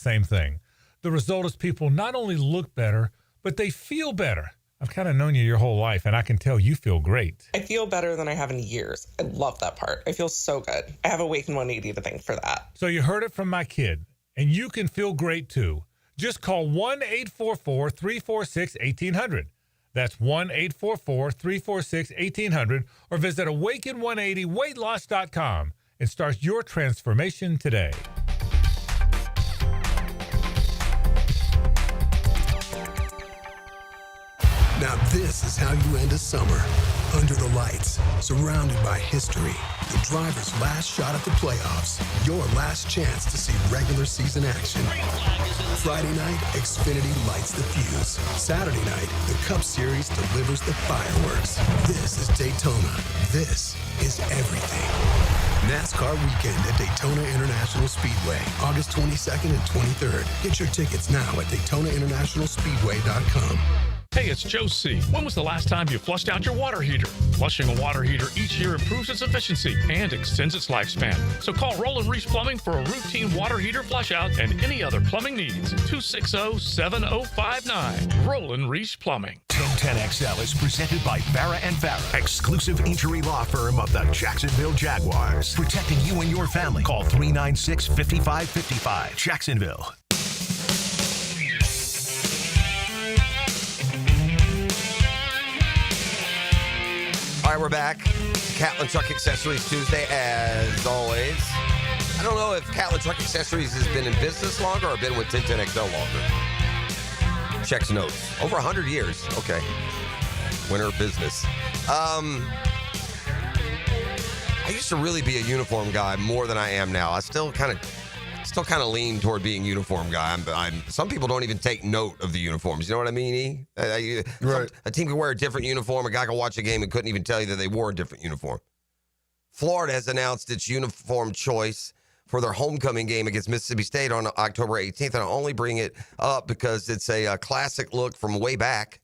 same thing. The result is people not only look better, but they feel better. I've kind of known you your whole life, and I can tell you feel great. I feel better than I have in years. I love that part. I feel so good. I have Awaken 180 to thank for that. So you heard it from my kid, and you can feel great too. Just call 1-844-346-1800. That's 1-844-346-1800, or visit awaken180weightloss.com and start your transformation today. Now this is how you end a summer. Under the lights, surrounded by history, the driver's last shot at the playoffs, your last chance to see regular season action. Friday night, Xfinity lights the fuse. Saturday night, the Cup Series delivers the fireworks. This is Daytona. This is everything. NASCAR weekend at Daytona International Speedway, August 22nd and 23rd. Get your tickets now at DaytonaInternationalSpeedway.com. Hey, it's Joe C. When was the last time you flushed out your water heater? Flushing a water heater each year improves its efficiency and extends its lifespan. So call Roland Reese Plumbing for a routine water heater flush out and any other plumbing needs. 260-7059. Roland Reese Plumbing. 1010XL is presented by Farah and Farah, exclusive injury law firm of the Jacksonville Jaguars. Protecting you and your family. Call 396-5555. Jacksonville. All right, we're back. Catlin Truck Accessories Tuesday, as always. I don't know if Catlin Truck Accessories has been in business longer or been with 1010XL longer. Checks notes. Over 100 years. Okay. Winner of business. I used to really be a uniform guy more than I am now. I still kind of lean toward being uniform guy. Some people don't even take note of the uniforms. You know what I mean, E? Right. A team can wear a different uniform. A guy can watch a game and couldn't even tell you that they wore a different uniform. Florida has announced its uniform choice for their homecoming game against Mississippi State on October 18th. And I only bring it up because it's a classic look from way back.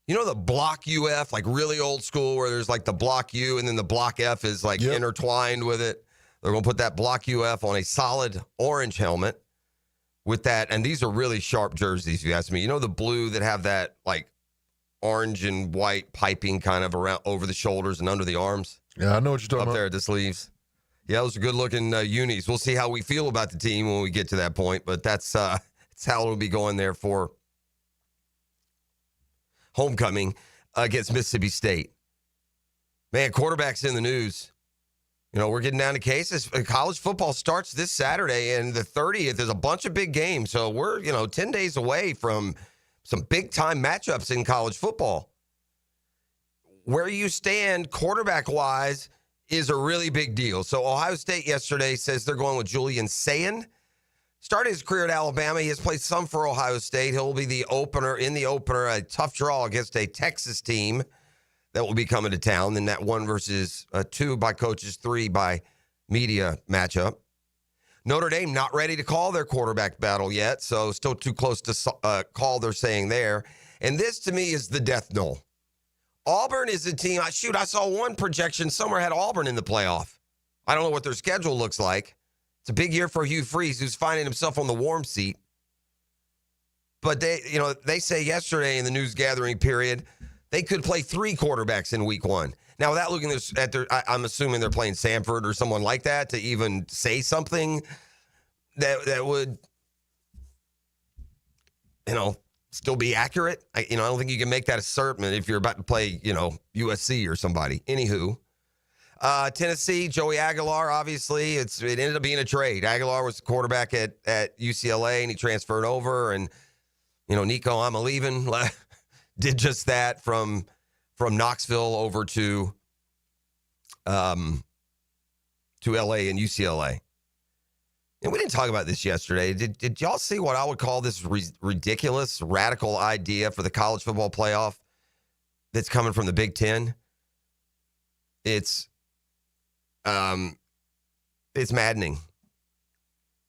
You know the block UF, like really old school, where there's like the block U and then the block F is like intertwined with it? They're going to put that block UF on a solid orange helmet with that. And these are really sharp jerseys, if you ask me. You know the blue that have that like orange and white piping kind of around over the shoulders and under the arms? Yeah, I know what you're talking about. Up there at the sleeves. Yeah, those are good-looking unis. We'll see how we feel about the team when we get to that point. But that's how it'll be going there for homecoming against Mississippi State. Man, quarterbacks in the news. You know, we're getting down to cases. College football starts this Saturday, and the 30th is a bunch of big games. So we're, 10 days away from some big-time matchups in college football. Where you stand quarterback-wise is a really big deal. So Ohio State yesterday says they're going with Julian Sayin. Started his career at Alabama. He has played some for Ohio State. He'll be the opener, a tough draw against a Texas team that will be coming to town. Then that 1 versus 2 by coaches, 3 by media matchup. Notre Dame not ready to call their quarterback battle yet, so still too close to call, they're saying there. And this, to me, is the death knell. Auburn is a team. I saw one projection somewhere had Auburn in the playoff. I don't know what their schedule looks like. It's a big year for Hugh Freeze, who's finding himself on the warm seat. But they say yesterday in the news gathering period, they could play 3 quarterbacks in week 1. Now, without looking at their, I'm assuming they're playing Samford or someone like that to even say something that would, still be accurate. I don't think you can make that assertion if you're about to play, USC or somebody. Anywho, Tennessee, Joey Aguilar, obviously, it ended up being a trade. Aguilar was the quarterback at UCLA, and he transferred over. And, Nico, I'm leaving. Did just that from Knoxville over to LA and UCLA. And we didn't talk about this yesterday. Did y'all see what I would call this ridiculous, radical idea for the college football playoff that's coming from the Big Ten? It's maddening.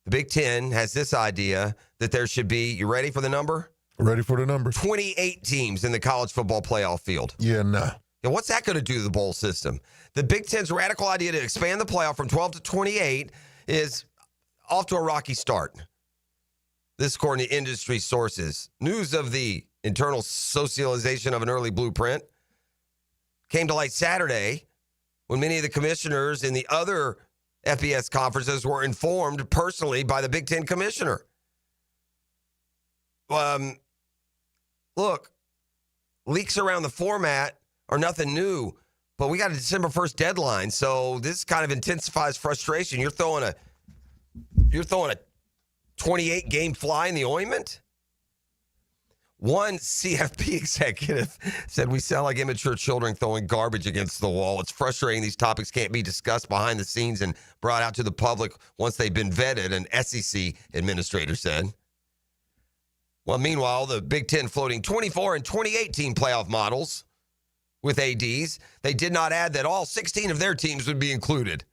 The Big Ten has this idea that there should be, you ready for the number? Ready for the number. 28 teams in the college football playoff field. Yeah, nah. And what's that going to do to the bowl system? The Big Ten's radical idea to expand the playoff from 12 to 28 is, off to a rocky start. This according to industry sources. News of the internal socialization of an early blueprint came to light Saturday when many of the commissioners in the other FBS conferences were informed personally by the Big Ten commissioner. Look, leaks around the format are nothing new, but we got a December 1st deadline, so this kind of intensifies frustration. You're throwing a 28-game fly in the ointment? One CFP executive said, "We sound like immature children throwing garbage against the wall. It's frustrating these topics can't be discussed behind the scenes and brought out to the public once they've been vetted," an SEC administrator said. Well, meanwhile, the Big Ten floating 24 and 2018 playoff models with ADs. They did not add that all 16 of their teams would be included.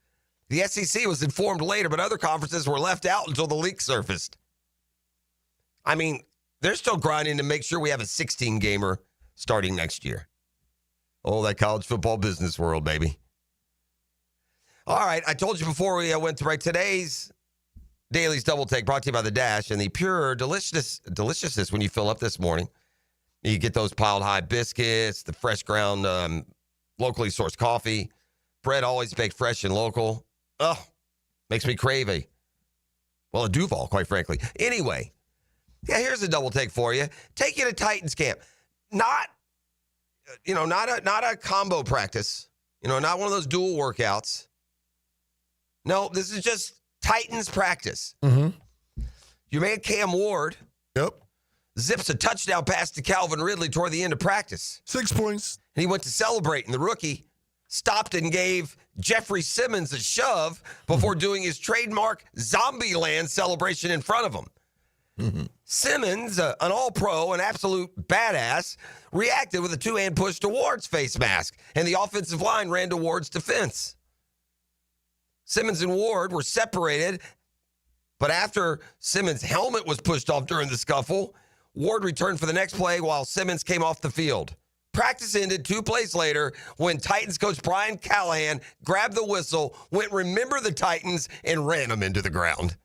The SEC was informed later, but other conferences were left out until the leak surfaced. I mean, they're still grinding to make sure we have a 16-gamer starting next year. Oh, that college football business world, baby. All right, I told you before we went to break, today's Daily's Double Take brought to you by The Dash, and the pure deliciousness when you fill up this morning. You get those piled high biscuits, the fresh ground, locally sourced coffee, bread always baked fresh and local. Oh, makes me crave a Duval, quite frankly. Anyway, yeah, here's a double take for you. Take you to Titans camp. Not a combo practice. Not one of those dual workouts. No, this is just Titans practice. Mm-hmm. Your man Cam Ward. Yep. Zips a touchdown pass to Calvin Ridley toward the end of practice. 6 points. And he went to celebrate, and the rookie stopped and gave Jeffrey Simmons a shove before doing his trademark Zombieland celebration in front of him. Mm-hmm. Simmons, an all-pro, an absolute badass, reacted with a two-hand push to Ward's face mask, and the offensive line ran to Ward's defense. Simmons and Ward were separated, but after Simmons' helmet was pushed off during the scuffle, Ward returned for the next play while Simmons came off the field. Practice ended 2 plays later when Titans coach Brian Callahan grabbed the whistle, went "Remember the Titans," and ran them into the ground.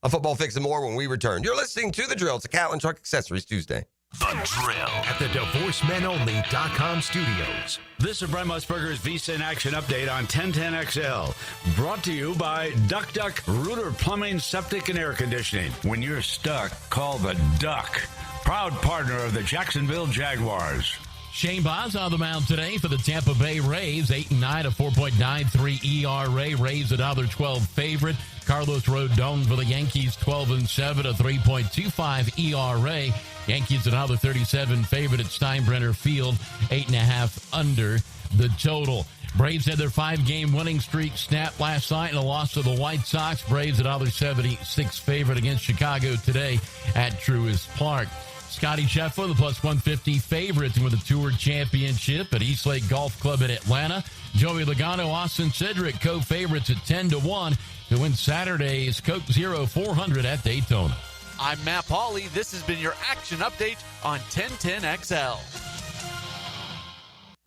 A football fix and more when we return. You're listening to The Drill. It's a Catlin Truck Accessories Tuesday. The Drill at the DivorceMenOnly.com studios. This is Brent Musburger's Visa in Action update on 1010XL. Brought to you by Duck Duck Rooter Plumbing, Septic, and Air Conditioning. When you're stuck, call the Duck. Proud partner of the Jacksonville Jaguars. Shane Baz on the mound today for the Tampa Bay Rays. 8-9, a 4.93 ERA. Rays $1.12 favorite. Carlos Rodon for the Yankees, 12-7, a 3.25 ERA. Yankees another 37 favorite at Steinbrenner Field, 8.5 under the total. Braves had their 5-game winning streak snapped last night in a loss to the White Sox. Braves another 76 favorite against Chicago today at Truist Park. Scotty Scheffler, the plus 150 favorite to win the Tour Championship at Eastlake Golf Club in Atlanta. Joey Logano, Austin Cedric, co-favorites at 10-1 to win Saturday's Coke Zero 400 at Daytona. I'm Matt Pauley. This has been your action update on 1010XL.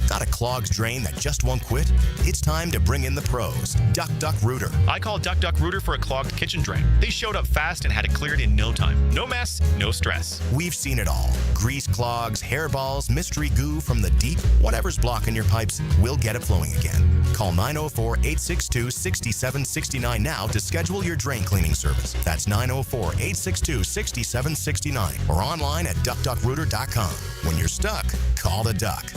Got a clogged drain that just won't quit? It's time to bring in the pros. Duck Duck Rooter. I called Duck Duck Rooter for a clogged kitchen drain. They showed up fast and had it cleared in no time. No mess, no stress. We've seen it all. Grease clogs, hairballs, mystery goo from the deep. Whatever's blocking your pipes, we'll get it flowing again. Call 904-862-6769 now to schedule your drain cleaning service. That's 904-862-6769 or online at duckduckrooter.com. When you're stuck, call the Duck.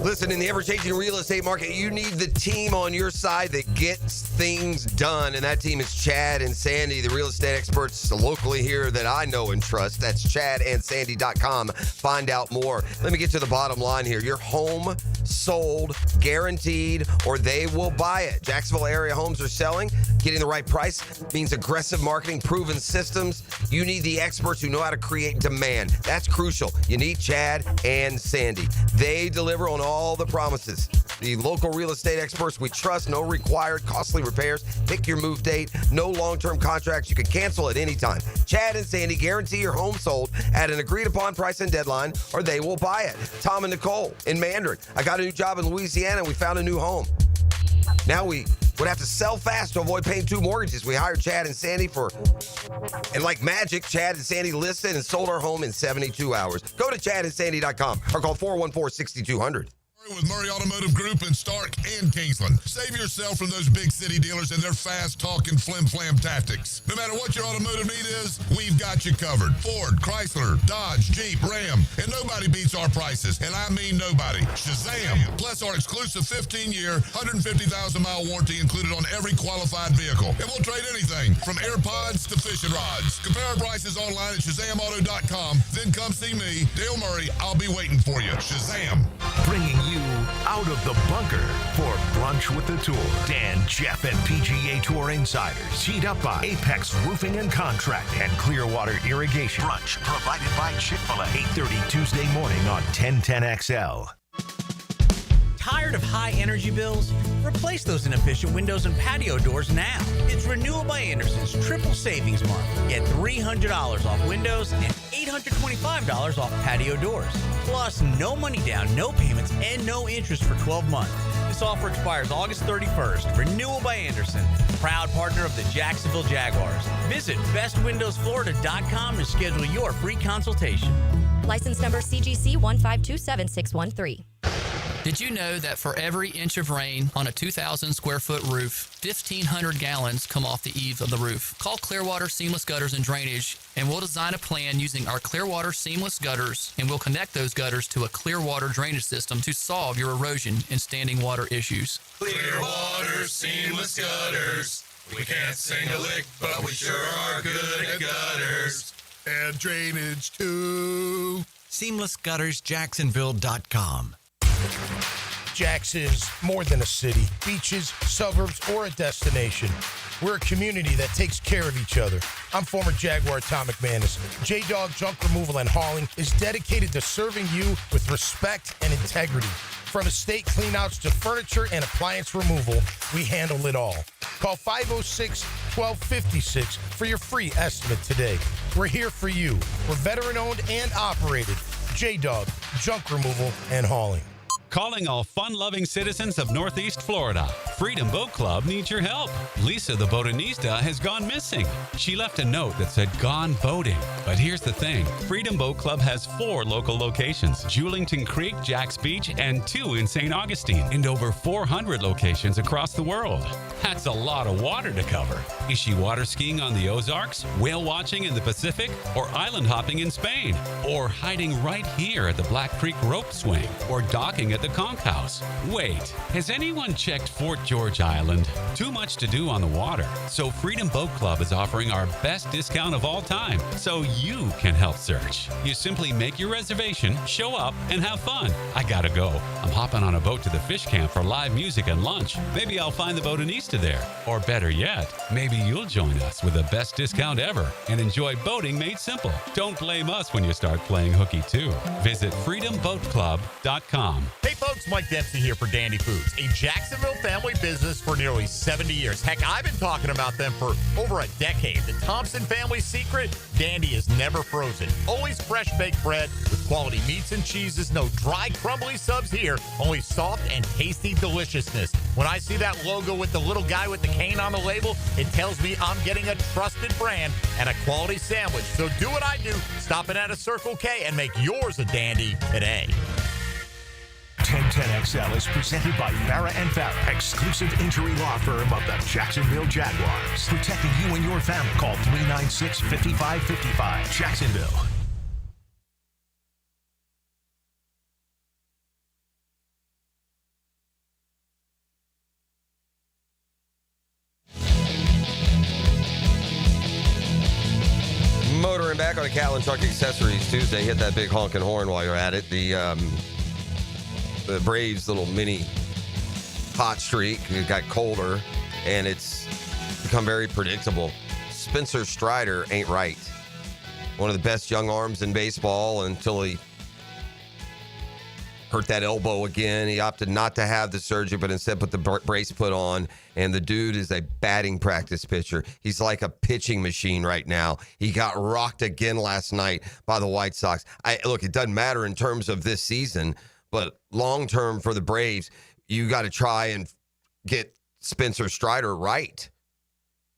Listen, in the ever-changing real estate market, you need the team on your side that gets things done, and that team is Chad and Sandy, the real estate experts locally here that I know and trust. That's chadandsandy.com. Find out more. Let me get to the bottom line here. Your home sold, guaranteed, or they will buy it. Jacksonville area homes are selling. Getting the right price means aggressive marketing, proven systems. You need the experts who know how to create demand. That's crucial. You need Chad and Sandy. They deliver on all the promises. The local real estate experts we trust. No required costly repairs. Pick your move date. No long-term contracts. You can cancel at any time. Chad and Sandy guarantee your home sold at an agreed-upon price and deadline, or they will buy it. Tom and Nicole in Mandarin. I got a new job in Louisiana, and we found a new home. Now we would have to sell fast to avoid paying 2 mortgages. We hired Chad and Sandy and like magic, Chad and Sandy listed and sold our home in 72 hours. Go to chadandsandy.com or call 414-6200. With Murray Automotive Group in Stark and Kingsland. Save yourself from those big city dealers and their fast-talking flim-flam tactics. No matter what your automotive need is, we've got you covered. Ford, Chrysler, Dodge, Jeep, Ram, and nobody beats our prices. And I mean nobody. Shazam! Plus our exclusive 15-year, 150,000-mile warranty included on every qualified vehicle. And we'll trade anything from AirPods to fishing rods. Compare our prices online at ShazamAuto.com. Then come see me, Dale Murray. I'll be waiting for you. Shazam! Bringing you out of the bunker for Brunch with the Tour. Dan, Jeff, and PGA Tour insiders. Teed up by Apex Roofing and Contracting and Clearwater Irrigation. Brunch provided by Chick-fil-A. 8:30 Tuesday morning on 1010XL. Tired of high energy bills? Replace those inefficient windows and patio doors now. It's Renewal by Anderson's triple savings month. Get $300 off windows and $825 off patio doors. Plus, no money down, no payments, and no interest for 12 months. This offer expires August 31st. Renewal by Anderson, proud partner of the Jacksonville Jaguars. Visit bestwindowsflorida.com to schedule your free consultation. License number CGC 1527613. Did you know that for every inch of rain on a 2,000 square foot roof, 1,500 gallons come off the eaves of the roof? Call Clearwater Seamless Gutters and Drainage, and we'll design a plan using our Clearwater Seamless Gutters, and we'll connect those gutters to a Clearwater drainage system to solve your erosion and standing water issues. Clearwater Seamless Gutters. We can't sing a lick, but we sure are good at gutters. And drainage, too. SeamlessGuttersJacksonville.com. Jax is more than a city, beaches, suburbs, or a destination. We're a community that takes care of each other. I'm former Jaguar Tom McManus. J-Dog Junk Removal and Hauling is dedicated to serving you with respect and integrity. From estate cleanouts to furniture and appliance removal, we handle it all. Call 506-1256 for your free estimate today. We're here for you. We're veteran-owned and operated. J-Dog Junk Removal and Hauling. Calling all fun-loving citizens of Northeast Florida. Freedom Boat Club needs your help. Lisa the botanista has gone missing. She left a note that said gone boating. But here's the thing. Freedom Boat Club has 4 local locations. Julington Creek, Jack's Beach, and 2 in St. Augustine. And over 400 locations across the world. That's a lot of water to cover. Is she water skiing on the Ozarks, whale watching in the Pacific, or island hopping in Spain? Or hiding right here at the Black Creek Rope Swing? Or docking at the Conch House? Wait, has anyone checked Fort George Island? Too much to do on the water. So Freedom Boat Club is offering our best discount of all time, so you can help search. You simply make your reservation, show up, and have fun. I gotta go. I'm hopping on a boat to the fish camp for live music and lunch. Maybe I'll find the botanista there. Or better yet, maybe you'll join us with the best discount ever and enjoy boating made simple. Don't blame us when you start playing hooky too. Visit freedomboatclub.com. Hey folks, Mike Dempsey here for Dandy Foods, a Jacksonville family business for nearly 70 years. Heck, I've been talking about them for over a decade. The Thompson family's secret, Dandy is never frozen. Always fresh baked bread with quality meats and cheeses. No dry, crumbly subs here. Only soft and tasty deliciousness. When I see that logo with the little guy with the cane on the label, it tells me I'm getting a trusted brand and a quality sandwich. So do what I do. Stop in at a Circle K and make yours a Dandy today. 1010XL is presented by Farah and Farah, exclusive injury law firm of the Jacksonville Jaguars. Protecting you and your family. Call 396-5555. Jacksonville. Motoring back on a Callan Truck Accessories Tuesday. Hit that big honking horn while you're at it. The Braves' little mini hot streak. It got colder, and it's become very predictable. Spencer Strider ain't right. One of the best young arms in baseball until he hurt that elbow again. He opted not to have the surgery, but instead put the brace put on. And the dude is a batting practice pitcher. He's like a pitching machine right now. He got rocked again last night by the White Sox. Look, it doesn't matter in terms of this season, but long term for the Braves, you got to try and get Spencer Strider right.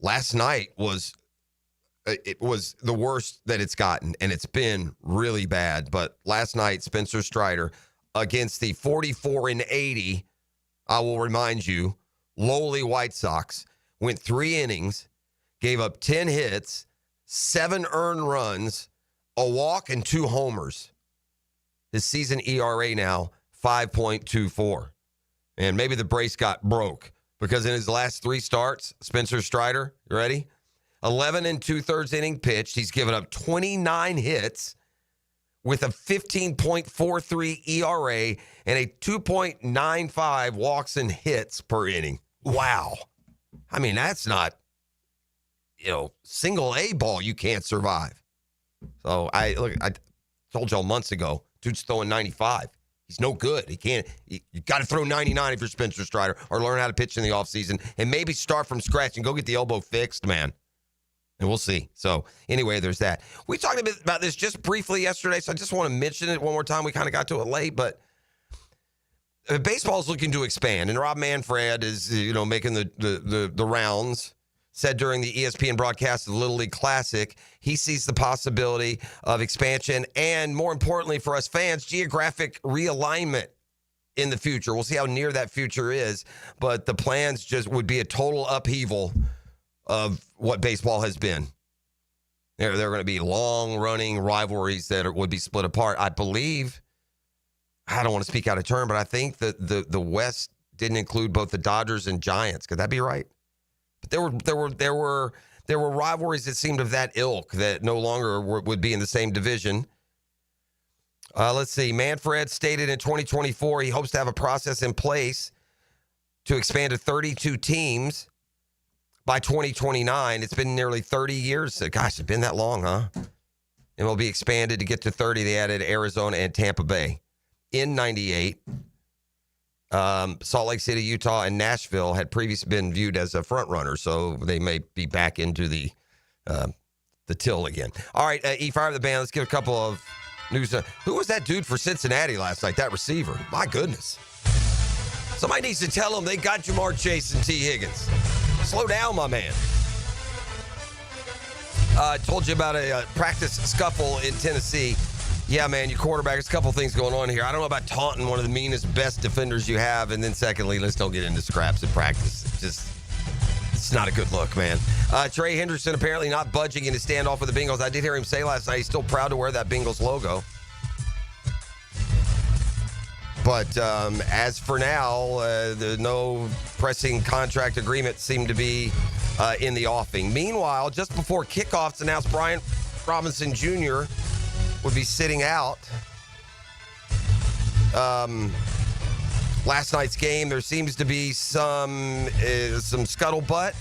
Last night was the worst that it's gotten, and it's been really bad. But last night, Spencer Strider against the 44-80, I will remind you, lowly White Sox, went 3 innings, gave up 10 hits, 7 earned runs, a walk, and 2 homers. His season ERA now, 5.24. And maybe the brace got broke because in his last 3 starts, Spencer Strider, you ready? 11 2/3 inning pitched. He's given up 29 hits with a 15.43 ERA and a 2.95 walks and hits per inning. Wow. I mean, that's not, single A ball you can't survive. So I told y'all months ago, dude's throwing 95. He's no good. He can't. You got to throw 99 if you're Spencer Strider, or learn how to pitch in the offseason and maybe start from scratch and go get the elbow fixed, man. And we'll see. So anyway, there's that. We talked a bit about this just briefly yesterday, so I just want to mention it one more time. We kind of got to it late, but baseball is looking to expand, and Rob Manfred is making the rounds. Said during the ESPN broadcast of the Little League Classic, he sees the possibility of expansion and, more importantly for us fans, geographic realignment in the future. We'll see how near that future is, but the plans just would be a total upheaval of what baseball has been. There are going to be long-running rivalries that would be split apart. I believe, I don't want to speak out of turn, but I think that the West didn't include both the Dodgers and Giants. Could that be right? But there were rivalries that seemed of that ilk that no longer would be in the same division. Let's see. Manfred stated in 2024 he hopes to have a process in place to expand to 32 teams by 2029. It's been nearly 30 years. Gosh, it's been that long, huh? And will be expanded to get to 30. They added Arizona and Tampa Bay. In 98, Salt Lake City, Utah, and Nashville had previously been viewed as a front runner, so they may be back into the till again. All right, fire the band. Let's give a couple of news. Who was that dude for Cincinnati last night, that receiver? My goodness. Somebody needs to tell them they got Jamar Chase and T. Higgins. Slow down, my man. I told you about a practice scuffle in Tennessee. Yeah, man, your quarterback, there's a couple things going on here. I don't know about taunting one of the meanest, best defenders you have. And then secondly, let's don't get into scraps in practice. It's not a good look, man. Trey Henderson apparently not budging in his standoff with the Bengals. I did hear him say last night he's still proud to wear that Bengals logo. But as for now, the no pressing contract agreement seemed to be in the offing. Meanwhile, just before kickoffs announced Brian Robinson Jr. would be sitting out. Last night's game, there seems to be some scuttlebutt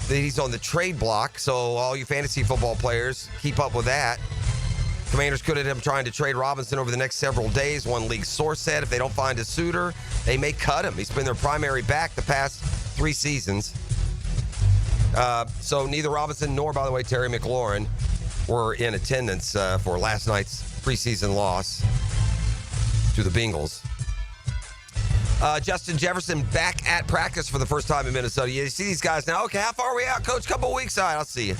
that he's on the trade block. So all you fantasy football players, keep up with that. Commanders could end up trying to trade Robinson over the next several days. One league source said if they don't find a suitor, they may cut him. He's been their primary back the past 3 seasons. So neither Robinson nor, by the way, Terry McLaurin were in attendance for last night's preseason loss to the Bengals. Justin Jefferson back at practice for the first time in Minnesota. You see these guys now. Okay, how far are we out, Coach? Couple weeks out. I'll see you.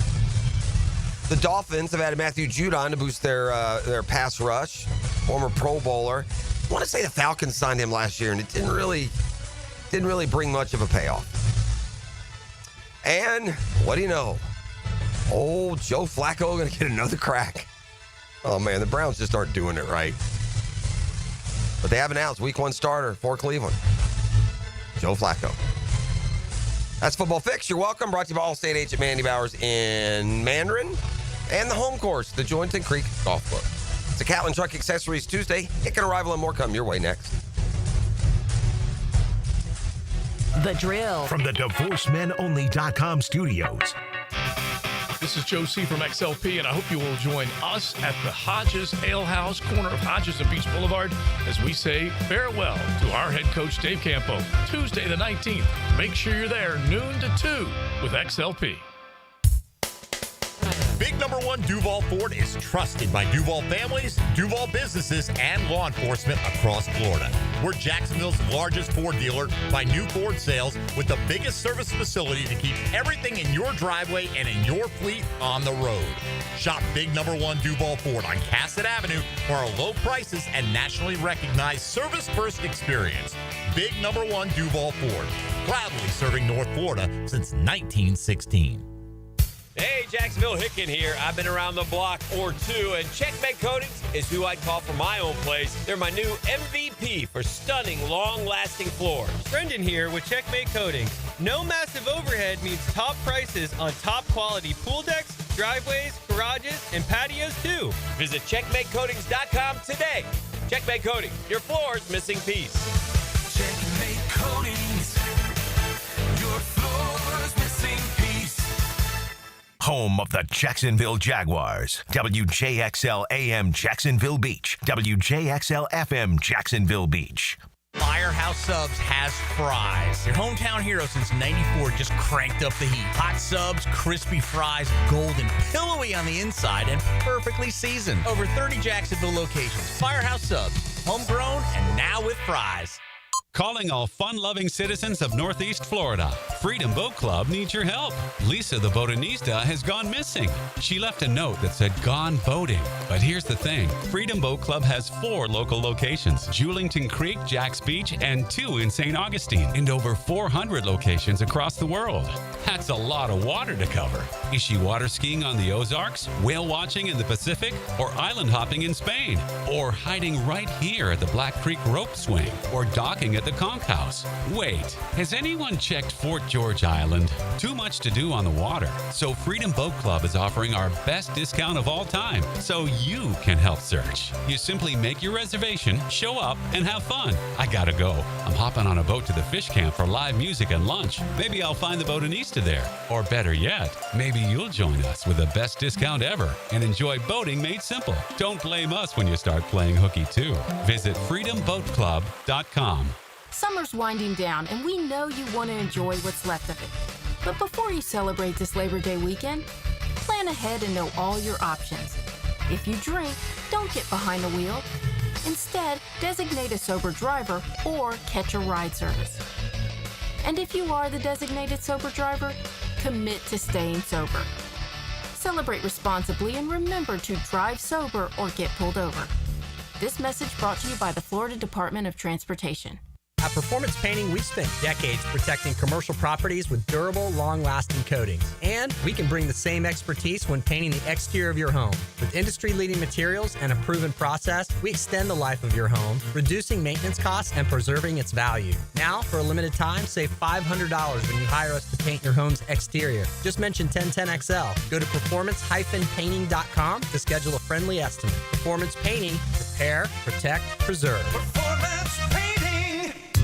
The Dolphins have added Matthew Judon to boost their pass rush. Former Pro Bowler. I want to say the Falcons signed him last year, and it didn't really bring much of a payoff. And what do you know? Old Joe Flacco going to get another crack. Oh, man, the Browns just aren't doing it right. But they have announced week 1 starter for Cleveland, Joe Flacco. That's Football Fix. You're welcome. Brought to you by Allstate agent Mandy Bowers in Mandarin and the home course, the Jointon Creek Golf Club. It's a Catlin Truck Accessories Tuesday. It can arrival and more come your way next. The Drill. From the DivorceMenOnly.com studios. This is Joe C. from XLP, and I hope you will join us at the Hodges Ale House, corner of Hodges and Beach Boulevard, as we say farewell to our head coach, Dave Campo, Tuesday the 19th. Make sure you're there noon to 2 with XLP. Big number 1 one Duval Ford is trusted by Duval families, Duval businesses, and law enforcement across Florida. We're Jacksonville's largest Ford dealer by new Ford sales with the biggest service facility to keep everything in your driveway and in your fleet on the road. Shop Big Number One Duval Ford on Cassett Avenue for our low prices and nationally recognized service-first experience. Big Number One Duval Ford, proudly serving North Florida since 1916. Hey, Jacksonville Hicken here. I've been around the block or two, and Checkmate Coatings is who I'd call for my own place. They're my new MVP for stunning, long-lasting floors. Brendan here with Checkmate Coatings. No massive overhead means top prices on top-quality pool decks, driveways, garages, and patios, too. Visit CheckmateCoatings.com today. Checkmate Coatings, your floor's missing piece. Checkmate Coatings, your floor's missing piece. Home of the Jacksonville Jaguars. WJXL AM Jacksonville Beach. WJXL FM Jacksonville Beach. Firehouse Subs has fries. Your hometown hero since '94 just cranked up the heat. Hot subs, crispy fries, golden, pillowy on the inside, and perfectly seasoned. Over 30 Jacksonville locations. Firehouse Subs, homegrown and now with fries. Calling all fun-loving citizens of Northeast Florida. Freedom Boat Club needs your help. Lisa the Botanista has gone missing. She left a note that said gone boating. But here's the thing. Freedom Boat Club has 4 local locations. Julington Creek, Jack's Beach, and 2 in St. Augustine. And over 400 locations across the world. That's a lot of water to cover. Is she water skiing on the Ozarks, whale watching in the Pacific, or island hopping in Spain? Or hiding right here at the Black Creek Rope Swing? Or docking at the Conch House? Wait, has anyone checked Fort George Island? Too much to do on the water. So Freedom Boat Club is offering our best discount of all time, so you can help search. You simply make your reservation, show up, and have fun. I gotta go. I'm hopping on a boat to the fish camp for live music and lunch. Maybe I'll find the Botanista there. Or better yet, maybe you'll join us with the best discount ever and enjoy boating made simple. Don't blame us when you start playing hooky too. Visit freedomboatclub.com. Summer's winding down, and we know you want to enjoy what's left of it. But before you celebrate this Labor Day weekend, plan ahead and know all your options. If you drink, don't get behind the wheel. Instead, designate a sober driver or catch a ride service. And if you are the designated sober driver, commit to staying sober. Celebrate responsibly and remember to drive sober or get pulled over. This message brought to you by the Florida Department of Transportation. At Performance Painting, we've spent decades protecting commercial properties with durable, long-lasting coatings. And we can bring the same expertise when painting the exterior of your home. With industry-leading materials and a proven process, we extend the life of your home, reducing maintenance costs and preserving its value. Now, for a limited time, save $500 when you hire us to paint your home's exterior. Just mention 1010XL. Go to performance-painting.com to schedule a friendly estimate. Performance Painting. Repair, protect, preserve. Performance Painting.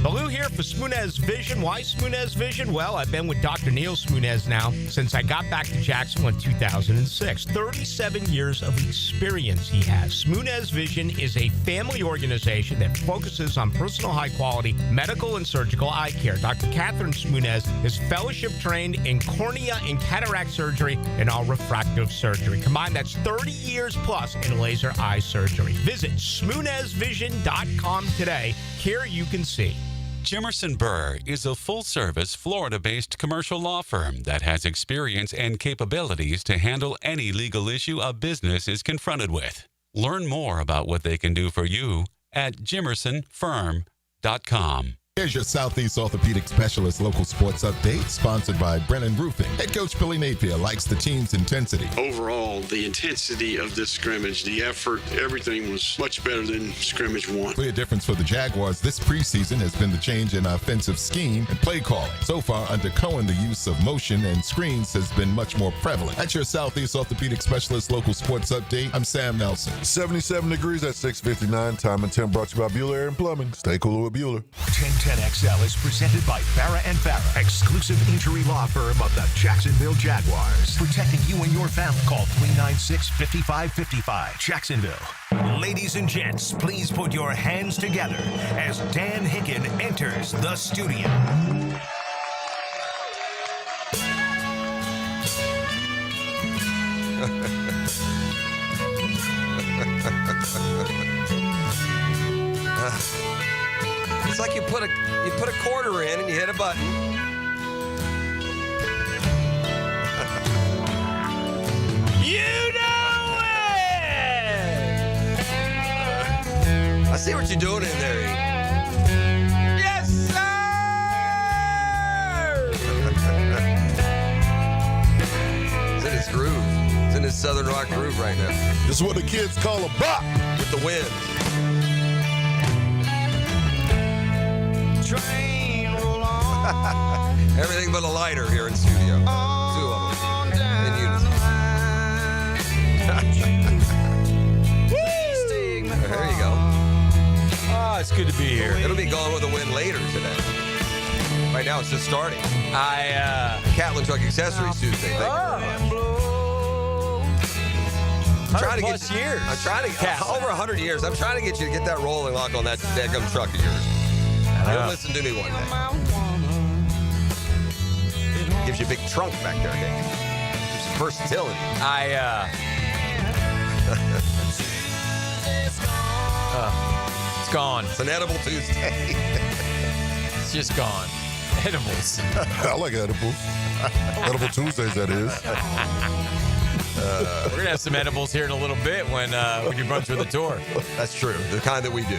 Baloo here for Smunez Vision. Why Smunez Vision? Well, I've been with Dr. Neil Smunez now since I got back to Jacksonville in 2006. 37 years of experience he has. Smunez Vision is a family organization that focuses on personal high-quality medical and surgical eye care. Dr. Catherine Smunez is fellowship trained in cornea and cataract surgery and all refractive surgery. Combined, that's 30 years plus in laser eye surgery. Visit SmunezVision.com today. Care you can see. Jimerson Burr is a full-service, Florida-based commercial law firm that has experience and capabilities to handle any legal issue a business is confronted with. Learn more about what they can do for you at jimersonfirm.com. Here's your Southeast Orthopedic Specialist local sports update, sponsored by Brennan Roofing. Head coach Billy Napier likes the team's intensity. Overall, the intensity of this scrimmage, the effort, everything was much better than scrimmage one. Clear difference for the Jaguars this preseason has been the change in offensive scheme and play calling. So far, under Cohen, the use of motion and screens has been much more prevalent. That's your Southeast Orthopedic Specialist local sports update. I'm Sam Nelson. 77 degrees at 6:59. Time and 10 brought to you by Bueller Air and Plumbing. Stay cool with Bueller. 1010XL is presented by Farrah & Farrah, exclusive injury law firm of the Jacksonville Jaguars. Protecting you and your family. Call 396-5555. Jacksonville. Ladies and gents, please put your hands together as Dan Hicken enters the studio. put a quarter in and you hit a button. You know it! I see what you're doing in there, E. Yes, sir! It's in his groove. It's in his Southern Rock groove right now. This is what the kids call a bop. With the wind. Train roll on. Everything but a lighter here in studio. 2 of them. In unison. There you go. Oh, it's good to be here. It'll be going with the wind later today. Right now, it's just starting. Catlin Truck Accessories Tuesday. I'm trying to get years. I'm trying to get over 100 years. I'm trying to get you to get that rolling lock on that daggum truck of yours. You'll listen to me one day. Gives you a big trunk back there, Nick. Gives you versatility. It's gone. It's an edible Tuesday. It's just gone. Edibles. I like edibles. Edible Tuesdays, that is. We're gonna have some edibles here in a little bit when you brunch with the tour. That's true. The kind that we do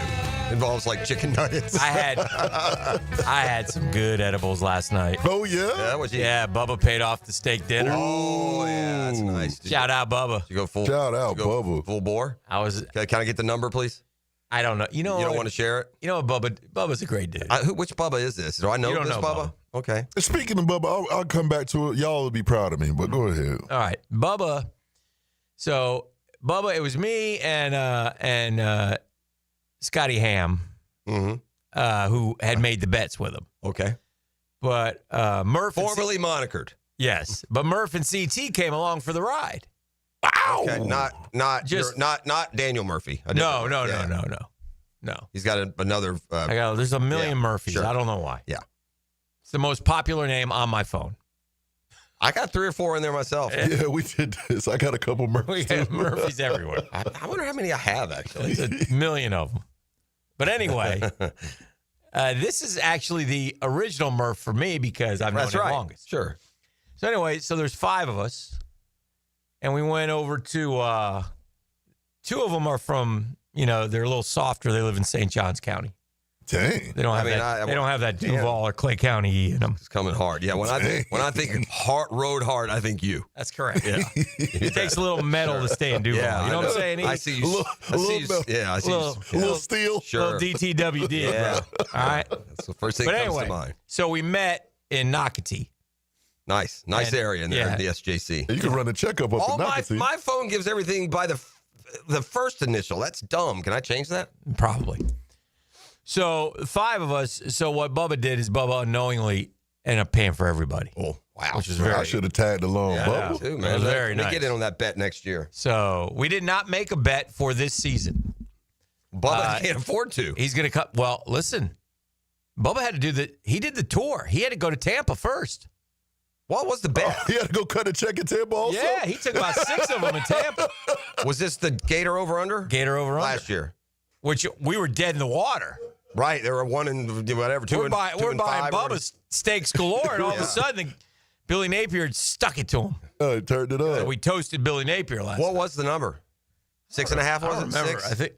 involves like chicken nuggets. I had some good edibles last night. Oh yeah. Yeah, Bubba paid off the steak dinner. Oh yeah, that's nice. Shout out Bubba. Did you go full? Shout out Bubba. Full bore. Can I get the number, please? I don't know. You don't want to share it? You know what, Bubba's a great dude. Which Bubba is this? Do I know You don't this know Bubba? Okay. Speaking of Bubba, I'll come back to it. Y'all will be proud of me, but go ahead. All right, Bubba. So Bubba, it was me and Scotty Ham, who had made the bets with him. Okay. But Murph, formerly monikered. Yes, but Murph and CT came along for the ride. Wow. Okay. Not Daniel Murphy. No. He's got another. There's a million Murphys. Sure. I don't know why. Yeah. It's the most popular name on my phone. I got 3 or 4 in there myself. Yeah, we did this. I got a couple Murphys. We have Murphys everywhere. I wonder how many I have, actually. There's a million of them. But anyway, this is actually the original Murph for me because I've known him longest. Sure. So anyway, there's 5 of us. And we went over to 2 of them are from, they're a little softer. They live in St. Johns County. Dang. They don't have they don't have that Duval or Clay County in them. It's coming hard. Yeah, when I think road hard, I think you. That's correct. Yeah. It takes a little metal to stay in Duval. Yeah, you know what I'm saying? I see you. I see you. A little steel. Sure. Little DTWD. Yeah. All right. That's the first thing But that comes anyway, to mind. so we met in Nocatee. Nice area in there in the SJC. You can run a checkup up in Nocatee. My phone gives everything by the first initial. That's dumb. Can I change that? Probably. So 5 of us. So what Bubba did is Bubba unknowingly ended up paying for everybody. Oh, wow. Which is very. I should have tagged along, Bubba. Too, man. It was very nice. Get in on that bet next year. So we did not make a bet for this season. Bubba can't afford to. He's going to cut. Well, listen. Bubba had to do he did the tour. He had to go to Tampa first. What was the bet? He had to go cut a check in Tampa also? Yeah, he took about 6 of them in Tampa. Was this the Gator over-under? Gator over-under. Last year. Which we were dead in the water. Right. There were 1 and whatever, 2 and 5. We're buying Bubba's steaks galore, and all of a sudden, Billy Napier stuck it to him. Oh, he turned it up. We toasted Billy Napier last What was the number? 6.5, was it? I don't remember. 6? I think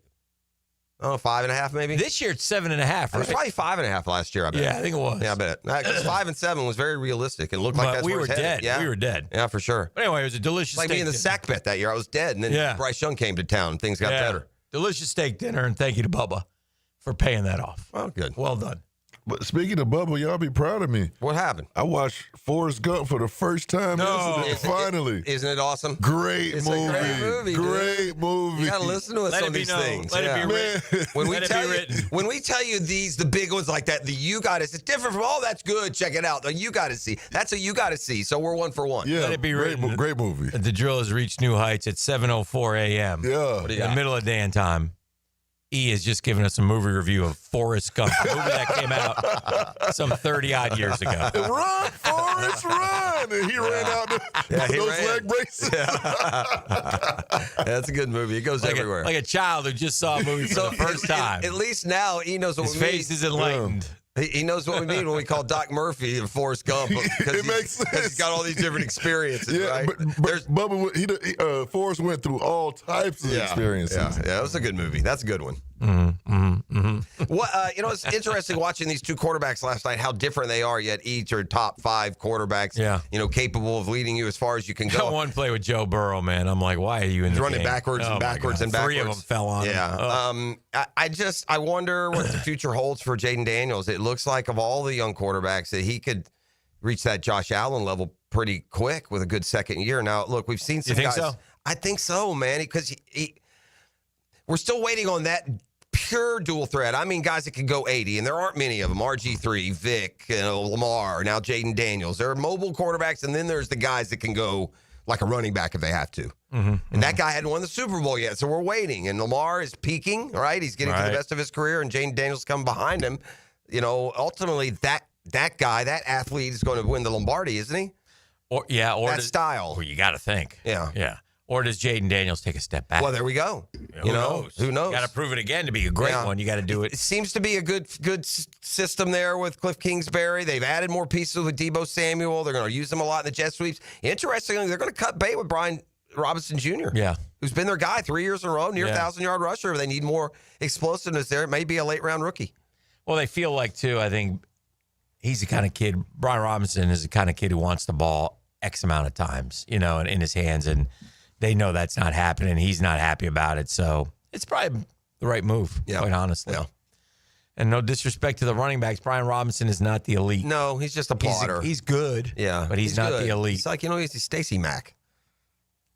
5.5 maybe? this year it's 7.5. It was Right? probably 5.5 last year, I bet. Yeah, I think it was. Yeah, I bet. Because 5 and 7 was very realistic. It looked like But that's we where were it's headed. dead. Yeah. We were dead. Yeah, for sure. But anyway, it was a delicious It's like steak me in the dinner. sack bet that year. I was dead, and then Bryce Young came to town. Things got better. Delicious steak dinner, and thank you to Bubba for paying that off. Well, good. Well done. But speaking of Bubba, y'all be proud of me. What happened? I watched Forrest Gump for the first time yesterday. Finally. Isn't it awesome? Great It's movie. a great movie. Great movie. You got to listen to us Let on it be these known. things. Let it be written. When we Let it tell be you, written. when we tell you the big ones like that, the you got to, it's different from, that's good, check it out. The you got to see. That's a you got to see. So we're 1 for 1. Yeah, Let it be great, written. great movie. The drill has reached new heights at 7:04 a.m. Yeah. In the middle of Dan time. E has just given us a movie review of Forrest Gump, a movie that came out some 30-odd years ago. Run, Forrest, run! And he ran out those leg braces. That's a good movie. It goes everywhere. Like a child who just saw a movie for the first time. At least now he knows what His face is enlightened. He knows what we mean when we call Doc Murphy and Forrest Gump because he's got all these different experiences, right? But Bubba, Forrest went through all types of experiences. Yeah, that was a good movie. That's a good one. What it's interesting watching these two quarterbacks last night. How different they are, yet each are top 5 quarterbacks. Yeah, capable of leading you as far as you can go. That one play with Joe Burrow, man. I'm like, why are you in the running game? backwards and backwards and backwards? 3 of them fell on him. Yeah. I wonder what the future holds for Jaden Daniels. It looks like of all the young quarterbacks that he could reach that Josh Allen level pretty quick with a good second year. Now, look, we've seen some guys. So? I think so, man, because we're still waiting on that pure dual threat. I mean, guys that can go 80, and there aren't many of them. RG3, Vic, Lamar, now Jaden Daniels. There are mobile quarterbacks, and then there's the guys that can go like a running back if they have to. And that guy hadn't won the Super Bowl yet, so we're waiting. And Lamar is peaking, right? He's getting to the best of his career, and Jaden Daniels coming behind him. Ultimately, that guy, that athlete is going to win the Lombardi, isn't he? Or style. Well, you got to think. Yeah. Or does Jaden Daniels take a step back? Well, there we go. Who knows? You got to prove it again to be a great one. You got to do it. It seems to be a good system there with Cliff Kingsbury. They've added more pieces with Deebo Samuel. They're going to use them a lot in the jet sweeps. Interestingly, they're going to cut bait with Brian Robinson Jr. Yeah. Who's been their guy 3 years in a row, near 1,000-yard rusher. If they need more explosiveness there, it may be a late-round rookie. Well, they feel like, too, I think he's the kind of kid, Brian Robinson is the kind of kid who wants the ball X amount of times, in his hands, and they know that's not happening. He's not happy about it, so it's probably the right move, quite honestly. Yeah. And no disrespect to the running backs, Brian Robinson is not the elite. No, he's just a plotter. He's good, but he's not good. the elite. It's like, he's Stacey Mack.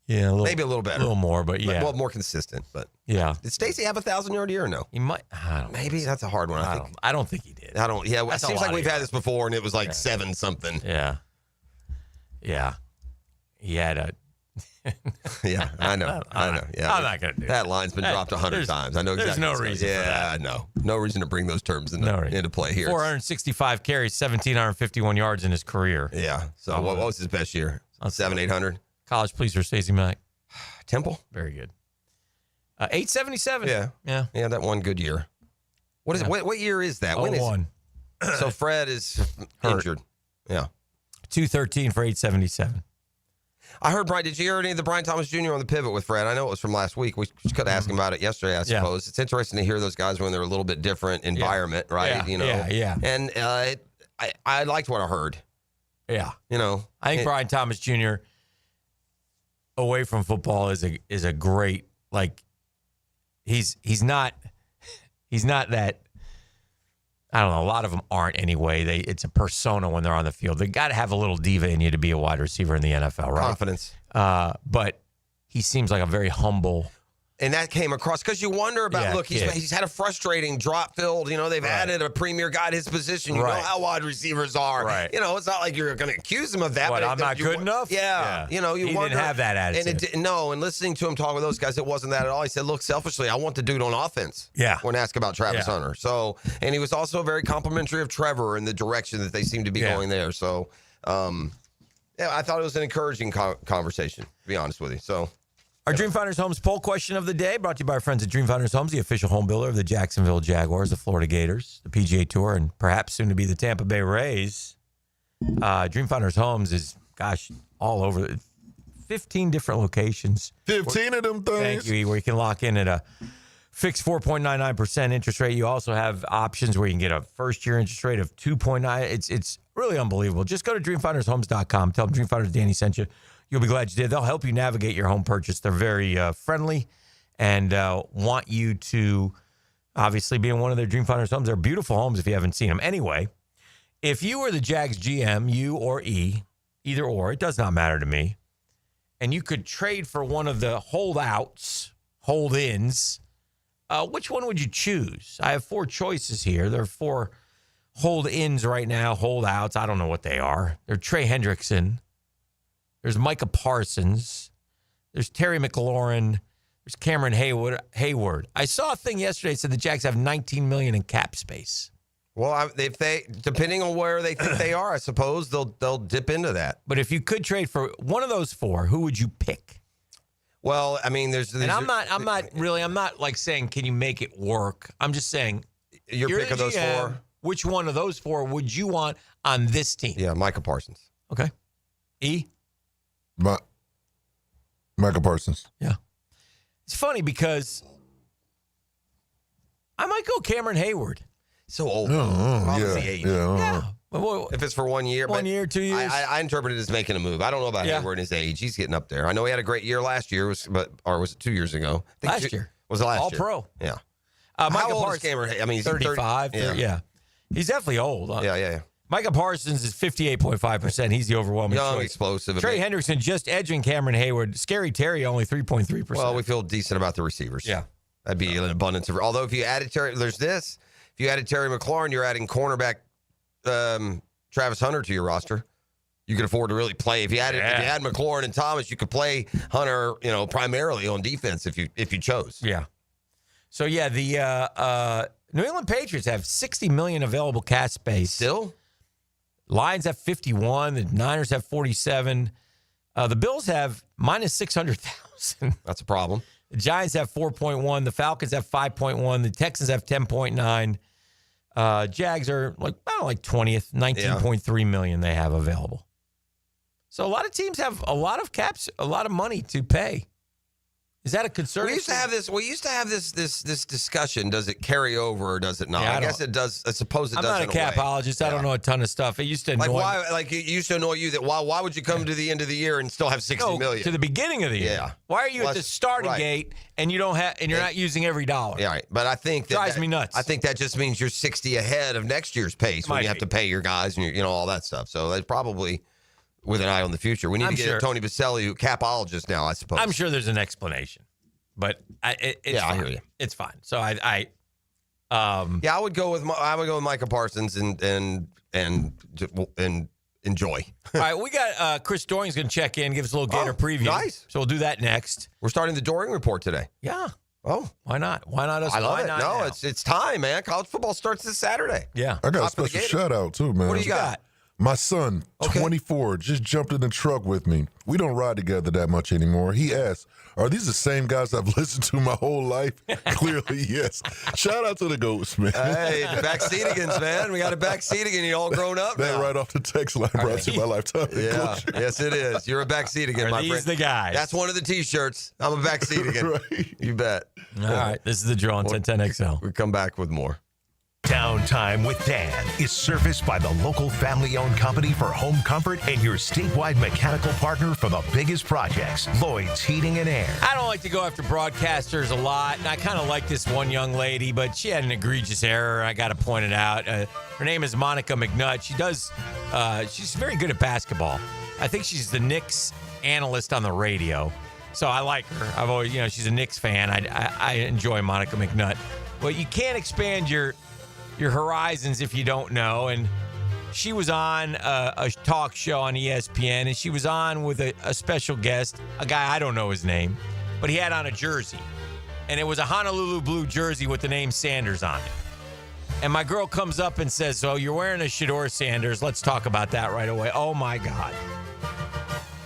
Yeah, maybe a little better. A little more, but yeah. Well, more consistent, but yeah. Did Stacey have a 1,000-yard year or no? He might. I don't know. Maybe that's a hard one. I don't think he did. Yeah, it That's seems a like lot we've of had this before, and it was like 7-something. Yeah. He had a. Yeah, I know. Yeah, I'm not going to do that. Line's been dropped 100 times. I know exactly. There's no reason. Yeah, I know. No reason to bring those terms into play here. 465 carries, 1,751 yards in his career. Yeah. So what was his best year? 700-800. College pleaser, Stacey Mack. Temple. Very good. 877. Yeah. That one good year. What is it? What year is that? When is 01. So Fred is injured. Yeah. 213 for 877. I heard, Brian, did you hear any of the Brian Thomas Jr. on the pivot with Fred? I know it was from last week. We could ask him about it yesterday, I suppose. It's interesting to hear those guys when they're a little bit different environment, right? Yeah. And I liked what I heard. Yeah. I think Brian Thomas Jr. away from football is a great, like, he's not that. I don't know. A lot of them aren't anyway. It's a persona when they're on the field. They got to have a little diva in you to be a wide receiver in the NFL, right? Confidence. But he seems like a very humble. And that came across because you wonder about, look, he's had a frustrating drop field. They've added a premier guy to his position. You know how wide receivers are. Right. It's not like you're going to accuse him of that. What, but I'm not good enough? Yeah. He wonder. didn't have that attitude. And listening to him talk with those guys, it wasn't that at all. He said, look, selfishly, I want the dude on offense. Yeah. When asked about Travis Hunter. So, and he was also very complimentary of Trevor in the direction that they seem to be going there. So, I thought it was an encouraging conversation, to be honest with you. So, our Dream Finders Homes poll question of the day brought to you by our friends at Dream Finders Homes, the official home builder of the Jacksonville Jaguars, the Florida Gators, the PGA Tour, and perhaps soon to be the Tampa Bay Rays. Dream Finders Homes is, all over. 15 different locations. 15 of them things. Thank you, where you can lock in at a fixed 4.99% interest rate. You also have options where you can get a first-year interest rate of 2.9. It's really unbelievable. Just go to dreamfindershomes.com. Tell them Dream Finders Danny sent you. You'll be glad you did. They'll help you navigate your home purchase. They're very friendly and want you to obviously be in one of their Dream Finders homes. They're beautiful homes if you haven't seen them. Anyway, if you were the Jags GM, you or E, either or, it does not matter to me, and you could trade for one of the holdouts, hold-ins, which one would you choose? I have 4 choices here. There are 4 hold-ins right now, holdouts. I don't know what they are. They're Trey Hendrickson. There's Micah Parsons. There's Terry McLaurin. There's Cameron Hayward. I saw a thing yesterday that said the Jags have $19 million in cap space. Well, if they, depending on where they think they are, I suppose they'll dip into that. But if you could trade for one of those 4, who would you pick? Well, I mean, there's and I'm not like saying, can you make it work? I'm just saying, you're picking those 4. which one of those four would you want on this team? Yeah, Micah Parsons. Okay. E? Micah Parsons. Yeah. It's funny because I might go Cameron Hayward. So old. Yeah. Yeah. Well, if it's for 1 year. 1 year, 2 years. I interpret it as making a move. I don't know about Hayward and his age. He's getting up there. I know he had a great year last year, or was it 2 years ago? Last year. Was it last All year? Pro. Yeah. Micah How old Parsons, is Cameron? I mean, he's 35. Yeah. He's definitely old. Yeah. Micah Parsons is 58.5%. He's the overwhelming Young, choice. explosive. Trey Hendrickson just edging Cameron Hayward. Scary Terry only 3.3%. Well, we feel decent about the receivers. Yeah. That'd be an abundance of. Although if you added Terry, if you added Terry McLaurin, you're adding cornerback Travis Hunter to your roster. You could afford to really play. If you added McLaurin and Thomas, you could play Hunter, primarily on defense if you chose. Yeah. So yeah, the New England Patriots have $60 million available cap space. Still? Lions have 51. The Niners have 47. The Bills have minus 600,000. That's a problem. The Giants have 4.1. The Falcons have 5.1. The Texans have 10.9. Jags are like 20th, 19.3 million they have available. So a lot of teams have a lot of caps, a lot of money to pay. Is that a concern? We used to have this discussion. Does it carry over or does it not? Yeah, I guess it does. I suppose it does. I'm not a capologist. I don't know a ton of stuff. It used to annoy me. It used to annoy you that why would you come to the end of the year and still have $60 million? To the beginning of the year. Yeah. Why are you at the starting gate and you don't have you're not using every dollar? Yeah, right. But I think drives me nuts. I think that just means you're 60 ahead of next year's pace when you have to pay your guys and all that stuff. So that's probably with an eye on the future. We need to get Tony Baselli, who capologist now, I suppose. I'm sure there's an explanation. But it's fine. I hear you. It's fine. So I would go with Micah Parsons and enjoy. All right, we got Chris Doring's going to check in, give us a little Gator preview. Nice. So we'll do that next. We're starting the Doring report today. Yeah. Oh, why not? Why not us? I love why it. Not no, now? it's time, man. College football starts this Saturday. Yeah. I got a special shout out too, man. What do you got? My son, 24, just jumped in the truck with me. We don't ride together that much anymore. He asked, are these the same guys I've listened to my whole life? Clearly, yes. Shout out to the Goats, man. Hey, the backseatigans, man. We got a backseatigan. You all grown up That now. right off the text line brought to you by Lifetime. Yeah, yes, it is. You're a backseatigan, my friend. These the guys? That's one of the T-shirts. I'm a backseatigan. Right. You bet. All right, this is the draw on 1010XL. We'll come back with more. Downtime with Dan is serviced by the local family-owned company for home comfort and your statewide mechanical partner for the biggest projects, Lloyd's Heating and Air. I don't like to go after broadcasters a lot, and I kind of like this one young lady, but she had an egregious error. I got to point it out. Her name is Monica McNutt. She's very good at basketball. I think she's the Knicks analyst on the radio, so I like her. I've always, she's a Knicks fan. I enjoy Monica McNutt, but you can't expand your horizons if you don't know. And she was on a talk show on ESPN, and she was on with a special guest, a guy, I don't know his name, but he had on a jersey. And it was a Honolulu blue jersey with the name Sanders on it. And my girl comes up and says, so you're wearing a Shedeur Sanders. Let's talk about that right away. Oh, my God.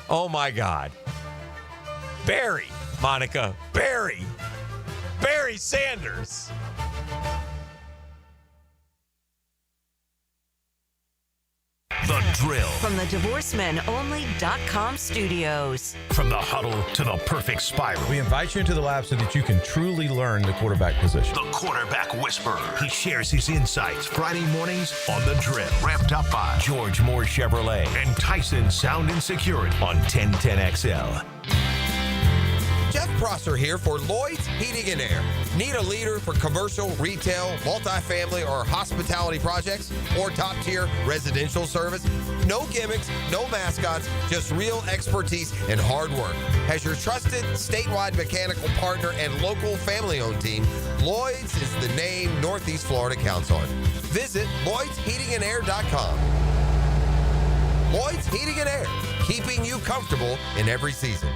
Oh, my God. Barry, Monica. Barry Sanders. The Drill. From the DivorceMenOnly.com studios. From the huddle to the perfect spiral. We invite you into the lab so that you can truly learn the quarterback position. The Quarterback Whisperer. He shares his insights Friday mornings on The Drill. Wrapped up by George Moore Chevrolet and Tyson Sound and Security on 1010XL. Jeff Prosser here for Lloyd's Heating and Air. Need a leader for commercial, retail, multifamily, or hospitality projects? Or top-tier residential service? No gimmicks, no mascots, just real expertise and hard work. As your trusted statewide mechanical partner and local family-owned team, Lloyd's is the name Northeast Florida counts on. Visit LloydsHeatingandAir.com. Lloyd's Heating and Air, keeping you comfortable in every season.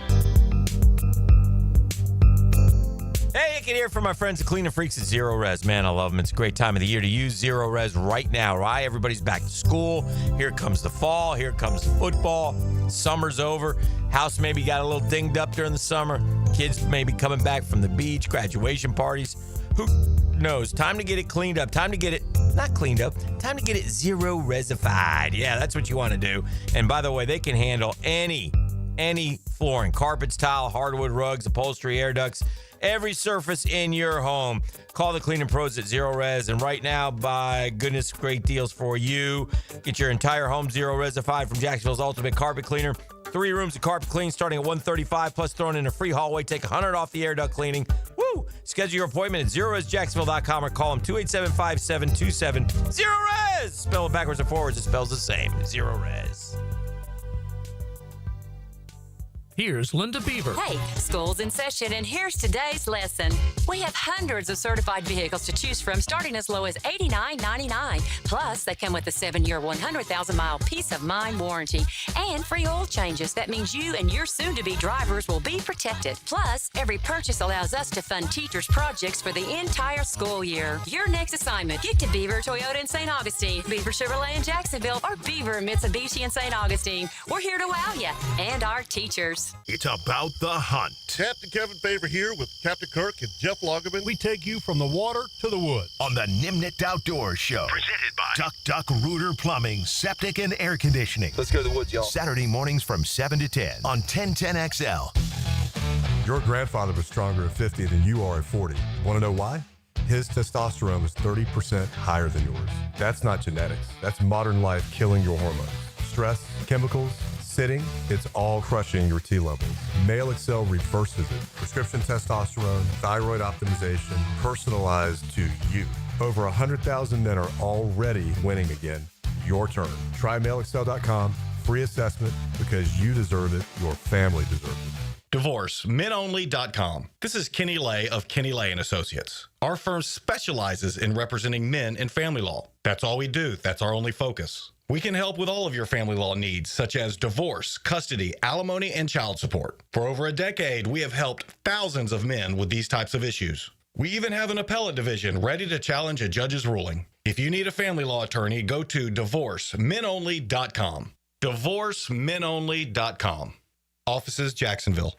Hey, I can hear from my friends at Cleaning Freaks at Zero Res. Man, I love them. It's a great time of the year to use Zero Res right now, right? Everybody's back to school. Here comes the fall. Here comes football. Summer's over. House maybe got a little dinged up during the summer. Kids maybe coming back from the beach, graduation parties. Who knows? Time to get it cleaned up. Time to get it It's not cleaned up. Time to get it zero resified. Yeah, that's what you want to do. And by the way, they can handle any flooring, carpets, tile, hardwood, rugs, upholstery, air ducts, every surface in your home. Call the cleaning pros at Zero Res. And right now, by goodness, great deals for you. Get your entire home zero resified from Jacksonville's Ultimate Carpet Cleaner. 3 rooms of carpet clean starting at $135, plus throwing in a free hallway. Take $100 off the air duct cleaning. Woo! Schedule your appointment at ZeroResJacksonville.com or call them 287-5727. Zero Res! Spell it backwards or forwards. It spells the same. Zero Res. Here's Linda Bieber. Hey, school's in session, and here's today's lesson. We have hundreds of certified vehicles to choose from, starting as low as $89.99. Plus, they come with a 7-year, 100,000-mile peace of mind warranty and free oil changes. That means you and your soon-to-be drivers will be protected. Plus, every purchase allows us to fund teachers' projects for the entire school year. Your next assignment, get to Bieber Toyota in St. Augustine, Bieber Chevrolet in Jacksonville, or Bieber Mitsubishi in St. Augustine. We're here to wow you and our teachers. It's about the hunt. Captain Kevin Favor here with Captain Kirk and Jeff Loggerman. We take you from the water to the wood. On the Nimnit Outdoors Show. Presented by Duck Rooter Plumbing, Septic, and Air Conditioning. Let's go to the woods, y'all. Saturday mornings from 7 to 10 on 1010XL. Your grandfather was stronger at 50 than you are at 40. Want to know why? His testosterone was 30% higher than yours. That's not genetics. That's modern life killing your hormones. Stress, chemicals, sitting, it's all crushing your T levels. Male Excel reverses it. Prescription testosterone, thyroid optimization, personalized to you. Over 100,000 men are already winning again. Your turn. Try MaleExcel.com. Free assessment, because you deserve it. Your family deserves it. Divorce, menonly.com. This is Kenny Lay of Kenny Lay and Associates. Our firm specializes in representing men in family law. That's all we do. That's our only focus. We can help with all of your family law needs, such as divorce, custody, alimony, and child support. For over a decade, we have helped thousands of men with these types of issues. We even have an appellate division ready to challenge a judge's ruling. If you need a family law attorney, go to divorcemenonly.com. Divorcemenonly.com. Offices, Jacksonville.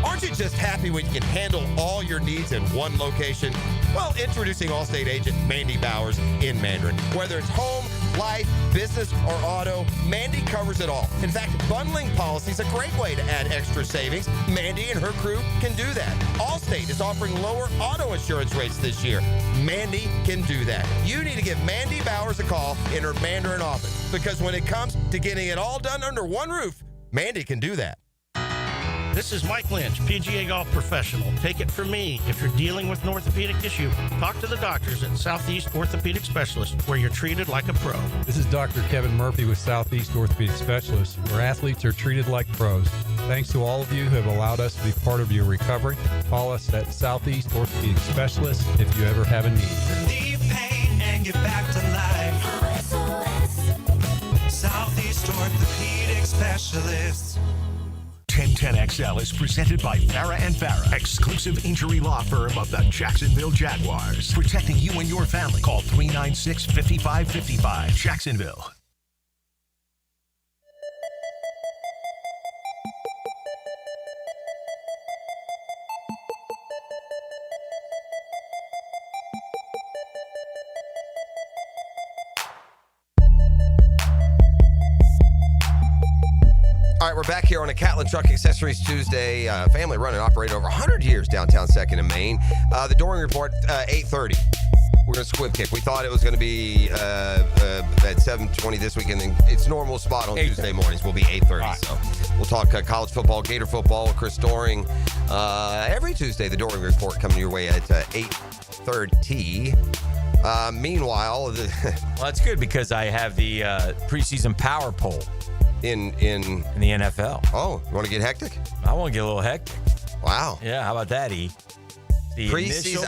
Aren't you just happy when you can handle all your needs in one location? Well, introducing Allstate agent Mandy Bowers in Mandarin. Whether it's home, life, business, or auto, Mandy covers it all. In fact, bundling policy is a great way to add extra savings. Mandy and her crew can do that. Allstate is offering lower auto insurance rates this year. Mandy can do that. You need to give Mandy Bowers a call in her Mandarin office, because when it comes to getting it all done under one roof, Mandy can do that. This is Mike Lynch, PGA Golf Professional. Take it from me. If you're dealing with an orthopedic issue, talk to the doctors at Southeast Orthopedic Specialist, where you're treated like a pro. This is Dr. Kevin Murphy with Southeast Orthopedic Specialist, where athletes are treated like pros. Thanks to all of you who have allowed us to be part of your recovery. Call us at Southeast Orthopedic Specialist if you ever have a need. Relieve pain and get back to life. Southeast Orthopedic Specialist. 1010XL is presented by Farah and Farah, exclusive injury law firm of the Jacksonville Jaguars. Protecting you and your family. Call 396-5555. Jacksonville. All right, we're back here on a Catlin Truck Accessories Tuesday. Family run and operate over 100 years downtown 2nd and Main. The Doring Report, 8:30. We're going to squib kick. We thought it was going to be at 7:20 this week, and then its normal spot on Tuesday mornings will be 8:30. Right. So we'll talk college football, Gator football, Chris Doring. Every Tuesday, the Doring Report coming your way at 8:30. Meanwhile, well, that's good because I have the preseason power poll. In the NFL. Oh, you want to get hectic? I want to get a little hectic. Wow. Yeah, how about that, E? The preseason.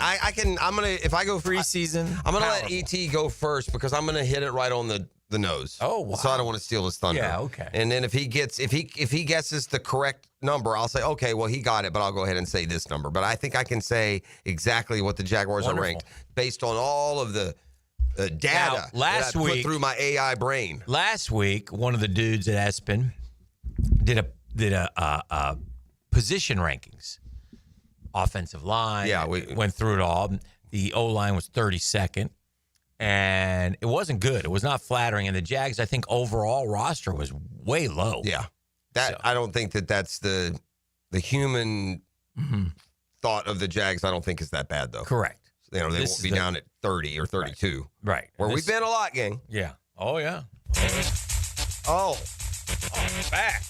If I go preseason, I'm gonna let ET go first because I'm gonna hit it right on the nose. Oh, wow. So I don't want to steal his thunder. Yeah, okay. And then if he guesses the correct number, I'll say, okay, well, he got it, but I'll go ahead and say this number. But I think I can say exactly what the Jaguars are ranked based on all of the data last that I week put through my AI brain. Last week, one of the dudes at Aspen did a position rankings, offensive line. Yeah, we went through it all. The O line was 32nd. And it wasn't good. It was not flattering. And the Jags, I think, overall roster was way low. Yeah. I don't think that's the human thought of the Jags. I don't think is that bad, though. Correct. They won't be down at 30 or 32. Right. Where we've been a lot, gang. Yeah. Oh, yeah. Oh. Back.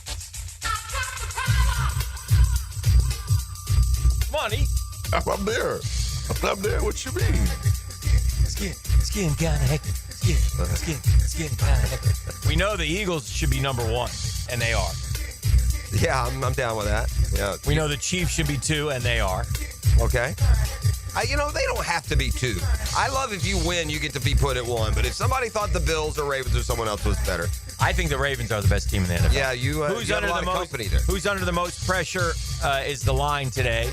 Come on, eat. I'm there. I'm there. What you mean? It's getting kind of hectic. It's getting kind of hectic. We know the Eagles should be number 1, and they are. Yeah, I'm down with that. Yeah. We know the Chiefs should be 2, and they are. Okay. They don't have to be 2. I love if you win, you get to be put at 1. But if somebody thought the Bills or Ravens or someone else was better. I think the Ravens are the best team in the NFL. Yeah, you have a lot of company there. Who's under the most pressure is the line today.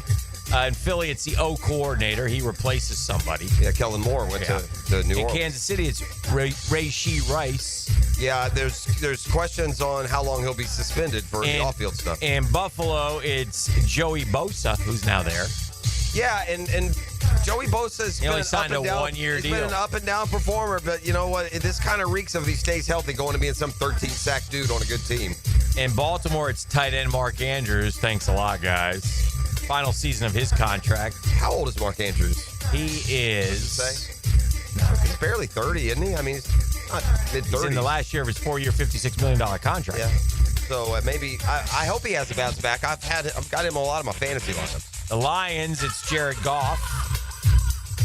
In Philly, it's the O coordinator. He replaces somebody. Yeah, Kellen Moore went to New Orleans. In Kansas City, it's Rashee Rice. Yeah, there's questions on how long he'll be suspended for the off-field stuff. In Buffalo, it's Joey Bosa, who's now there. Yeah, and Joey Bosa's he only signed a 1-year deal. He's been an up-and-down performer, but you know what? This kind of reeks of if he stays healthy going to being some 13-sack dude on a good team. In Baltimore, it's tight end Mark Andrews. Thanks a lot, guys. Final season of his contract. How old is Mark Andrews? He is... He's barely 30, isn't he? I mean, he's not mid-30s. He's in the last year of his 4-year, $56 million contract. Yeah. So maybe... I hope he has a bounce back. I've got him in a lot of my fantasy lineups. The Lions, it's Jared Goff.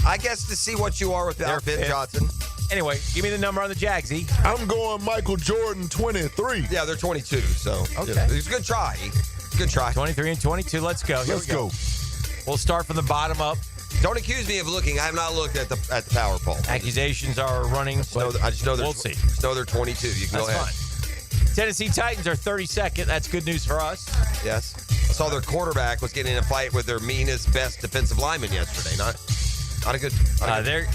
I guess to see what you are without Ben Johnson. Anyway, give me the number on the Jags, E. I'm going Michael Jordan, 23. Yeah, they're 22, so... Okay. Yeah, it's a good try. Good try. 23 and 22. Let's go. Let's go. We'll start from the bottom up. Don't accuse me of looking. I have not looked at the power poll. Accusations are running. I just know we'll see. Just know they're 22. You can go ahead. Fine. Tennessee Titans are 32nd. That's good news for us. Yes. I saw their quarterback was getting in a fight with their meanest, best defensive lineman yesterday. Not a good.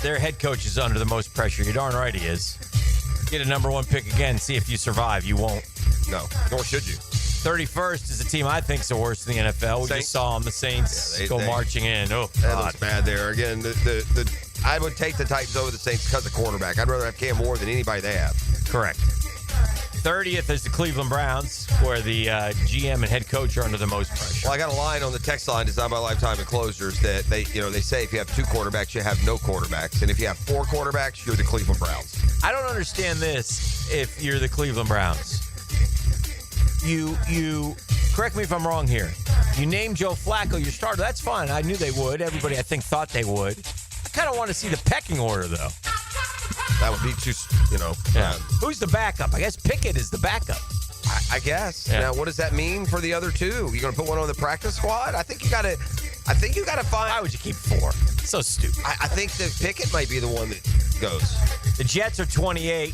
Their head coach is under the most pressure. You're darn right he is. Get a number 1 pick again. See if you survive. You won't. No. Nor should you. 31st is the team I think is the worst in the NFL. We just saw them. The Saints go marching in. Oh, that looks bad there. Again, I would take the Titans over the Saints because of quarterback. I'd rather have Cam Moore than anybody they have. Correct. 30th is the Cleveland Browns, where the GM and head coach are under the most pressure. Well, I got a line on the text line designed by Lifetime Enclosures that they say if you have 2 quarterbacks, you have no quarterbacks, and if you have 4 quarterbacks, you're the Cleveland Browns. I don't understand this. If you're the Cleveland Browns, you correct me if I'm wrong here. You named Joe Flacco your starter. That's fine. I knew they would. Everybody, I think, thought they would. I kind of want to see the pecking order, though. That would be too, Yeah. Who's the backup? I guess Pickett is the backup. I guess. Yeah. Now, what does that mean for the other 2? You going to put one on the practice squad? I think you got to find. Why would you keep 4? So stupid. I think that Pickett might be the one that goes. The Jets are 28.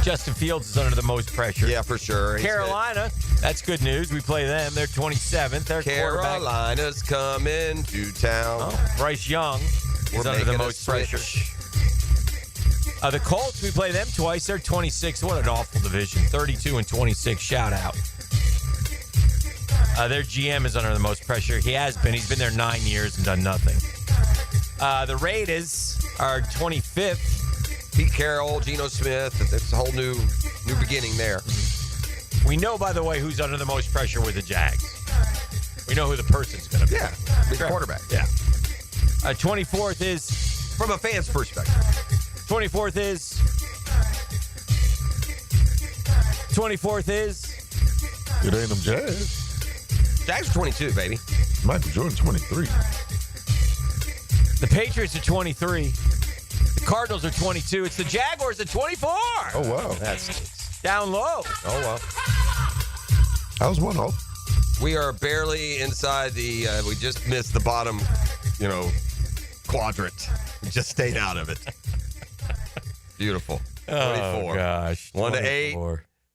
Justin Fields is under the most pressure. Yeah, for sure. Carolina, that's good news. We play them. They're 27th. Their Carolina's coming to town. Oh, Bryce Young is under the most pressure. The Colts, we play them twice. They're 26. What an awful division. 32 and 26. Shout out. Their GM is under the most pressure. He has been. He's been there 9 years and done nothing. The Raiders are 25th. Pete Carroll, Geno Smith. It's a whole new beginning there. We know, by the way, who's under the most pressure with the Jags. We know who the person's going to be. Yeah, the quarterback. Yeah. 24th is... From a fan's perspective. 24th is... 24th is... It ain't them Jags. Jags are 22, baby. Michael Jordan, 23. The Patriots are 23. The Cardinals are 22. It's the Jaguars at 24. Oh, wow. That's down low. Oh, well. How's one off? We are barely inside the, we just missed the bottom, quadrant. We just stayed out of it. Beautiful. 24. Oh, gosh. 1 to 8,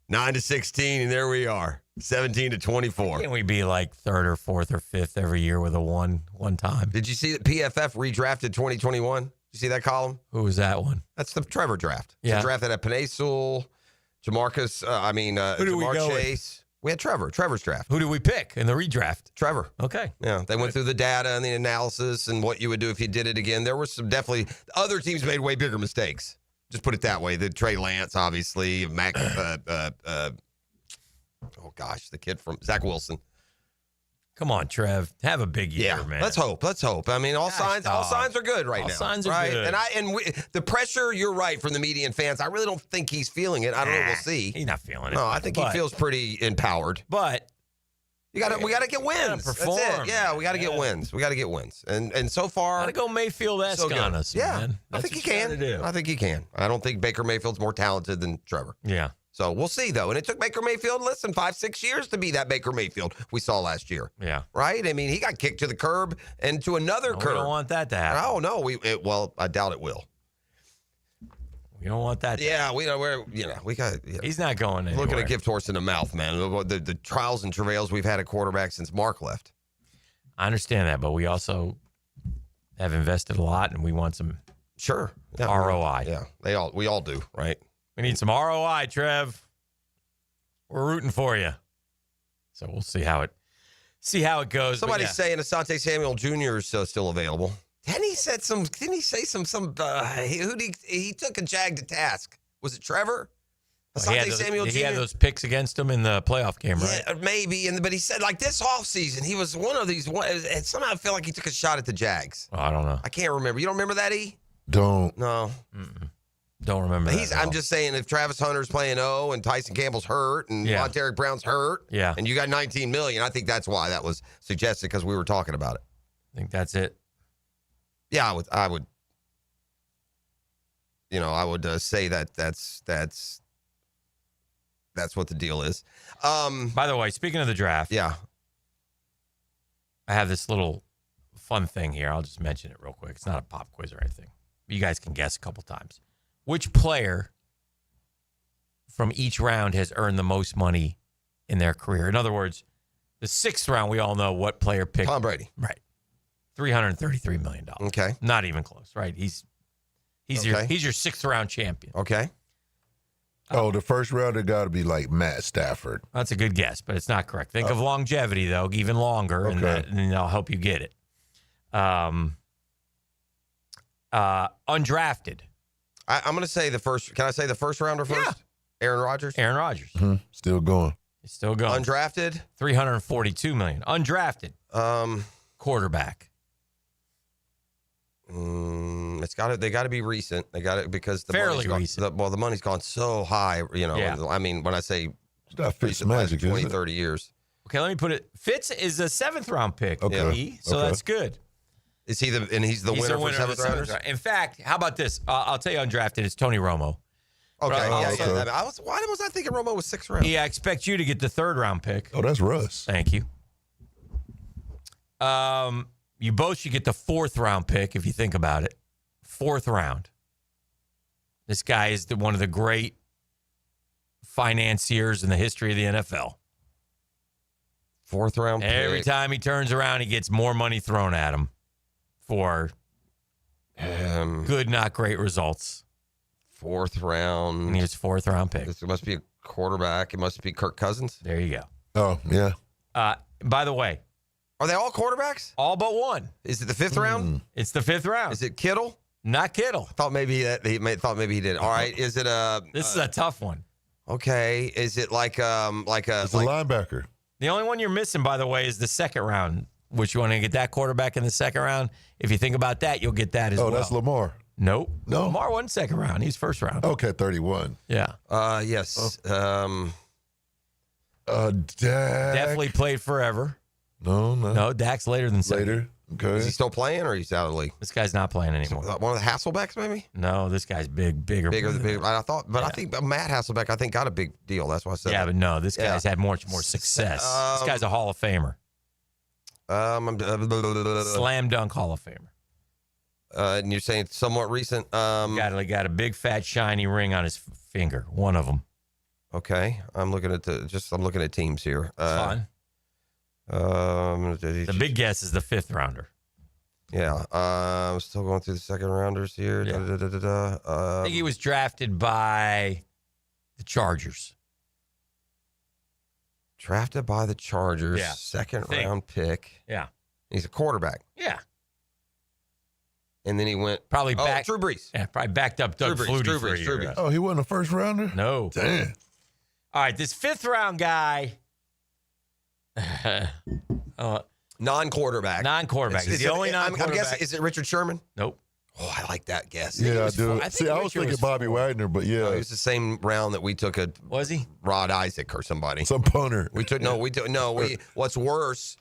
9 to 16, and there we are. 17 to 24. Can't we be like 3rd or 4th or 5th every year with a one time? Did you see that PFF redrafted 2021? Did you see that column? Who was that one? That's the Trevor draft. Yeah. It's a draft that had Penei Sewell, Jamarcus, Who did we Jamar go Chase. We had Trevor's draft. Who did we pick in the redraft? Trevor. Okay. Yeah, they went through the data and the analysis and what you would do if you did it again. There were some definitely other teams made way bigger mistakes. Just put it that way. The Trey Lance, obviously, Mac. The kid from Zach Wilson. Come on, Trev. Have a big year, man. Let's hope. I mean, all signs are good right now. All signs are right? good. And the pressure, you're right, from the media and fans, I really don't think he's feeling it. I don't know. We'll see. He's not feeling it. No, I think he feels pretty empowered. But we got to get wins. Perform. That's it. Yeah, we got to get wins. We got to get wins. And so far, got to go Mayfield-esque on us, man. I think he can. I think he can. I don't think Baker Mayfield's more talented than Trevor. Yeah. So we'll see, though. And it took Baker Mayfield, 5-6 years to be that Baker Mayfield we saw last year. Yeah. Right? I mean, he got kicked to the curb and to another curb. We don't want that to happen. Oh, no. Well, I doubt it will. We don't want that to happen. We got. He's not going anywhere. Looking a gift horse in the mouth, man. The trials and travails we've had at quarterback since Mark left. I understand that, but we also have invested a lot, and we want some ROI. Yeah, we all do, right? We need some ROI, Trev. We're rooting for you. So we'll see how it goes. Somebody's saying Asante Samuel Jr. is still available. Didn't he say he took a Jag to task? Was it Trevor? Asante Samuel Jr. He had those picks against him in the playoff game, right? Yeah, maybe. But he said, this offseason, he was one of these. And somehow I feel like he took a shot at the Jags. Oh, I don't know. I can't remember. You don't remember that, E? Don't. No. Don't remember that. I'm just saying, if Travis Hunter's playing and Tyson Campbell's hurt and Monteric Brown's hurt, and you got $19 million, I think that's why that was suggested, because we were talking about it. I think that's it. Yeah, I would. I would say that's what the deal is. By the way, speaking of the draft, I have this little fun thing here. I'll just mention it real quick. It's not a pop quiz or anything. You guys can guess a couple times. Which player from each round has earned the most money in their career? In other words, the 6th round, we all know what player picked. Tom Brady. Right. $333 million. Okay. Not even close, right? He's your 6th round champion. Okay. Oh, the first rounder got to be like Matt Stafford. That's a good guess, but it's not correct. Think of longevity, though, even longer, and then I'll help you get it. Undrafted. I'm going to say the first. Can I say the first rounder first? Yeah. Aaron Rodgers. Aaron Rodgers. Mm-hmm. Still going. He's still going. Undrafted. $342 million. Undrafted. Quarterback. They got to be recent. They got it because the fairly recent. The money's gone so high. I mean, when I say Fitz magic, 20, 30 years. Okay, let me put it. Fitz is a 7th round pick. Okay. So that's good. Is he he's the winner for 7th rounders? In fact, how about this? I'll tell you undrafted. It's Tony Romo. Okay. Why was I thinking Romo was 6th round? Yeah, I expect you to get the 3rd round pick. Oh, that's Russ. Thank you. You both should get the 4th round pick if you think about it. 4th round. This guy is one of the great financiers in the history of the NFL. 4th round pick. Every time he turns around, he gets more money thrown at him for good, not great results. 4th round. And he was 4th round pick. It must be a quarterback. It must be Kirk Cousins. There you go. Oh, yeah. By the way. Are they all quarterbacks? All but one. Is it the 5th round? It's the 5th round. Is it Kittle? Not Kittle. I thought maybe he did. All right. Is it This is a tough one. Okay. Is it like a linebacker? The only one you're missing, by the way, is the 2nd round. Which you want to get that quarterback in the 2nd round? If you think about that, you'll get that as well. Oh, that's Lamar. Nope. No. Lamar wasn't 2nd round. He's 1st round. Okay, 31. Yeah. Yes. Dak. Definitely played forever. No, Dak's later than 2nd. Later. Okay. Is he still playing or he's out of the league? This guy's not playing anymore. One of the Hasselbecks, maybe? No, this guy's bigger. I thought, but I think Matt Hasselbeck, got a big deal. That's why I said that. But no, this guy's had much more success. This guy's a Hall of Famer. Slam dunk Hall of Famer. And you're saying somewhat recent? Got a big fat shiny ring on his finger. One of them. Okay, I'm looking at teams here. Fine. The big guess is the 5th rounder. Yeah, I'm still going through the 2nd rounders here. Yeah. I think he was drafted by the Chargers. Drafted by the Chargers, Yeah. 2nd round pick. Yeah. He's a quarterback. Yeah. And then he went probably back. Drew Brees. Yeah, probably backed up Doug Flutie for a year. Oh, he wasn't a first rounder? No. Damn. All right, this 5th round guy. Non-quarterback. Non-quarterback. He's the only non-quarterback. I'm guessing, is it Richard Sherman? Nope. Oh, I like that guess. Yeah, I do. See, I was thinking Bobby Wagner, but yeah. No, it was the same round that we took Was he? Rod Isaac or somebody. Some punter. What's worse?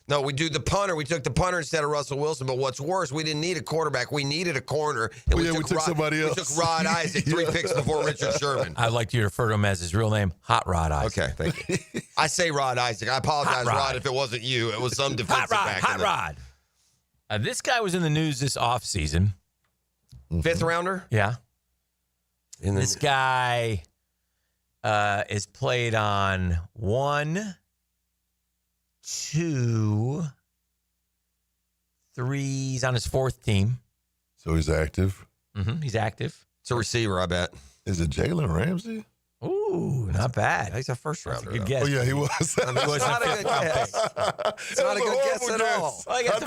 No, we do the punter. We took the punter instead of Russell Wilson. But what's worse, we didn't need a quarterback. We needed a corner. And we took somebody else. We took Rod Isaac 3 picks before Richard Sherman. I'd like you to refer to him as his real name, Hot Rod Isaac. Okay, thank you. I say Rod Isaac. I apologize, Rod, if it wasn't you. It was some defensive back. Hot Rod. This guy was in the news this offseason. 5th rounder? Yeah. This guy is played on 1, 2, 3. He's on his 4th team. So he's active? Mm-hmm. He's active. It's a receiver, I bet. Is it Jalen Ramsey? Ooh, not bad. He's a first rounder. Good guess. Oh, yeah, he was. It's not a good guess. It's not a good guess at all. Well, I got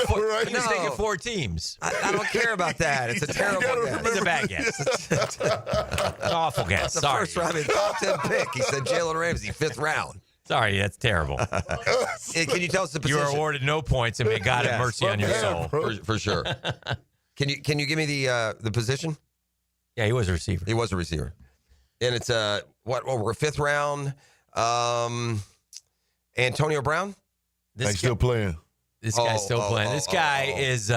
he's taking 4 teams. I don't care about that. It's a terrible guess. It's a bad guess. It's an awful guess. It's a Sorry. first round, top 10 pick. He said Jalen Ramsey, 5th round. Sorry, that's terrible. Can you tell us the position? You are awarded no points, and may God have mercy on your soul. For sure. Can you give me the position? Yeah, he was a receiver. He was a receiver. And it's we're 5th round. Antonio Brown? He's still playing. This guy's still playing. This guy is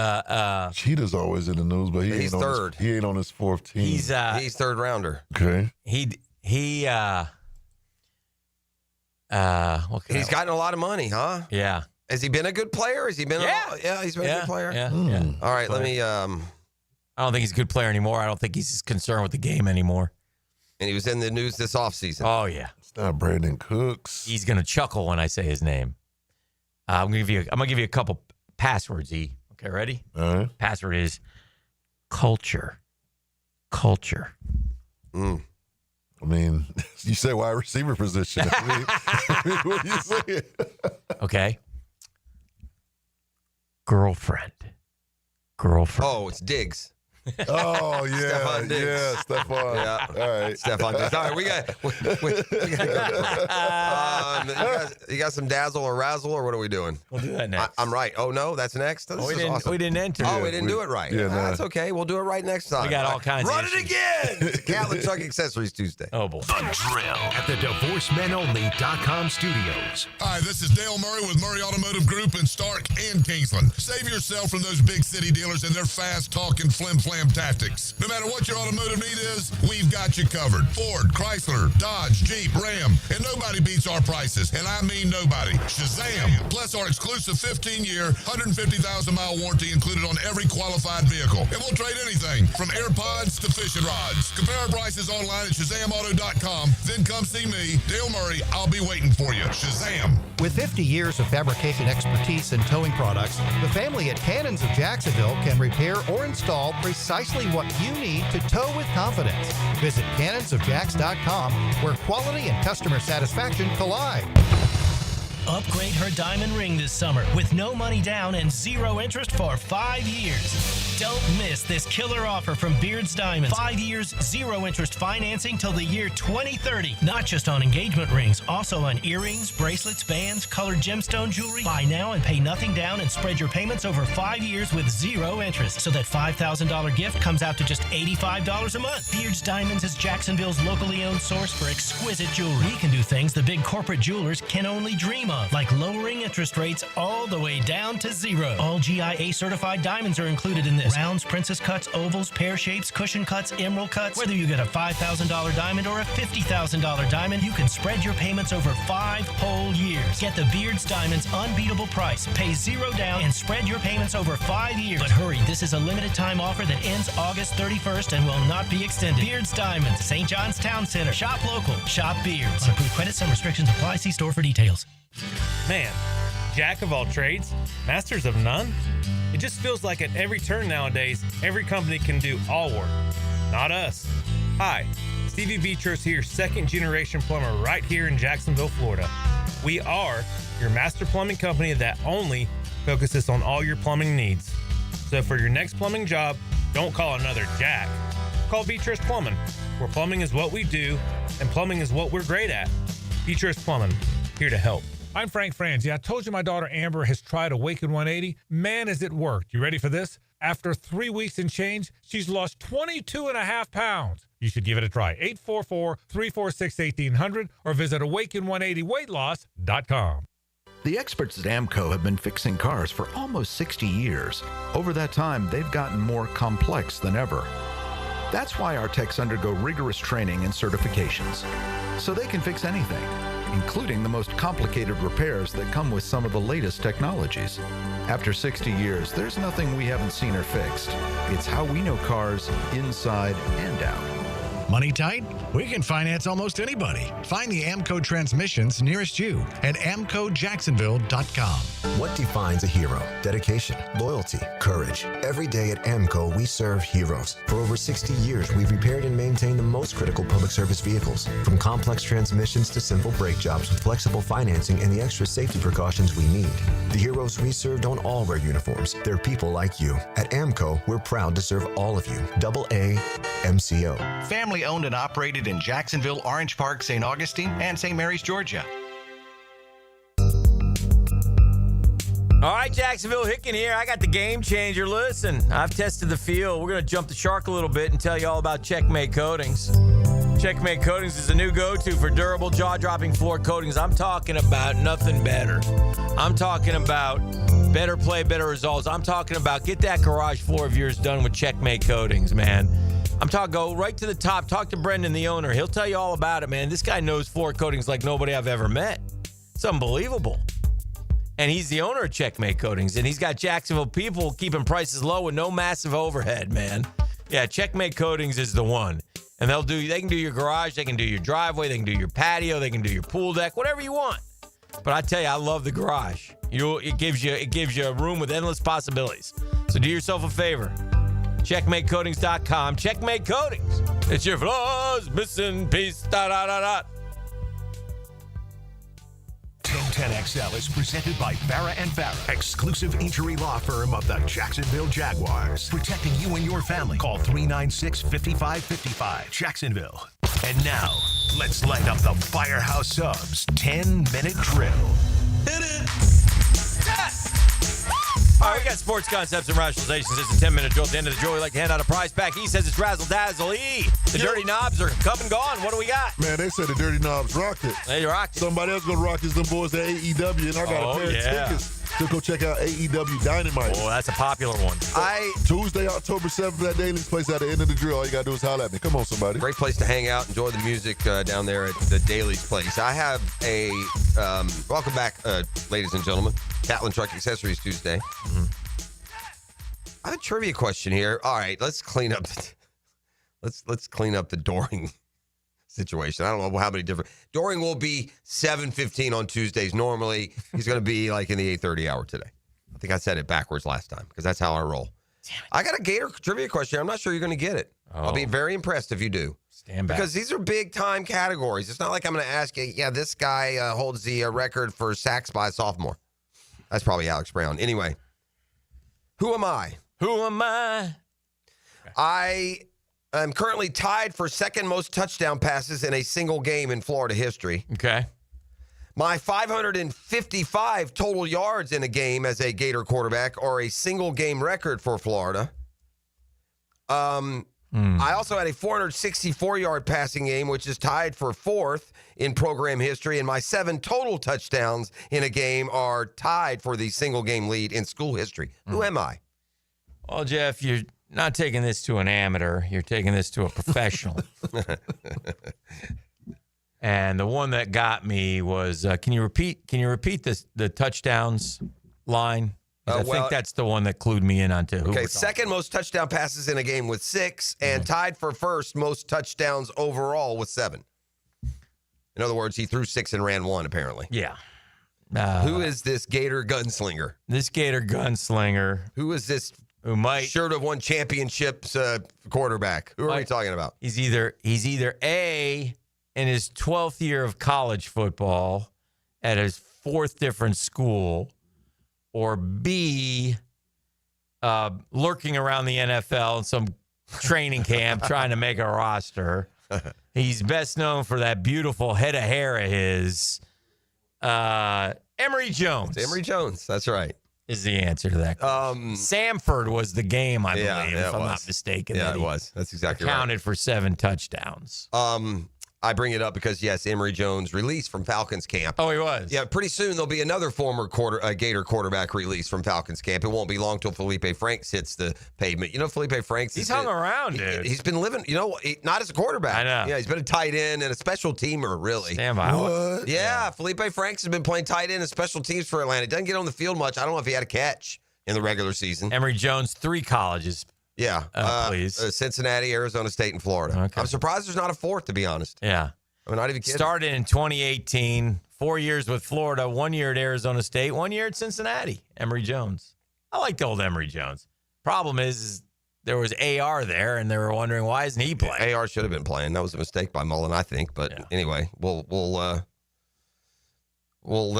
Cheetah's always in the news, but he's third. He ain't on his 4th team. He's 3rd rounder. Okay. He's gotten a lot of money, huh? Yeah. Has he been a good player? Has he been he's been a good player? Yeah. All right, let me I don't think he's a good player anymore. I don't think he's concerned with the game anymore. And he was in the news this offseason. Oh, yeah. It's not Brandon Cooks. He's going to chuckle when I say his name. I'm going to give you a couple passwords, E. Okay, ready? All right. Password is culture. Culture. I mean, you say wide receiver position. I mean, what are you saying? Okay. Girlfriend. Oh, it's Diggs. Oh, yeah. Stephon Diggs. Yeah, Stephon. Yeah. All right. Stephon Diggs. All right, we got to go. You got some dazzle or razzle, or what are we doing? We'll do that next. I'm right. Oh, no, that's next? We didn't enter. Oh, we didn't do it right. Yeah, That's okay. We'll do it right next time. We got all kinds Run of it again. Catholic Truck Accessories Tuesday. Oh, boy. The Drill at the DivorceMenOnly.com studios. Hi, this is Dale Murray with Murray Automotive Group in Stark and Kingsland. Save yourself from those big city dealers and their fast-talking flim-flam tactics. No matter what your automotive need is, we've got you covered. Ford, Chrysler, Dodge, Jeep, Ram, and nobody beats our prices, and I mean nobody. Shazam! Plus our exclusive 15-year, 150,000-mile warranty included on every qualified vehicle. And we'll trade anything from AirPods to fishing rods. Compare our prices online at ShazamAuto.com. Then come see me, Dale Murray. I'll be waiting for you. Shazam! With 50 years of fabrication expertise in towing products, the family at Cannons of Jacksonville can repair or install precisely what you need to tow with confidence. Visit cannonsofjacks.com, where quality and customer satisfaction collide. Upgrade her diamond ring this summer with no money down and 0 interest for 5 years. Don't miss this killer offer from Beard's Diamonds. 5 years, 0 interest financing till the year 2030. Not just on engagement rings, also on earrings, bracelets, bands, colored gemstone jewelry. Buy now and pay nothing down and spread your payments over 5 years with 0 interest. So that $5,000 gift comes out to just $85 a month. Beard's Diamonds is Jacksonville's locally owned source for exquisite jewelry. We can do things the big corporate jewelers can only dream of, like lowering interest rates all the way down to 0. All GIA certified diamonds are included in this. Rounds, princess cuts, ovals, pear shapes, cushion cuts, emerald cuts. Whether you get a $5,000 diamond or a $50,000 diamond, you can spread your payments over 5 whole years. Get the Beard's Diamonds unbeatable price. Pay 0 down and spread your payments over 5 years. But hurry, this is a limited time offer that ends August 31st and will not be extended. Beard's Diamonds, St. John's Town Center. Shop local. Shop Beards. On approved credit, some restrictions apply. See store for details. Man, jack of all trades, masters of none? It just feels like at every turn nowadays, every company can do all work. Not us. Hi, Stevie Vitros here, second generation plumber right here in Jacksonville, Florida. We are your master plumbing company that only focuses on all your plumbing needs. So for your next plumbing job, don't call another Jack. Call Beatrice Plumbing, where plumbing is what we do and plumbing is what we're great at. Beatrice Plumbing, here to help. I'm Frank Franzi. I told you my daughter Amber has tried Awaken 180. Man, has it worked. You ready for this? After 3 weeks and change, she's lost 22.5 pounds. You should give it a try. 844-346-1800 or visit awaken180weightloss.com. The experts at AMCO have been fixing cars for almost 60 years. Over that time, they've gotten more complex than ever. That's why our techs undergo rigorous training and certifications, so they can fix anything, including the most complicated repairs that come with some of the latest technologies. After 60 years, there's nothing we haven't seen or fixed. It's how we know cars inside and out. Money tight? We can finance almost anybody. Find the AMCO transmissions nearest you at amcojacksonville.com. What defines a hero? Dedication, loyalty, courage. Every day at AMCO, we serve heroes. For over 60 years, we've repaired and maintained the most critical public service vehicles. From complex transmissions to simple brake jobs with flexible financing and the extra safety precautions we need. The heroes we serve don't all wear uniforms. They're people like you. At AMCO, we're proud to serve all of you. AA MCO. Family owned and operated in Jacksonville, Orange Park, St. Augustine, and St. Mary's, Georgia. All right, Jacksonville, Hicken here. I got the game changer. Listen, I've tested the field. We're going to jump the shark a little bit and tell you all about Checkmate Coatings. Checkmate Coatings is a new go-to for durable, jaw-dropping floor coatings. I'm talking about nothing better. I'm talking about better play, better results. I'm talking about get that garage floor of yours done with Checkmate Coatings, man. I'm talking, go right to the top. Talk to Brendan, the owner. He'll tell you all about it, man. This guy knows floor coatings like nobody I've ever met. It's unbelievable. And he's the owner of Checkmate Coatings, and he's got Jacksonville people keeping prices low with no massive overhead, man. Yeah, Checkmate Coatings is the one. And they can do your garage, they can do your driveway, they can do your patio, they can do your pool deck, whatever you want. But I tell you, I love the garage. It gives you a room with endless possibilities. So do yourself a favor. CheckmateCoatings.com. Checkmate Coatings. It's your flaws missing piece. 1010XL is presented by Farah & Farah, exclusive injury law firm of the Jacksonville Jaguars. Protecting you and your family. Call 396-5555. Jacksonville. And now, let's light up the Firehouse Subs 10-minute drill. Hit it! All right, we got sports concepts and rationalizations. It's a 10-minute drill. At the end of the drill, we like to hand out a prize pack. E says it's razzle dazzle. E, the dirty knobs are come and gone. What do we got? Man, they said the dirty knobs rocked it. They rocked it. Somebody else gonna rock them boys at AEW, and I got a pair of tickets to go check out AEW Dynamite. Oh, that's a popular one. Tuesday, October 7th, that Daily's place at the end of the drill. All you gotta do is holler at me. Come on, somebody. Great place to hang out, enjoy the music down there at the Daily's place. I have a welcome back, ladies and gentlemen. Catlin Truck Accessories Tuesday. Mm-hmm. I have a trivia question here. All right, let's clean up. Let's clean up the Doring situation. I don't know how many different. Doring will be 7:15 on Tuesdays. Normally, he's going to be like in the 8:30 hour today. I think I said it backwards last time because that's how I roll. I got a Gator trivia question. I'm not sure you're going to get it. I'll be very impressed if you do. Stand back. Because these are big time categories. It's not like I'm going to ask you, yeah, this guy holds the record for sacks by a sophomore. That's probably Alex Brown. Anyway, who am I? Who am I? I am currently tied for second most touchdown passes in a single game in Florida history. Okay. My 555 total yards in a game as a Gator quarterback are a single game record for Florida. I also had a 464-yard passing game, which is tied for fourth in program history, and my 7 total touchdowns in a game are tied for the single game lead in school history. Who am I? Well, Jeff, you're not taking this to an amateur. You're taking this to a professional. And the one that got me was, can you repeat the touchdowns line? I think that's the one that clued me in onto who. Okay, second most touchdown passes in a game with 6, and tied for first most touchdowns overall with 7. In other words, he threw 6 and ran 1, apparently. Yeah. Who is this Gator gunslinger? This Gator gunslinger. Who is this? Who might should have won championships quarterback? Who are we talking about? He's either A, in his 12th year of college football at his 4th different school, or B, lurking around the NFL in some training camp trying to make a roster. He's best known for that beautiful head of hair of his. Emory Jones. Emory Jones, that's right. Is the answer to that question. Samford was the game, I believe, if I'm not mistaken. Yeah, it was. That's exactly right. Counted for 7 touchdowns. I bring it up because, yes, Emory Jones released from Falcons camp. Oh, he was? Yeah, pretty soon there'll be another former Gator quarterback released from Falcons camp. It won't be long till Felipe Franks hits the pavement. You know, Felipe Franks He's hung around, dude. He's been living, not as a quarterback. I know. Yeah, he's been a tight end and a special teamer, really. Stand by. What? Yeah, Felipe Franks has been playing tight end and special teams for Atlanta. Doesn't get on the field much. I don't know if he had a catch in the regular season. Emory Jones, 3 colleges. Yeah. Please. Cincinnati, Arizona State, and Florida. Okay. I'm surprised there's not a 4th, to be honest. Yeah. I'm not even kidding. Started in 2018, 4 years with Florida, 1 year at Arizona State, 1 year at Cincinnati. Emory Jones. I like the old Emory Jones. Problem is there was AR there, and they were wondering why isn't he playing? AR should have been playing. That was a mistake by Mullen, I think. But anyway, we'll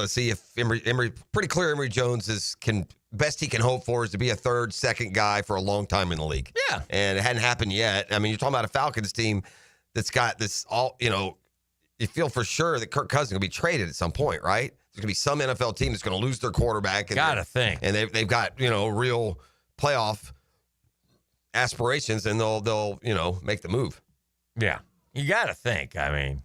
see if Emory. Pretty clear, Emory Jones best he can hope for is to be a third, second guy for a long time in the league. Yeah, and it hadn't happened yet. I mean, you're talking about a Falcons team that's got this all. You feel for sure that Kirk Cousins will be traded at some point, right? There's going to be some NFL team that's going to lose their quarterback. Gotta think. And they've got, real playoff aspirations, and they'll make the move. Yeah. You got to think. I mean,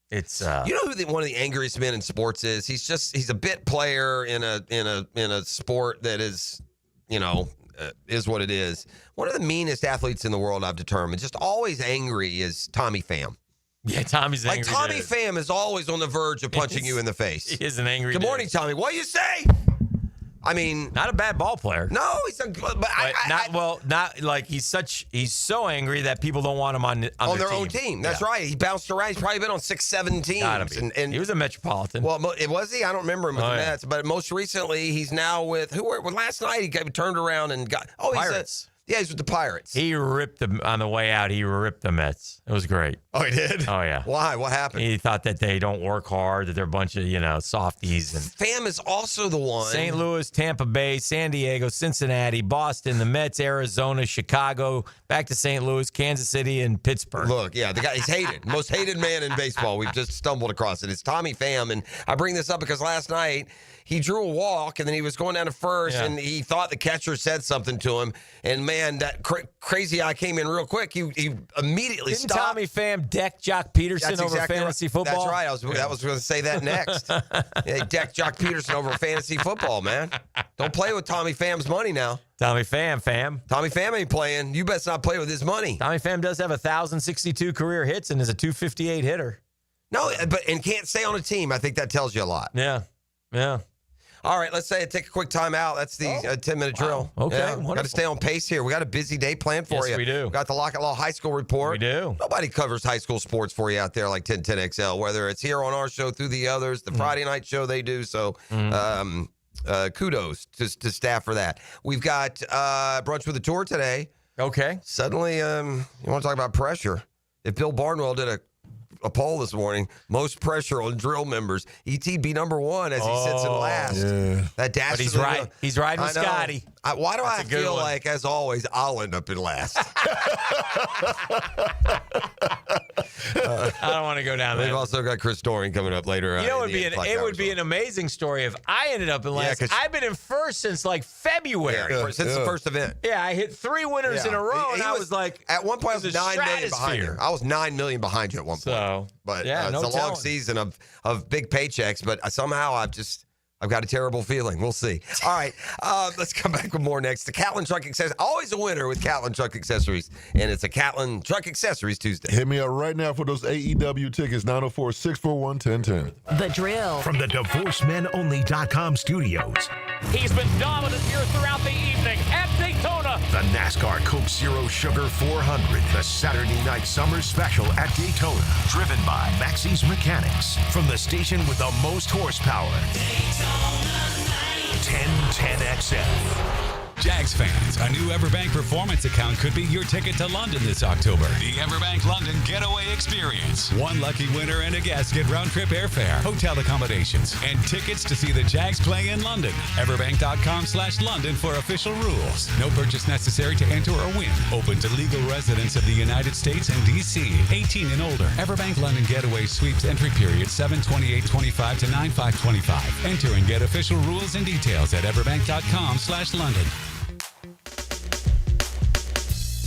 it's you know who one of the angriest men in sports is? He's a bit player in a sport that is, is what it is. One of the meanest athletes in the world I've determined, just always angry, is Tommy Pham. Yeah, Tommy's angry. Like Tommy Pham is always on the verge of punching you in the face. He is an angry Good dude. morning, Tommy. What you say? I mean, not a bad ball player. No, he's a he's so angry that people don't want him on their own team. That's right. He bounced around. He's probably been on 6-7 teams. Gotta be. And he was a Metropolitan. Well, was he? I don't remember him with the Mets, but most recently he's now with last night he turned around and got Pirates. He's with the Pirates. He ripped them on the way out. He ripped the Mets. It was great. Oh, he did? Oh, yeah. Why? What happened? He thought that they don't work hard, that they're a bunch of, softies. And Pham is also the one. St. Louis, Tampa Bay, San Diego, Cincinnati, Boston, the Mets, Arizona, Chicago, back to St. Louis, Kansas City, and Pittsburgh. Look, yeah, the guy, he's hated. Most hated man in baseball. We've just stumbled across it. It's Tommy Pham. And I bring this up because last night he drew a walk, and then he was going down to first, and he thought the catcher said something to him. And, man, that crazy eye came in real quick. He immediately Didn't stopped. Tommy Pham deck Jock Peterson over fantasy football? That's right. I was going to say that next. Yeah, deck Jock Peterson over fantasy football, man. Don't play with Tommy Pham's money now. Tommy Pham. Tommy Pham ain't playing. You best not play with his money. Tommy Pham does have 1,062 career hits and is a 258 hitter. No, and can't stay on a team. I think that tells you a lot. Yeah. All right, let's take a quick time out. That's the 10-minute drill. Okay, got to stay on pace here. We got a busy day planned for you. Yes, we do. We got the Lockett Law High School report. We do. Nobody covers high school sports for you out there like 1010XL, whether it's here on our show through the others, the Friday night show they do. So kudos to staff for that. We've got Brunch with the Tour today. Okay. Suddenly, you want to talk about pressure. If Bill Barnwell did a poll this morning, most pressure on drill members, ET'd be number one as he sits in last. Yeah. That But he's right. He's riding with Scotty. Why do That's I a good feel one. like, as always, I'll end up in last? I don't want to go down there. We've also got Chris Doring coming up later. It would be an amazing story if I ended up in last. 'cause- I've been in first since like February. Since the first event. Yeah, I hit 3 winners in a row, and I was like, at one point, I was it was a 9 million behind you. stratosphere. I was 9 million behind you at one point. So, but yeah, it's no a long telling. season of big paychecks. But somehow I've got a terrible feeling. We'll see. All right, let's come back with more next. The Catlin Truck Accessories. Always a winner with Catlin Truck Accessories, and it's a Catlin Truck Accessories Tuesday. Hit me up right now for those AEW tickets, 904-641-1010. The Drill. From the DivorceMenOnly.com studios, He's been dominant here throughout the evening at Daytona. the NASCAR Coke Zero Sugar 400, the Saturday Night Summer Special at Daytona, driven by Maxie's Mechanics. From the station with the most horsepower, 1010XL. Jags fans, a new Everbank Performance account could be your ticket to London this October. The Everbank London Getaway Experience. One lucky winner and a guest get round-trip airfare, hotel accommodations, and tickets to see the Jags play in London. Everbank.com/London for official rules. No purchase necessary to enter or win. Open to legal residents of the United States and D.C. 18 and older. Everbank London Getaway sweeps entry period 7/28/25 to 9/5/25. Enter and get official rules and details at everbank.com/London.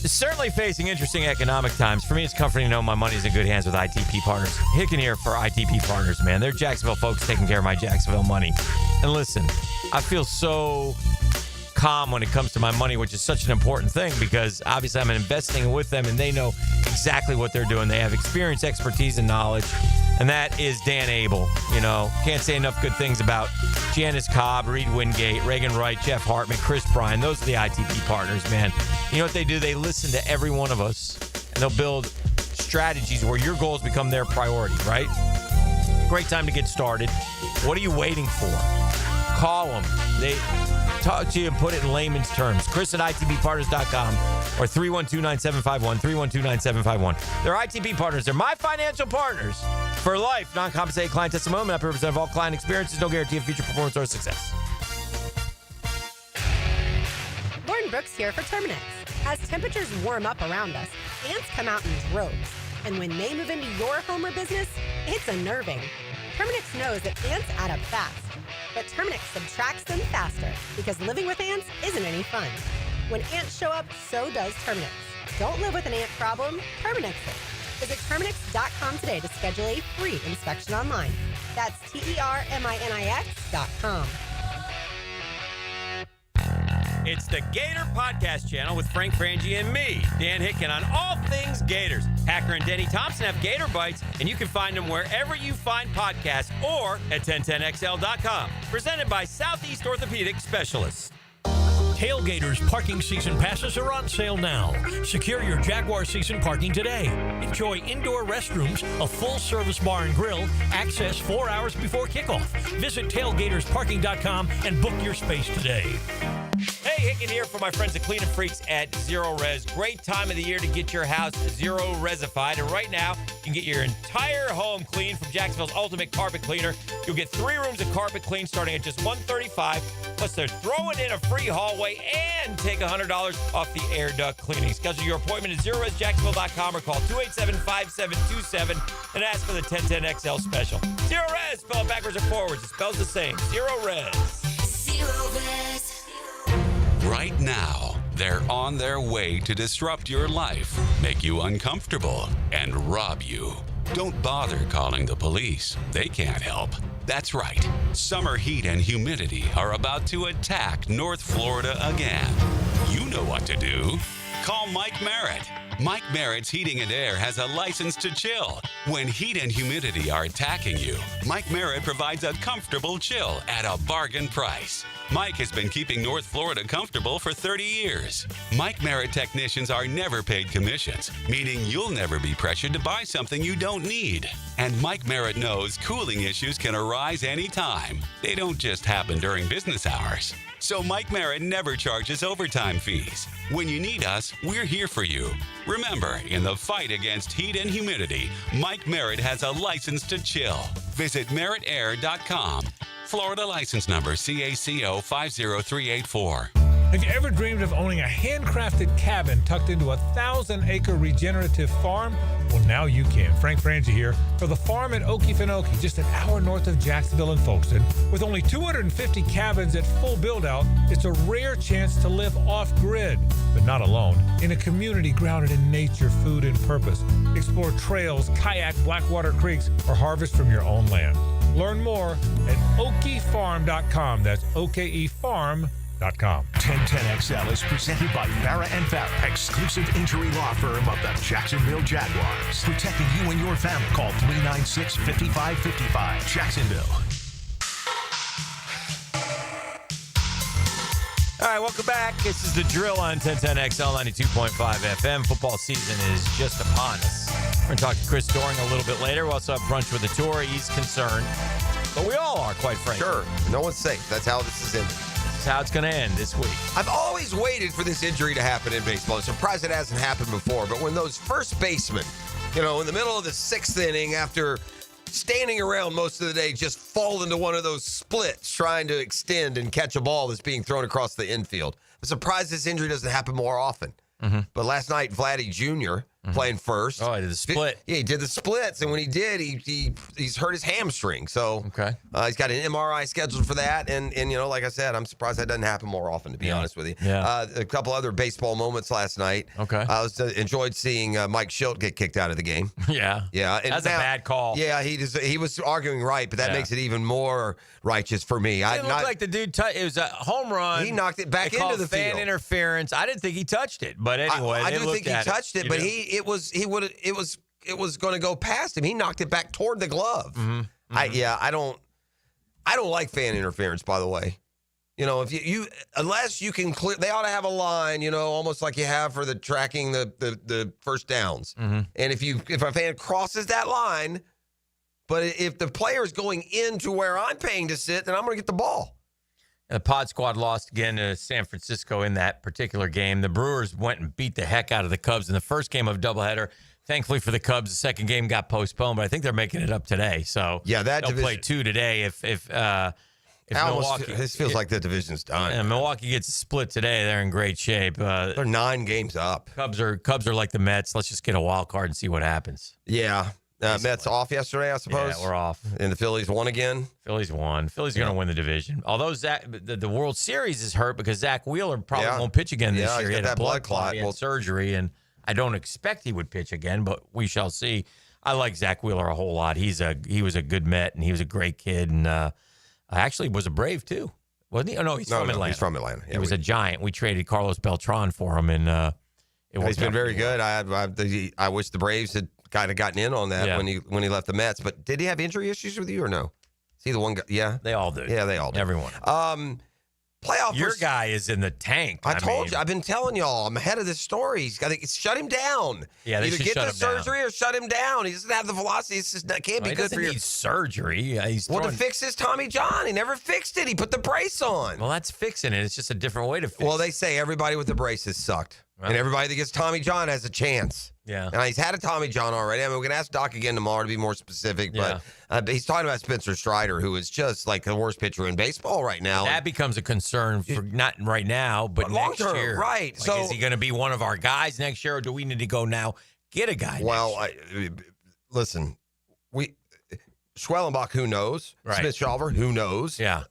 It's certainly facing interesting economic times. For me, it's comforting to know my money's in good hands with ITP Partners. Hicken here for ITP Partners, man. They're Jacksonville folks taking care of my Jacksonville money. And listen, I feel so calm when it comes to my money, which is such an important thing because obviously I'm investing with them and they know exactly what they're doing. They have experience, expertise, and knowledge. And that is Dan Abel. You know, can't say enough good things about Janice Cobb, Reed Wingate, Reagan Wright, Jeff Hartman, Chris Bryan. Those are the ITP Partners, man. You know what they do? They listen to every one of us and they'll build strategies where your goals become their priority, right? Great time to get started. What are you waiting for? Call them. They talk to you and put it in layman's terms. Chris at ITPPartners.com or 312-9751, 312-9751. They're ITP Partners. They're my financial partners for life. Non-compensated client testimonial. Not representative of all client experiences. No guarantee of future performance or success. Lauren Brooks here for Terminix. As temperatures warm up around us, ants come out in droves. And when they move into your home or business, it's unnerving. Terminix knows that ants add up fast. But Terminix subtracts them faster because living with ants isn't any fun. When ants show up, so does Terminix. Don't live with an ant problem, Terminix it. Visit Terminix.com today to schedule a free inspection online. That's TERMINIX.com. It's the Gator Podcast Channel with Frank Frangie and me, Dan Hicken, on all things Gators. Hacker and Denny Thompson have Gator Bites, and you can find them wherever you find podcasts or at 1010XL.com. Presented by Southeast Orthopedic Specialists. Tailgaters parking season passes are on sale now. Secure your Jaguar season parking today. Enjoy indoor restrooms, a full-service bar and grill, access 4 hours before kickoff. Visit tailgatorsparking.com and book your space today. Hey, Hicken here for my friends at Clean and Freaks at Zero Res. Great time of the year to get your house Zero Resified. And right now, you can get your entire home cleaned from Jacksonville's ultimate carpet cleaner. You'll get 3 rooms of carpet clean starting at just $135. Plus, they're throwing in a free hallway and take $100 off the air duct cleaning. Schedule your appointment at ZeroResJacksonville.com or call 287-5727 and ask for the 1010XL special. Zero Res, spell it backwards or forwards. It spells the same. Zero Res. Zero Res. Right now, they're on their way to disrupt your life, make you uncomfortable, and rob you. Don't bother calling the police. They can't help. That's right. Summer heat and humidity are about to attack North Florida again. You know what to do. Call Mike Merritt. Mike Merritt's Heating and Air has a license to chill. When heat and humidity are attacking you, Mike Merritt provides a comfortable chill at a bargain price. Mike has been keeping North Florida comfortable for 30 years. Mike Merritt technicians are never paid commissions, meaning you'll never be pressured to buy something you don't need. And Mike Merritt knows cooling issues can arise anytime. They don't just happen during business hours. So Mike Merritt never charges overtime fees. When you need us, we're here for you. Remember, in the fight against heat and humidity, Mike Merritt has a license to chill. Visit merrittair.com. Florida license number CACO 50384. Have you ever dreamed of owning a handcrafted cabin tucked into a 1,000-acre regenerative farm? Well, now you can. Frank Frangie here for the farm at Okefenokee, just an hour north of Jacksonville and Folkestone. With only 250 cabins at full build-out, it's a rare chance to live off-grid, but not alone. In a community grounded in nature, food, and purpose. Explore trails, kayak Blackwater creeks, or harvest from your own land. Learn more at okefarm.com. That's OKEfarm.com. 1010XL is presented by Farrah & Farrah, exclusive injury law firm of the Jacksonville Jaguars. Protecting you and your family. Call 396-5555. Jacksonville. All right, welcome back. This is The Drill on 1010XL 92.5 FM. Football season is just upon us. We're going to talk to Chris Doring a little bit later. We also have brunch with the tour. He's concerned, but we all are, quite frankly. Sure. No one's safe. That's how this is ended. how it's going to end this week. I've always waited for this injury to happen in baseball. I'm surprised it hasn't happened before. But when those first basemen, in the middle of the 6th inning, after standing around most of the day, just fall into one of those splits trying to extend and catch a ball that's being thrown across the infield. I'm surprised this injury doesn't happen more often. Mm-hmm. But last night, Vladdy Jr. playing first. Oh, he did the split. Yeah, he did the splits, and when he did, he's hurt his hamstring. So he's got an MRI scheduled for that, and like I said, I'm surprised that doesn't happen more often, to be honest with you. Yeah. A couple other baseball moments last night. Okay. I enjoyed seeing Mike Schilt get kicked out of the game. Yeah. Yeah. And That's a bad call. Yeah, he was arguing right, but that makes it even more righteous for me. It looked like the dude, it was a home run. He knocked it back into the fan field. interference. I didn't think he touched it, but anyway, I do think he touched it, but do? it was going to go past him. He knocked it back toward the glove. Mm-hmm. I don't like fan interference, by the way. If you unless you can clear, they ought to have a line, almost like you have for the tracking the first downs. Mm-hmm. And if a fan crosses that line, but if the player is going into where I'm paying to sit, then I'm going to get the ball. The Pod Squad lost again to San Francisco in that particular game. The Brewers went and beat the heck out of the Cubs in the first game of doubleheader. Thankfully for the Cubs, the second game got postponed, but I think they're making it up today. So yeah, they'll play 2 today if Milwaukee. This feels like the division's done. And Milwaukee gets a split today. They're in great shape. They're 9 games up. Cubs are like the Mets. Let's just get a wild card and see what happens. Yeah. Mets off yesterday, I suppose. Yeah, we're off. And the Phillies won again. Phillies won. Phillies are going to win the division. Although the World Series is hurt because Zach Wheeler probably won't pitch again this year. He had a blood clot. He had surgery, and I don't expect he would pitch again, but we shall see. I like Zach Wheeler a whole lot. He was a good Met, and he was a great kid, and actually was a Brave too, wasn't he? Oh no, he's from Atlanta. He's from Atlanta. Yeah, he was a Giant. We traded Carlos Beltran for him, and he's been very good. I wish the Braves had kind of gotten in on that when he left the Mets. But did he have injury issues with you or no? Is he the one guy? Yeah, they all do. Yeah, they all do. Everyone. Playoff. Your guy is in the tank. I told you. I've been telling y'all. I'm ahead of this story. He's got to shut him down. Yeah, they either should get shut the him surgery or shut him down. He doesn't have the velocity. It's just, can't be good for you. He surgery. To fix his Tommy John. He never fixed it. He put the brace on. Well, that's fixing it. It's just a different way to fix it. Well, they say everybody with the braces sucked. Right. And everybody that gets Tommy John has a chance. Yeah. And he's had a Tommy John already. I mean, we're going to ask Doc again tomorrow to be more specific. But he's talking about Spencer Strider, who is just like the worst pitcher in baseball right now. That becomes a concern for not right now, but next long term, year. right. Like, so is he going to be one of our guys next year, or do we need to go now get a guy listen, Schwellenbach, who knows? Right. Smith-Shawver, who knows? Yeah.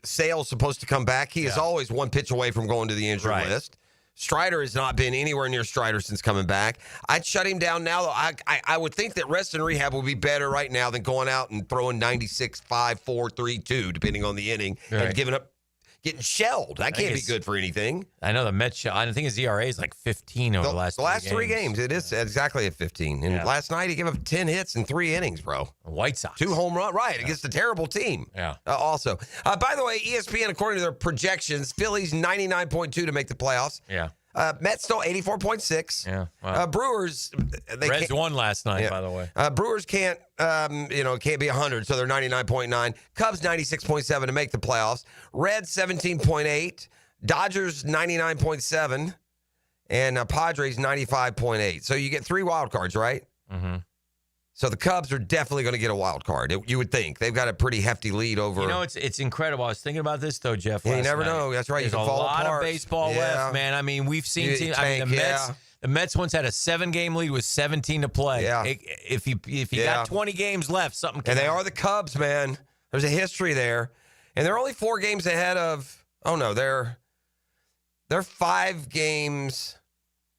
Sale's supposed to come back. He is always one pitch away from going to the injury list. Strider has not been anywhere near Strider since coming back. I'd shut him down now, though. I would think that rest and rehab would be better right now than going out and throwing 96, 5, 4, 3, 2, depending on the inning, and getting shelled. That can't be good for anything. I know the Mets. I think his ERA is like 15 over the last 3 games. It is exactly at 15. And last night he gave up 10 hits in 3 innings, bro. White Sox. 2 home runs, against a terrible team. Yeah. Also, by the way, ESPN, according to their projections, Phillies 99.2 to make the playoffs. Yeah. Mets still 84.6. Yeah. Wow. Brewers. Reds won last night, by the way. Brewers can't be 100, so they're 99.9. Cubs 96.7 to make the playoffs. Reds 17.8. Dodgers 99.7. And Padres 95.8. So you get 3 wild cards, right? Mm-hmm. So the Cubs are definitely going to get a wild card. You would think. They've got a pretty hefty lead over. It's incredible. I was thinking about this, though, Jeff. You never know. That's right. There's you can a fall lot apart. of baseball left, man. I mean, we've seen teams. The Mets once had a 7-game lead with 17 to play. Yeah. If you got 20 games left, something can And they happen. are the Cubs, man. There's a history there. And they're only 4 games ahead of they're 5 games.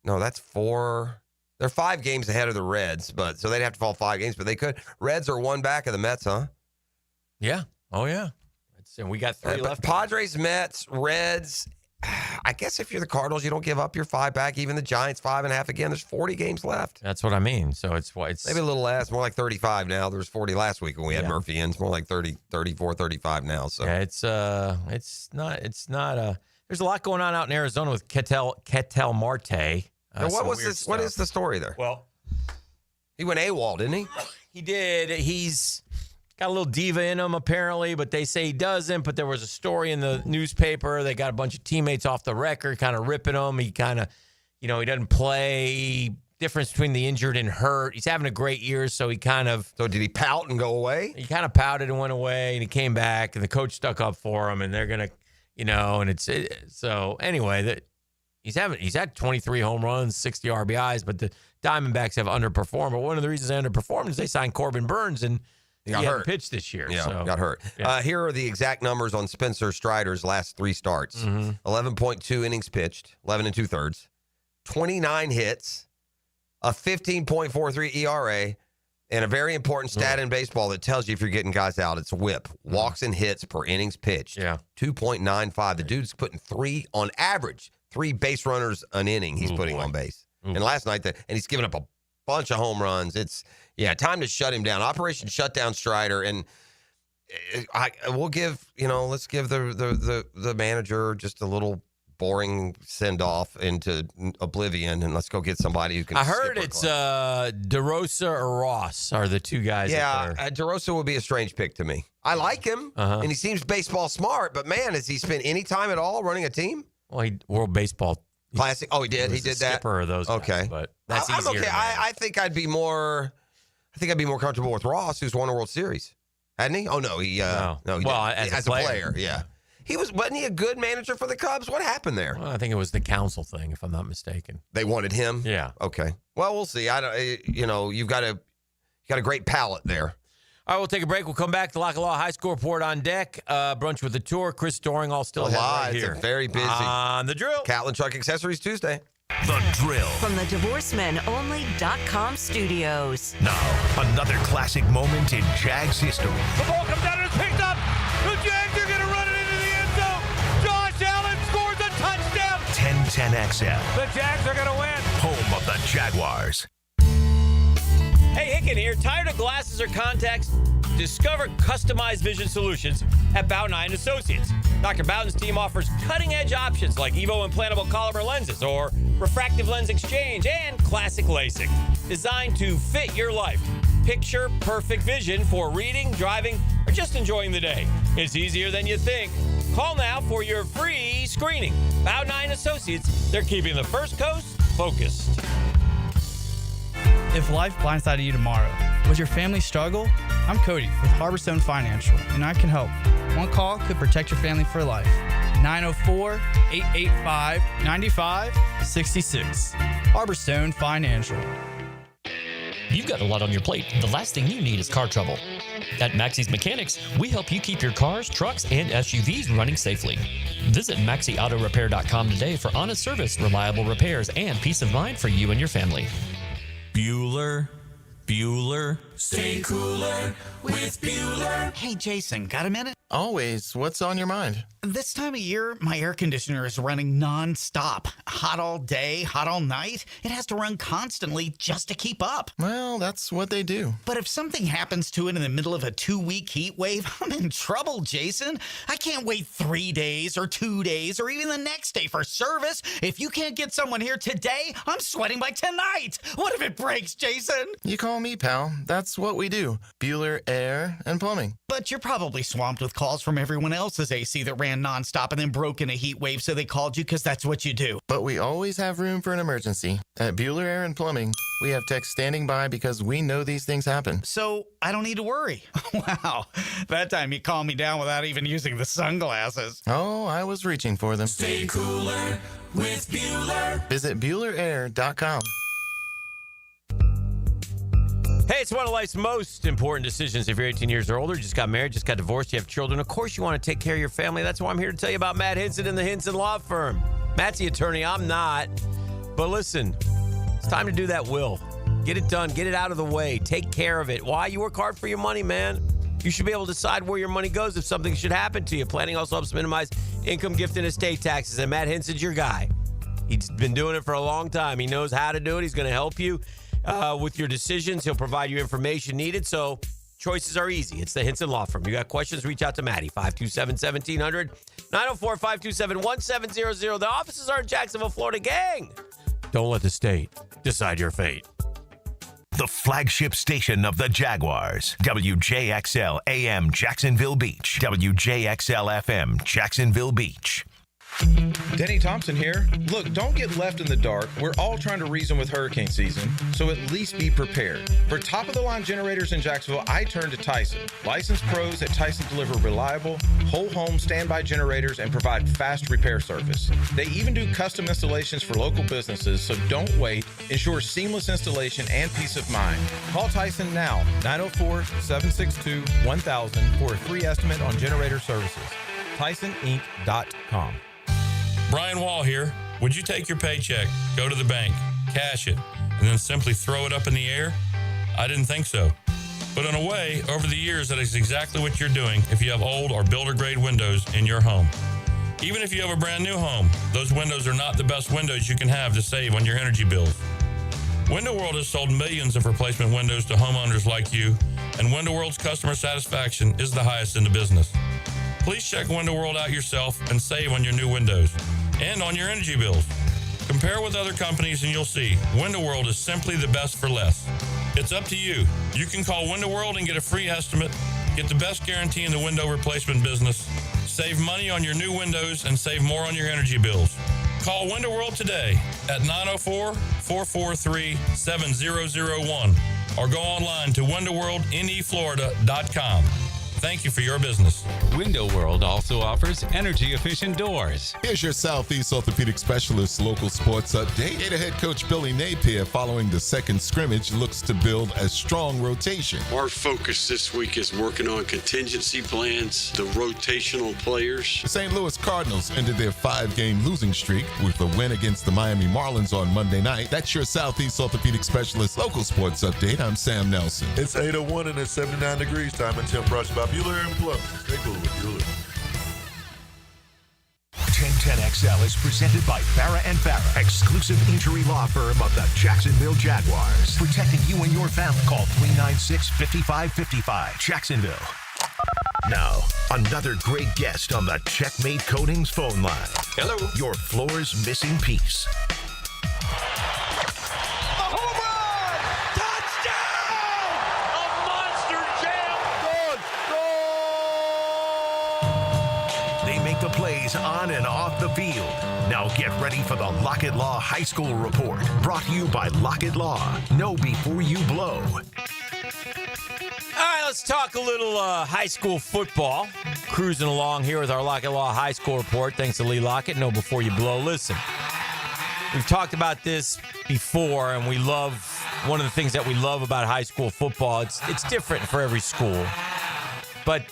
No, that's 4. They're 5 games ahead of the Reds, so they'd have to fall 5 games, but they could. Reds are 1 back of the Mets, huh? Yeah. Oh, yeah. And we got 3 left. Padres, Mets, Reds. I guess if you're the Cardinals, you don't give up your 5 back. Even the Giants, 5.5 again. There's 40 games left. That's what I mean. So it's maybe a little less, more like 35 now. There was 40 last week when we had Murphy in. It's more like 30, 34, 35 now. So yeah, it's not. There's a lot going on out in Arizona with Ketel Marte. What is the story there? Well, he went AWOL, didn't he? He did. He's got a little diva in him, apparently, but they say he doesn't. But there was a story in the newspaper. They got a bunch of teammates off the record kind of ripping him. He kind of, he doesn't play. Difference between the injured and hurt. He's having a great year, so he kind of... So did he pout and go away? He kind of pouted and went away, and he came back, and the coach stuck up for him, and they're going to, and so anyway, he's had 23 home runs, 60 RBIs, but the Diamondbacks have underperformed. But one of the reasons they underperformed is they signed Corbin Burns, and he got hurt. Pitched this year. Yeah, so. got hurt. Yeah. Here are the exact numbers on Spencer Strider's last 3 starts. 11.2 innings pitched, 11 and 2/3, 29 hits, a 15.43 ERA, and a very important stat in baseball that tells you if you're getting guys out, it's WHIP, walks and hits per innings pitched. Yeah. 2.95. The dude's putting 3 on average, 3 base runners an inning he's putting on base. And last night, and he's given up a bunch of home runs. It's, time to shut him down. Operation Shutdown Strider. And we'll give, let's give the manager just a little boring send-off into oblivion, and let's go get somebody who can. I heard it's DeRosa or Ross are the 2 guys. Yeah, DeRosa would be a strange pick to me. I like him, and he seems baseball smart, but man, has he spent any time at all running a team? Well, World Baseball Classic. Oh, he did. He did that. Skipper of those guys, okay, but that's I'm easier. okay. I think I'd be more comfortable with Ross, who's won a World Series, hadn't he? Oh no, he no. He Well, did. as a player, yeah. Wasn't he a good manager for the Cubs? What happened there? Well, I think it was the council thing, if I'm not mistaken. They wanted him. Yeah. Okay. Well, we'll see. I don't. You've got a great palate there. All right, we'll take a break. We'll come back to Lock and Law High Score Report on deck. Brunch with the Tour. Chris Doring all still ahead right here. It's very busy. On the drill. Catlin Truck Accessories Tuesday. The Drill. From the DivorceMenOnly.com studios. Now, another classic moment in Jags history. The ball comes down and it's picked up. The Jags are going to run it into the end zone. Josh Allen scores a touchdown. 1010XL. The Jags are going to win. Home of the Jaguars. Hey, Hicken here. Tired of glasses or contacts? Discover customized vision solutions at Bowden & Associates. Dr. Bowden's team offers cutting-edge options like Evo implantable Collamer lenses or refractive lens exchange and classic LASIK, designed to fit your life. Picture perfect vision for reading, driving, or just enjoying the day. It's easier than you think. Call now for your free screening. Bowden & Associates, they're keeping the First Coast focused. If life blindsided you tomorrow, would your family struggle? I'm Cody with Harborstone Financial, and I can help. One call could protect your family for life. 904-885-9566. Harborstone Financial. You've got a lot on your plate. The last thing you need is car trouble. At Maxie's Mechanics, we help you keep your cars, trucks, and SUVs running safely. Visit MaxieAutoRepair.com today for honest service, reliable repairs, and peace of mind for you and your family. Bueller. Stay cooler with Bueller. Hey, Jason, got a minute? Always. What's on your mind? This time of year, my air conditioner is running non-stop. Hot all day, hot all night. It has to run constantly just to keep up. Well, that's what they do. But if something happens to it in the middle of a 2-week heat wave, I'm in trouble, Jason. I can't wait 3 days or 2 days or even the next day for service. If you can't get someone here today, I'm sweating by tonight. What if it breaks, Jason? You call me, pal. That's what we do. Bueller Air and Plumbing. But you're probably swamped with calls from everyone else's AC that ran nonstop and then broke in a heat wave, so they called you because that's what you do. But we always have room for an emergency. At Bueller Air and Plumbing, we have techs standing by because we know these things happen. So I don't need to worry. Wow. That time you calmed me down without even using the sunglasses. Oh, I was reaching for them. Stay cooler with Bueller. Visit BuellerAir.com. Hey, it's one of life's most important decisions. If you're 18 years or older, just got married, just got divorced, you have children, of course you want to take care of your family. That's why I'm here to tell you about Matt Hinson and the Hinson Law Firm. Matt's the attorney. I'm not. But listen, it's time to do that will. Get it done. Get it out of the way. Take care of it. Why? You work hard for your money, man. You should be able to decide where your money goes if something should happen to you. Planning also helps minimize income, gift, and estate taxes. And Matt Hinson's your guy. He's been doing it for a long time. He knows how to do it. He's going to help you with your decisions. He'll provide you information needed. So choices are easy. It's the Hinson Law Firm. You got questions, reach out to Maddie, 527-1700, 904-527-1700. The offices are in Jacksonville, Florida. Gang, don't let the state decide your fate. the flagship station of the Jaguars. WJXL AM Jacksonville Beach. WJXL FM Jacksonville Beach. Denny Thompson here. Look, don't get left in the dark. We're all trying to reason with hurricane season, so at least be prepared. For top-of-the-line generators in Jacksonville, I turn to Tyson. Licensed pros at Tyson deliver reliable, whole-home standby generators and provide fast repair service. They even do custom installations for local businesses, so don't wait. Ensure seamless installation and peace of mind. Call Tyson now, 904-762-1000 for a free estimate on generator services. TysonInc.com. Brian Wall here. Would you take your paycheck, go to the bank, cash it, and then simply throw it up in the air? I didn't think so. But in a way, over the years, that is exactly what you're doing if you have old or builder-grade windows in your home. Even if you have a brand new home, those windows are not the best windows you can have to save on your energy bills. Window World has sold millions of replacement windows to homeowners like you, and Window World's customer satisfaction is the highest in the business. Please check Window World out yourself and save on your new windows and on your energy bills. Compare with other companies and you'll see Window World is simply the best for less. It's up to you. You can call Window World and get a free estimate, get the best guarantee in the window replacement business, save money on your new windows, and save more on your energy bills. Call Window World today at 904-443-7001 or go online to windowworldneflorida.com. Thank you for your business. Window World also offers energy-efficient doors. Here's your Southeast Orthopedic Specialist local sports update. Gator head coach Billy Napier, following the second scrimmage, looks to build a strong rotation. Our focus this week is working on contingency plans, the rotational players. The St. Louis Cardinals ended their 5-game losing streak with a win against the Miami Marlins on Monday night. That's your Southeast Orthopedic Specialist local sports update. I'm Sam Nelson. It's 8:01 and it's 79 degrees. Time and temp brush by Bieber and Plum. Stay cool with Bueller. 1010XL is presented by Farrah & Farrah, exclusive injury law firm of the Jacksonville Jaguars. Protecting you and your family. Call 396-5555. Jacksonville. Now, another great guest on the Checkmate Coatings phone line. Hello. Your floor's missing piece. The plays on and off the field. Now get ready for the Lockett Law High School Report, brought to you by Lockett Law. Know before you blow. All right, let's talk a little high school football. Cruising along here with our Lockett Law High School Report. Thanks to Lee Lockett. Know before you blow. Listen, we've talked about this before, and we love one of the things that we love about high school football. It's different for every school, but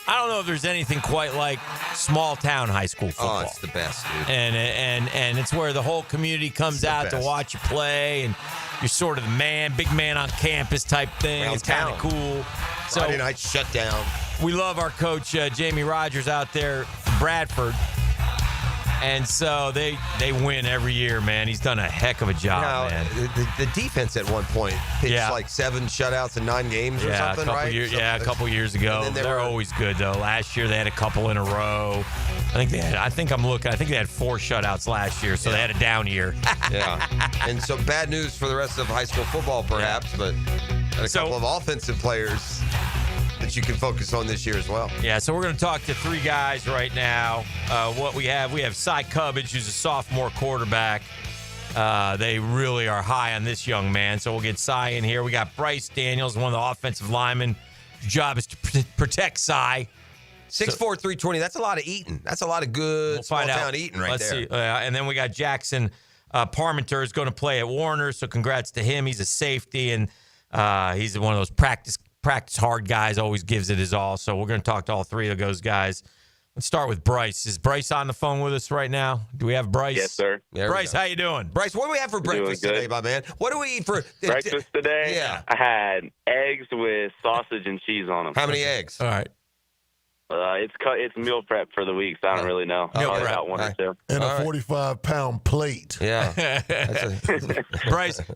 I don't know if there's anything quite like small town high school football. Oh, it's the best, dude. And it's where the whole community comes out to watch you play, and you're sort of the big man on campus type thing. Around it's kind of cool. Friday night shutdown. We love our coach Jamie Rogers out there, Bradford. And so they win every year, man. He's done a heck of a job, man. The defense at one point pitched like 7 shutouts in 9 games or something, right? A couple years ago. They're always good, though. Last year they had a couple in a row. I think they had 4 shutouts last year, so they had a down year. Yeah. And so bad news for the rest of high school football, perhaps, but a couple of offensive players that you can focus on this year as well. Yeah, so we're going to talk to 3 guys right now. What we have Cy Cubbage, who's a sophomore quarterback. They really are high on this young man, so we'll get Cy in here. We got Bryce Daniels, one of the offensive linemen. His job is to protect Cy. 6'4", 320. That's a lot of eating. That's a lot of good small-town eating right there. See. And then we got Jackson Parmenter is going to play at Warner, so congrats to him. He's a safety, and he's one of those practice hard guys, always gives it his all. So we're going to talk to all 3 of those guys. Let's start with Bryce. Is Bryce on the phone with us right now? Do we have Bryce? Yes, sir. Bryce, how you doing? Bryce, what do we have for breakfast today, my man? What do we eat for breakfast today? Yeah. I had eggs with sausage and cheese on them. How many eggs? All right. It's meal prep for the week, so I don't really know. Probably about 1 or 2. And a 45-pound plate. Yeah.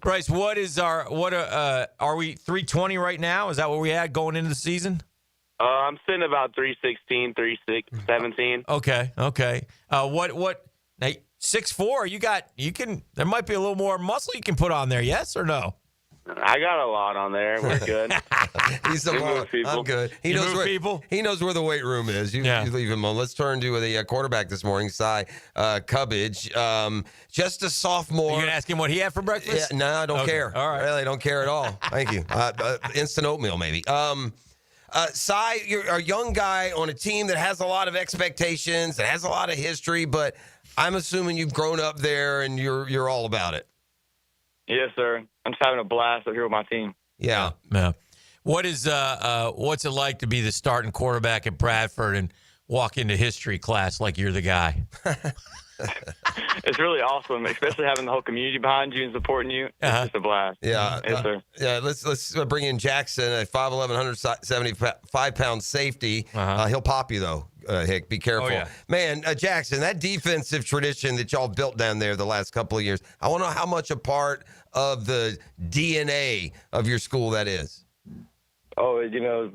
Bryce, what is are we 320 right now? Is that what we had going into the season? I'm sitting about 316, 317. Okay. What now, 6'4", there might be a little more muscle you can put on there, yes or no? I got a lot on there. We're good. He's the boss. I'm good. He knows where people. He knows where the weight room is. You leave him alone. Let's turn to the quarterback this morning, Cy Cubbage. Just a sophomore. You gonna ask him what he had for breakfast? Yeah, no, I don't care. All right, really, don't care at all. Thank you. Instant oatmeal, maybe. Cy, you're a young guy on a team that has a lot of expectations, that has a lot of history, but I'm assuming you've grown up there and you're all about it. Yes, sir. I'm just having a blast up here with my team. Yeah. What is what's it like to be the starting quarterback at Bradford and walk into history class like you're the guy? It's really awesome, especially having the whole community behind you and supporting you. It's just a blast. Yeah. Yes, sir. Yeah. Let's bring in Jackson, a 5'11", 175-pound safety. He'll pop you though. Hick, be careful. Oh, yeah. Man, Jackson, that defensive tradition that y'all built down there the last couple of years, I want to know how much a part of the DNA of your school that is. Oh,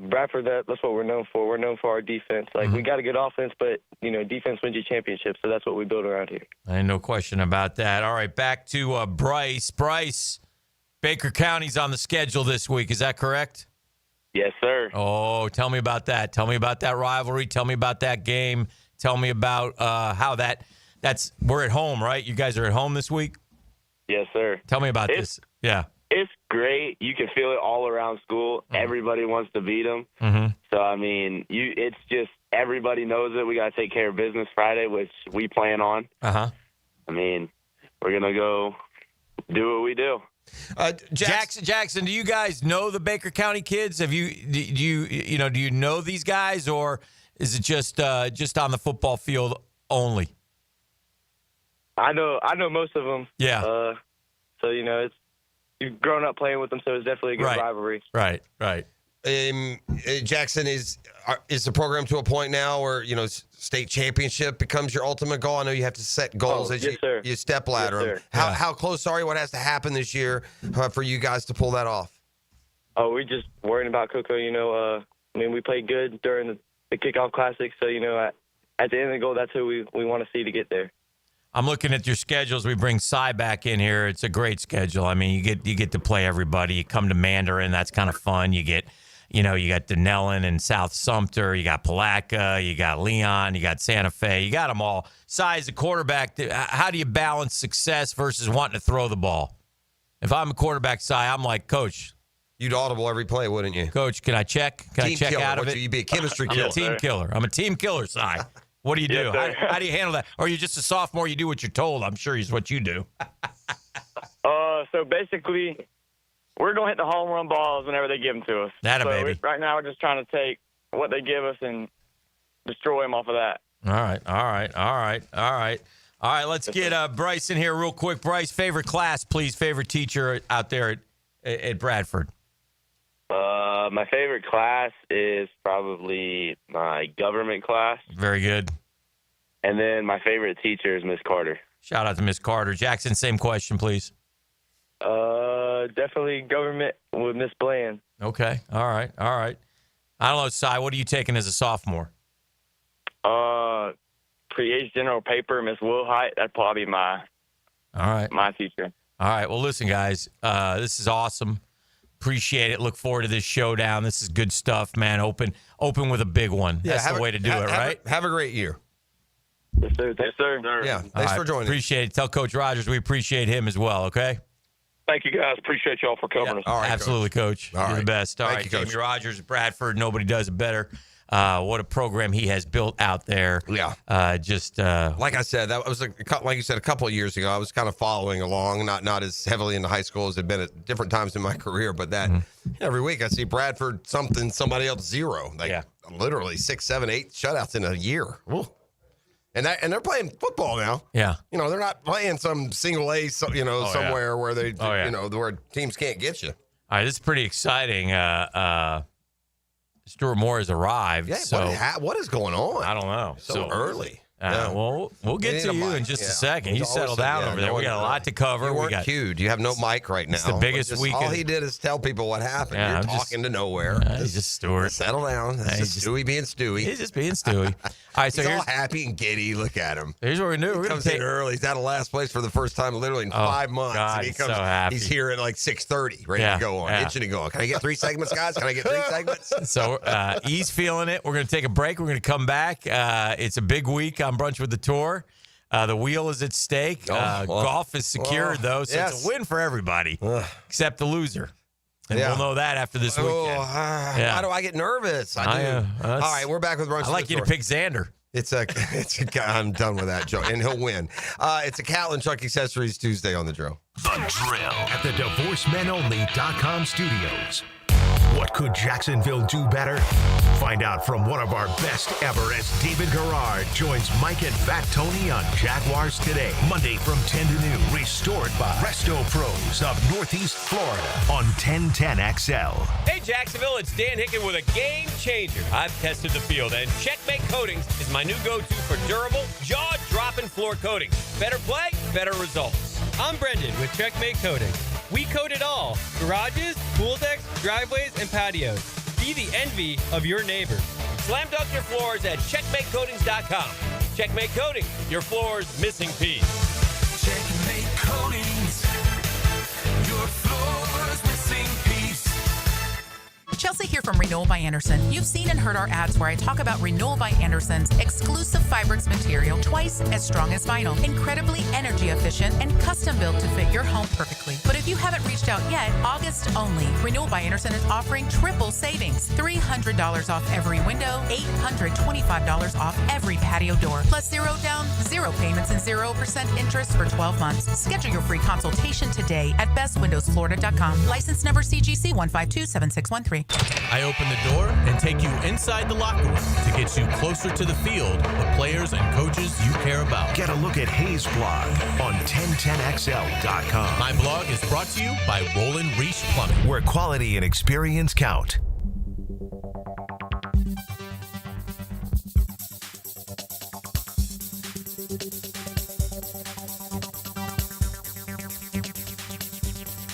Bradford, that's what we're known for. We're known for our defense. We got a good offense, but, defense wins you championships, so that's what we build around here. Ain't no question about that. All right, back to Bryce. Bryce, Baker County's on the schedule this week. Is that correct? Yes, sir. Oh, tell me about that. Tell me about that rivalry. Tell me about that game. Tell me about how that's we're at home, right? You guys are at home this week? Yes, sir. Tell me about this. Yeah. It's great. You can feel it all around school. Everybody wants to beat them. Mm-hmm. So, it's just everybody knows it. We got to take care of business Friday, which we plan on. Uh-huh. We're going to go do what we do. Jackson, do you guys know the Baker County kids? Do you know these guys, or is it just on the football field only? I know most of them. Yeah. It's you've grown up playing with them, so it's definitely a good rivalry. Right. Jackson, is the program to a point now where state championship becomes your ultimate goal? I know you have to set goals as you step ladder them. How close are you? What has to happen this year for you guys to pull that off? Oh, we're just worrying about Coco. We played good during the kickoff classic, so at the end of the goal, that's who we want to see to get there. I'm looking at your schedules. We bring Cy back in here. It's a great schedule. You get to play everybody. You come to Mandarin. That's kind of fun. You get, you got Denellen and South Sumter. You got Palatka. You got Leon. You got Santa Fe. You got them all. Cy, as a quarterback, how do you balance success versus wanting to throw the ball? If I'm a quarterback, Cy, I'm like, Coach. You'd audible every play, wouldn't you? Coach, can I check? Can I check out of it? You'd be a chemistry killer. I'm a team killer. I'm a team killer, Cy. What do you do? How do you handle that? Or are you just a sophomore? You do what you're told. I'm sure is what you do. So basically, we're going to hit the home run balls whenever they give them to us. Baby. Right now, we're just trying to take what they give us and destroy them off of that. All right. Let's get Bryce in here real quick. Bryce, favorite class, please. Favorite teacher out there at Bradford. My favorite class is probably my government class. Very good. And then my favorite teacher is Miss Carter. Shout out to Miss Carter. Jackson, same question, please. Definitely government with Miss Bland. Okay. All right. I don't know, Cy, what are you taking as a sophomore? Pre-H general paper, Miss Wilhite. That'd probably be my teacher. All right. Well, listen, guys, this is awesome. Appreciate it. Look forward to this showdown. This is good stuff, man. Open with a big one. That's the way to do it, right? Have a great year. Yes, sir. Yes, sir. Yeah. Thanks for joining. Appreciate it. Tell Coach Rogers we appreciate him as well, okay? Thank you, guys. Appreciate y'all for covering us. All right, absolutely, Coach. You're the best. All right, Jamie Rogers, Bradford. Nobody does it better. What a program he has built out there. Yeah. Like I said, that was like you said a couple of years ago. I was kind of following along, not as heavily into high school as had been at different times in my career, but that every week I see Bradford somebody else zero. Literally 6, 7, 8 shutouts in a year. Ooh. And they're playing football now. Yeah. They're not playing some single A, somewhere where they, where teams can't get you. All right, this is pretty exciting. Stuart Moore has arrived. Yeah, so what is going on? I don't know. So early. Well, we'll get to you in just a second. You settle down over there. We got a lot to cover. You weren't cued. You have no mic right now. It's the biggest week. All he did is tell people what happened. Yeah, You're talking to nowhere. He's just Stuart. Settle down. It's just Stewie being Stewie. He's just being Stewie. All right, so he's here's all happy and giddy. Look at him. Here's what we're going to do. He comes in early. He's out of last place for the first time literally in 5 months. God, and he comes, so happy. He's here at like 6:30, ready to go on, itching to go on. Can I get 3 segments, guys? Can I get 3 segments? So he's feeling it. We're going to take a break. We're going to come back. It's a big week on Brunch with the Tour. The wheel is at stake. Golf is secured, though, so it's a win for everybody except the loser. And we'll know that after this weekend. Why do I get nervous? I do. All right, we're back with Brunch. I like you to pick Xander. I'm done with that, Joe, and he'll win. It's a Cal and Chuck Accessories Tuesday on The Drill. The Drill at the DivorceMenOnly.com studios. What could Jacksonville do better? Find out from one of our best ever as David Garrard joins Mike and Fat Tony on Jaguars Today. Monday from 10 to noon. Restored by Resto Pros of Northeast Florida on 1010XL. Hey, Jacksonville, it's Dan Hicken with a game changer. I've tested the field, and Checkmate Coatings is my new go-to for durable, jaw-dropping floor coatings. Better play, better results. I'm Brendan with Checkmate Coatings. We coat it all. Garages, pool decks, driveways, and patios. Be the envy of your neighbors. Slam dunk your floors at checkmatecoatings.com. Checkmate Coatings, your floor's missing piece. Checkmate Coatings, your floor's missing piece. Chelsea here from Renewal by Anderson. You've seen and heard our ads where I talk about Renewal by Anderson's exclusive Fiberx material, twice as strong as vinyl, incredibly energy efficient, and custom built to fit your home perfectly. But if you haven't reached out yet, August only, Renewal by Anderson is offering triple savings. $300 off every window, $825 off every patio door, plus 0 down, 0 payments, and 0% interest for 12 months. Schedule your free consultation today at bestwindowsflorida.com. License number CGC 1527613. I open the door and take you inside the locker room to get you closer to the field, the players and coaches you care about. Get a look at Hayes' blog on 1010XL.com. My blog is brought to you by Roland Reach Plumbing, where quality and experience count.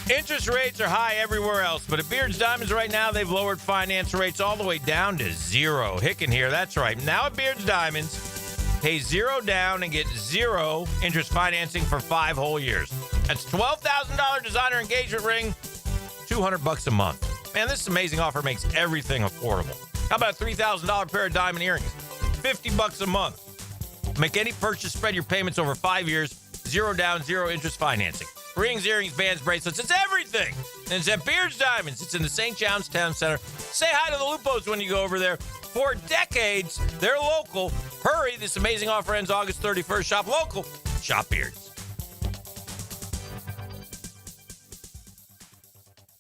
Interest rates are high everywhere else, but at Beard's Diamonds right now, they've lowered finance rates all the way down to 0. Hicken here, that's right. Now at Beard's Diamonds, pay 0 down and get 0 interest financing for 5 whole years. That's $12,000 designer engagement ring, $200 a month. Man, this amazing offer makes everything affordable. How about a $3,000 pair of diamond earrings? $50 a month. Make any purchase, spread your payments over 5 years, 0 down, 0 interest financing. Rings, earrings, bands, bracelets, it's everything. And it's at Beard's Diamonds. It's in the St. John's Town Center. Say hi to the Lupos when you go over there. For decades, they're local. Hurry, this amazing offer ends August 31st. Shop local, shop Beard's.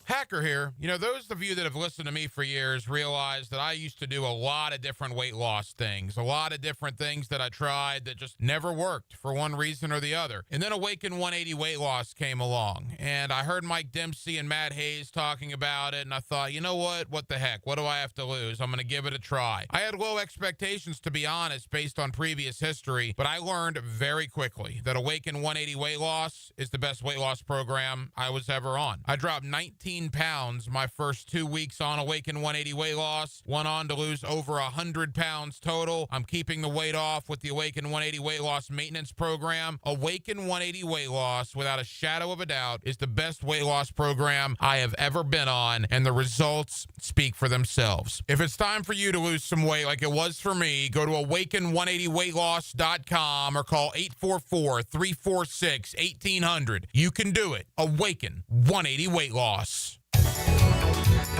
Hacker here. You know, those of you that have listened to me for years realize that I used to do a lot of different weight loss things, a lot of different things that I tried that just never worked for one reason or the other. And then Awaken 180 Weight Loss came along, and I heard Mike Dempsey and Matt Hayes talking about it, and I thought, you know what the heck? What do I have to lose? I'm going to give it a try. I had low expectations, to be honest, based on previous history, but I learned very quickly that Awaken 180 Weight Loss is the best weight loss program I was ever on. I dropped 19 pounds my first 2 weeks on Awaken 180 Weight Loss. Went on to lose over 100 pounds total. I'm keeping the weight off with the Awaken 180 Weight Loss Maintenance Program. Awaken 180 Weight Loss, without a shadow of a doubt, is the best weight loss program I have ever been on, and the results speak for themselves. If it's time for you to lose some weight like it was for me, go to awaken180weightloss.com or call 844-346-1800. You can do it. Awaken 180 Weight Loss.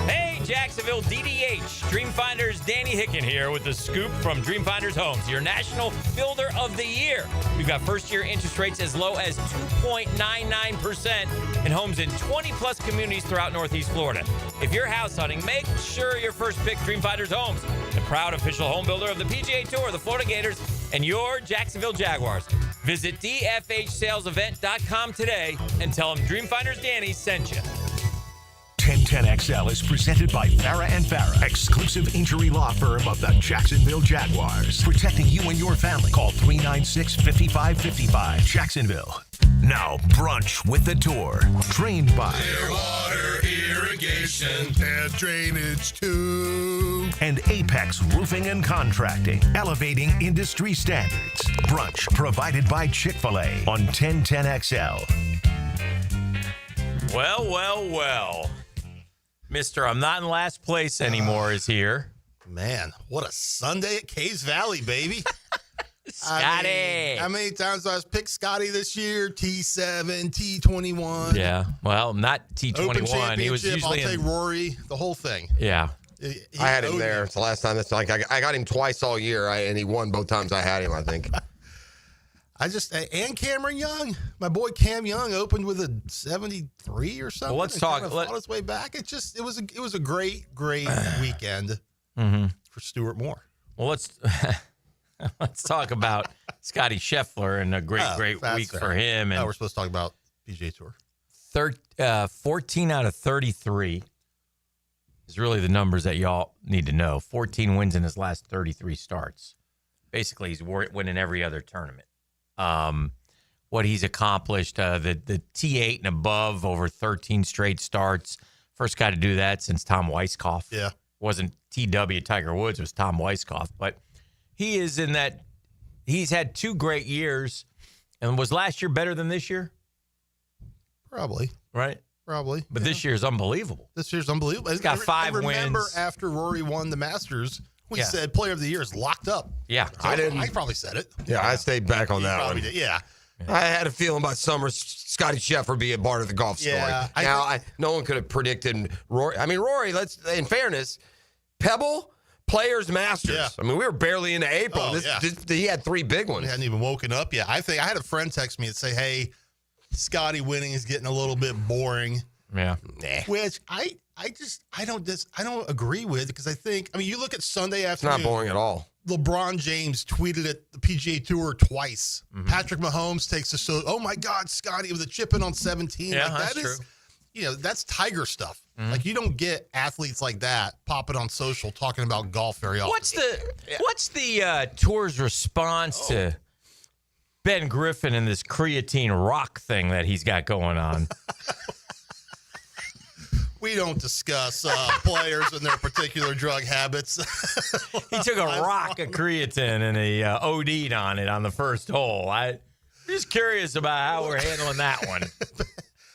Hey, Jacksonville, DDH. Dreamfinders Danny Hicken here with the scoop from Dreamfinders Homes, your National Builder of the Year. We've got first-year interest rates as low as 2.99% in homes in 20-plus communities throughout Northeast Florida. If you're house hunting, make sure your first pick Dreamfinders Homes, the proud official home builder of the PGA Tour, the Florida Gators, and your Jacksonville Jaguars. Visit dfhsalesevent.com today and tell them Dreamfinders Danny sent you. 1010XL is presented by Farah and Farah, exclusive injury law firm of the Jacksonville Jaguars. Protecting you and your family. Call 396-5555. Jacksonville. Now, Brunch with the Tour. Trained by Clearwater Irrigation and Drainage too. and Apex Roofing and Contracting, elevating industry standards. Brunch provided by Chick-fil-A on 1010XL. Well. Mr. I'm not in last place anymore is here. Man, what a Sunday at Caves Valley, baby. Scotty. How many times do I picked Scotty this year? T7, T21. Yeah. Well, not T21. Open He was championship, usually I'll take in, Rory, the whole thing. yeah. I had him there. It's the last time. That's like I got him twice all year, and he won both times I had him, I think. And Cameron Young, my boy Cam Young opened with a 73 or something. Well, let's talk. Fought his way back. It was a great weekend for Stuart Moore. Well, let's talk about Scotty Scheffler and a great week for him. And we're supposed to talk about PGA Tour. 14 out of 33 is really the numbers that y'all need to know. 14 wins in his last 33 starts. Basically, he's winning every other tournament. What he's accomplished, the T8 and above over 13 straight starts. First guy to do that since Tom Weiskopf. Yeah. Wasn't TW Tiger Woods, it was Tom Weiskopf. But he is in that, he's had 2 great years. And was last year better than this year? Probably. Right? Probably. But this year's unbelievable. This year's unbelievable. He's got 5 wins. Remember after Rory won the Masters, we said Player of the Year is locked up. Yeah. So I probably said it. Yeah, I stayed back on that one. Did. Yeah. I had a feeling about Scotty Scheffler being part of the golf story. Yeah, No one could have predicted Rory. I mean, Rory, in fairness, Pebble, Players, Masters. Yeah. I mean, we were barely into April. He had 3 big ones. We hadn't even woken up yet. I think I had a friend text me and say, hey, Scotty winning is getting a little bit boring. Yeah. Which I don't agree with, because I think, you look at Sunday afternoon. It's not boring at all. LeBron James tweeted at the PGA Tour twice. Mm-hmm. Patrick Mahomes takes a show. Oh my God, Scotty with a chip in on 17. Yeah, like, that's true. That's Tiger stuff. Mm-hmm. Like, you don't get athletes like that popping on social talking about golf very often. What's the tour's response to Ben Griffin and this creatine rock thing that he's got going on? We don't discuss players and their particular drug habits. He took a rock of creatine and he OD'd on it on the first hole. I'm just curious about how we're handling that one.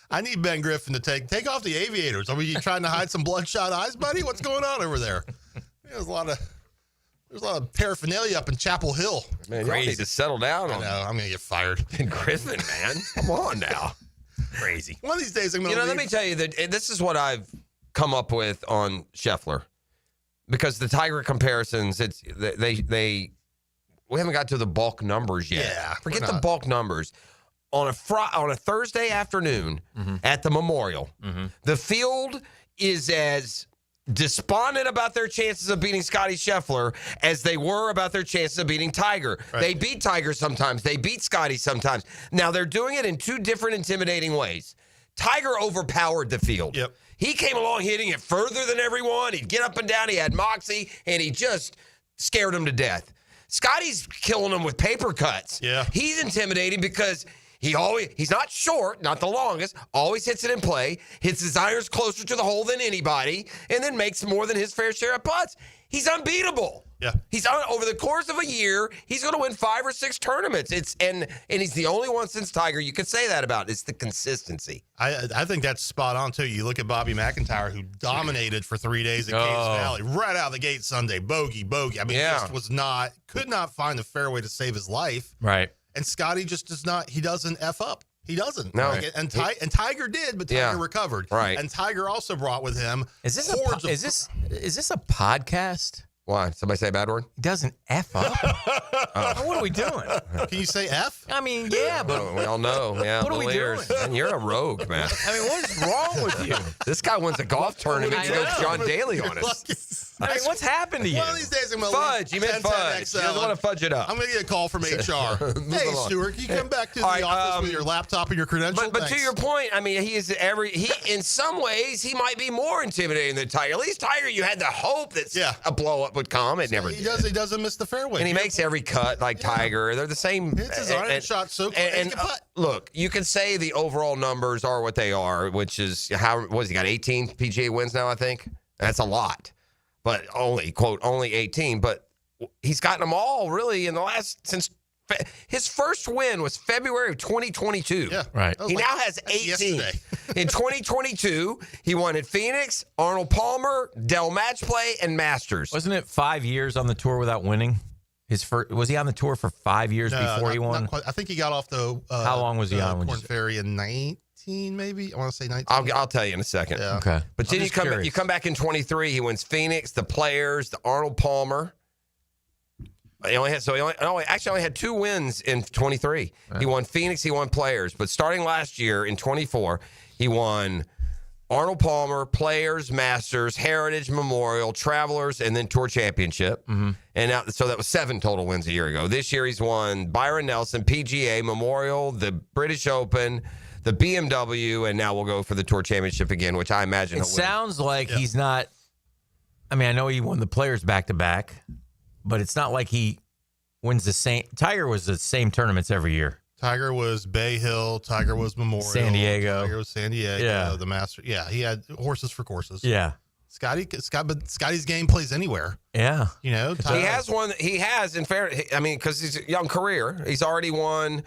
I need Ben Griffin to take off the aviators. Are you trying to hide some bloodshot eyes, buddy? What's going on over there? There's a lot of paraphernalia up in Chapel Hill. Man, you need to settle down. I know. I'm going to get fired. Ben Griffin, man. Come on now. Crazy. One of these days, I'm going to let me tell you that this is what I've come up with on Scheffler, because the Tiger comparisons, we haven't got to the bulk numbers yet. Yeah, forget the bulk numbers. On a Thursday afternoon at the Memorial, the field is as despondent about their chances of beating Scotty Scheffler as they were about their chances of beating Tiger. Right. They beat Tiger sometimes. They beat Scotty sometimes. Now, they're doing it in 2 different intimidating ways. Tiger overpowered the field. Yep. He came along hitting it further than everyone. He'd get up and down. He had moxie, and he just scared them to death. Scotty's killing them with paper cuts. Yeah. He's intimidating because he's not short, not the longest, always hits it in play, hits his irons closer to the hole than anybody, and then makes more than his fair share of putts. He's unbeatable. Yeah. Over the course of a year, he's going to win 5 or 6 tournaments. And he's the only one since Tiger you could say that about. It's the consistency. I think that's spot on, too. You look at Bobby McIntyre, who dominated for 3 days at Caves Valley, right out of the gate Sunday, bogey. I mean, could not find a fairway to save his life. Right. And Scotty just does not. He doesn't F up. He doesn't. No. And Tiger did, but Tiger recovered. Right. And Tiger also brought with him. Is this a podcast? Why? Somebody say a bad word? He doesn't F up. What are we doing? Can you say F? I mean, yeah, but we all know. Yeah, what are we doing? Man, you're a rogue, man. I mean, what is wrong with you? This guy wins a golf tournament and goes John Daly on us. I mean, what's happened to you? One of these days, I'm going to Fudge. You meant fudge. He doesn't want to fudge it up. I'm going to get a call from HR. Hey, Stuart, can you come back to the office with your laptop and your credentials? But to your point, I mean, he in some ways, he might be more intimidating than Tiger. At least Tiger, you had the hope that a blow up would come. It never did. He doesn't miss the fairway. And he makes every cut like Tiger. They're the same. Hits his iron shot so close. And look, you can say the overall numbers are what they are, which is he got 18 PGA wins now, I think. That's a lot. But only 18. But he's gotten them all really in the since his first win was February of 2022. Yeah. Right. He now has 18. In 2022, he won at Phoenix, Arnold Palmer, Dell Match Play, and Masters. Wasn't it 5 years on the tour without winning? Was he on the tour for 5 years before he won? Not quite. I think he got off the. How long was he on? Korn Ferry in 19, maybe. I want to say 19. I'll tell you in a second. Yeah. Okay. But then you come back in 23. He wins Phoenix, the Players, the Arnold Palmer. He only had 2 wins in 23. Right. He won Phoenix, he won Players. But starting last year in 24, he won Arnold Palmer, Players, Masters, Heritage, Memorial, Travelers, and then Tour Championship. Mm-hmm. And so that was 7 total wins a year ago. This year he's won Byron Nelson, PGA, Memorial, the British Open, the BMW, and now we'll go for the Tour Championship again, which I imagine it sounds like he's not. I mean, I know he won the Players back-to-back, but it's not like he wins the same. Tiger was the same tournaments every year. Tiger was Bay Hill. Tiger was Memorial. San Diego. Tiger was San Diego. Yeah. The Master. Yeah, he had horses for courses. Yeah. But Scotty's game plays anywhere. Yeah. You know, He has won. He has, in fair. I mean, because he's a young career. He's already won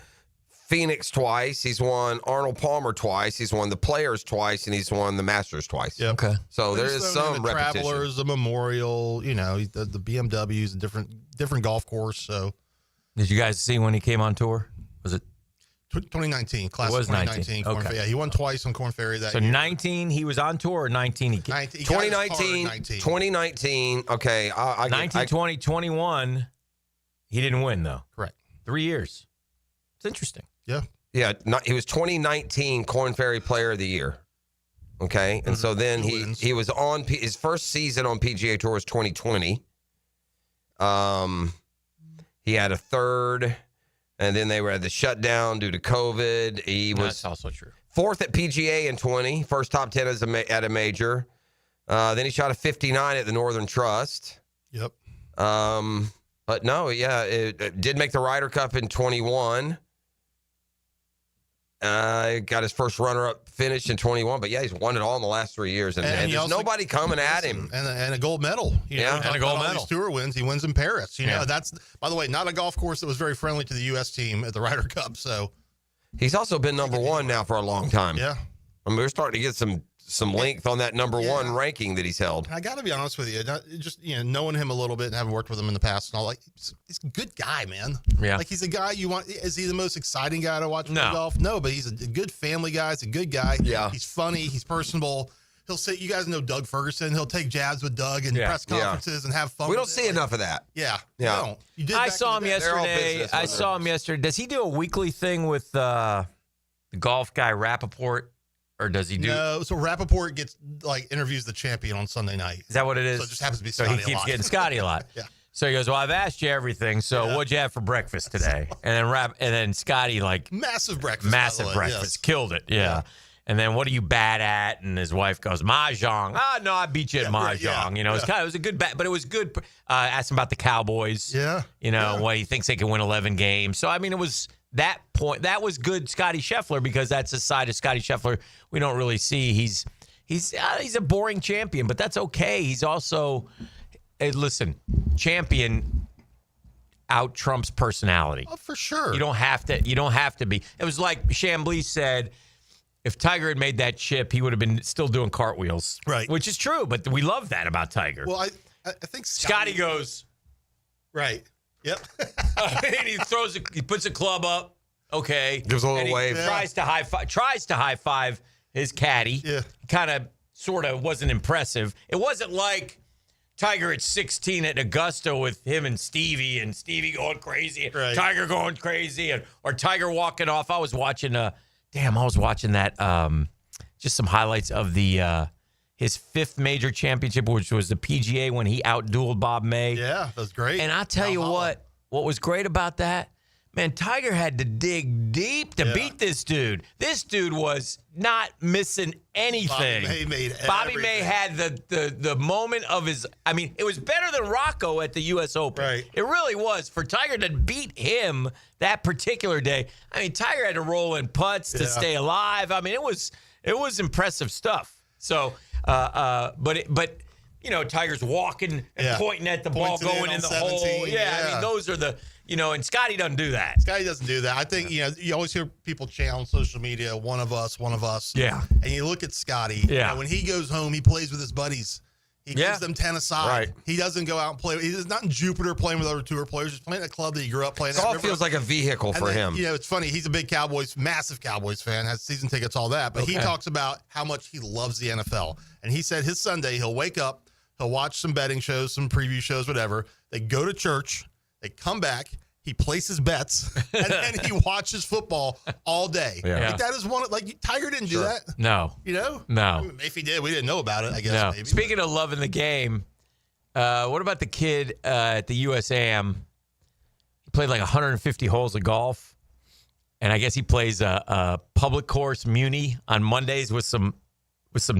Phoenix twice. He's won Arnold Palmer twice. He's won the Players twice, and he's won the Masters twice. Yep. Okay. So there is some the repetition. Travelers, the Memorial. You know, the BMWs, and different golf course. So, did you guys see when he came on tour? Was it 2019? Class it was 2019. 19. Okay. Yeah, he won twice on Korn Ferry that year. 19 he was on tour, or 19 he 2019. Okay. 19, 20, 21. He didn't win though. Correct. 3 years. It's interesting. Yeah. Yeah. He was 2019 Korn Ferry Player of the Year. Okay. And so then he was on his first season on PGA Tour was 2020. He had a third, and then they had the shutdown due to COVID. That's also true. 4th at PGA in 20, first top 10 at a major. Then he shot a 59 at the Northern Trust. Yep. But no, it did make the Ryder Cup in 21. Got his first runner-up finish in 21, but he's won it all in the last 3 years, and there's nobody coming at him. And a gold medal. You know, and a gold medal. These tour wins. He wins in Paris. You know, that's, by the way, not a golf course that was very friendly to the U.S. team at the Ryder Cup. So he's also been number 1 now for a long time. Yeah, I mean, we're starting to get some length on that number 1 ranking that he's held. I got to be honest with you, just knowing him a little bit and having worked with him in the past and all, like he's a good guy, man. Yeah, like he's a guy you want. Is he the most exciting guy to watch play No. golf? No, but he's a good family guy. He's a good guy. Yeah, he's funny. He's personable. He'll say, you guys know Doug Ferguson. He'll take jabs with Doug in press conferences and have fun. We don't see enough of that. Yeah. Yeah. I saw him yesterday. Does he do a weekly thing with the golf guy Rappaport? Or does he do? No, so Rappaport interviews the champion on Sunday night. Is that what it is? So it just happens to be So Scotty he keeps a lot. getting Scotty a lot. Yeah. So he goes, well, I've asked you everything. So what'd you have for breakfast today? And then Scotty massive breakfast. Massive breakfast. Yes. Killed it. Yeah. And then what are you bad at? And his wife goes, Mahjong. No, I beat you at Mahjong. It was a good bet, but it was good. Asked him about the Cowboys. Yeah. What he thinks they can win 11 games. So, I mean, it was that point. That was good Scotty Scheffler, because that's a side of Scotty Scheffler we don't really see. He's a boring champion, but that's okay. He's also, champion out trumps personality. Oh, for sure. You don't have to be. It was like Chambly said, if Tiger had made that chip, he would have been still doing cartwheels. Right. Which is true, but we love that about Tiger. Well, I think Scotty goes. Right. Yep. And he puts a club up. Okay. Gives a little wave. Tries to high five his caddy. Yeah. Kind of, sort of wasn't impressive. It wasn't like Tiger at 16 at Augusta with him and Stevie going crazy, right. Tiger going crazy, or Tiger walking off. I was watching that, just some highlights of the his 5th major championship, which was the PGA when he outdueled Bob May. Yeah, that was great. And I'll tell you what was great about that, man, Tiger had to dig deep to beat this dude. This dude was not missing anything. Bobby May had the moment of his, I mean, it was better than Rocco at the U.S. Open. Right. It really was. For Tiger to beat him that particular day, I mean, Tiger had to roll in putts to stay alive. I mean, it was impressive stuff. So, but you know, Tiger's walking and pointing at the ball going in the 17, hole. Yeah, I mean, those are the, you know, and Scotty doesn't do that. Scotty doesn't do that. I think, you know, you always hear people chant on social media, one of us. Yeah. And you look at Scotty. Yeah. You know, when he goes home, he plays with his buddies. He gives them 10 aside. Right. He doesn't go out and play. He's not in Jupiter playing with other tour players. He's playing at a club that he grew up playing at. It all feels like a vehicle for him. You know, it's funny. He's a big massive Cowboys fan, has season tickets, all that. But he talks about how much he loves the NFL. And he said his Sunday, he'll wake up, he'll watch some betting shows, some preview shows, whatever. They go to church. They come back. He places bets, and then he watches football all day. Yeah. Like that is Tiger didn't do that. No. You know? No. If he did, we didn't know about it, I guess. No. Maybe. Speaking of loving the game, what about the kid at the USAM? He played like 150 holes of golf, and I guess he plays a public course muni on Mondays with some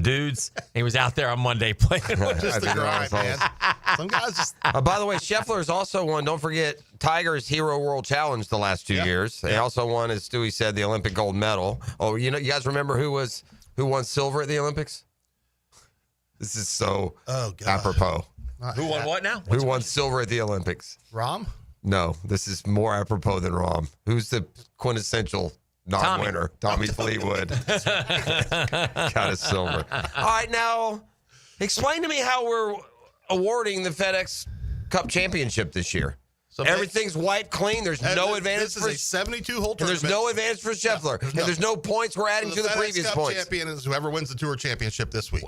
dudes. He was out there on Monday playing. Just the grind, man. Some guys just. By the way, Scheffler's also won. Don't forget Tiger's Hero World Challenge the last 2 years. He also won, as Stewie said, the Olympic gold medal. Oh, you know, you guys remember who won silver at the Olympics? This is so apropos. Who won what now? Who won silver at the Olympics? Rahm? No, this is more apropos than Rahm. Who's the quintessential non-winner? Tommy Fleetwood. Got a silver. All right, now explain to me how we're awarding the FedEx Cup Championship this year. So everything's white clean. There's no advantage. This is a 72-hole tournament. And there's no advantage for Scheffler. And there's no points we're adding to the previous FedEx Cup points. champion is whoever wins the Tour Championship this week.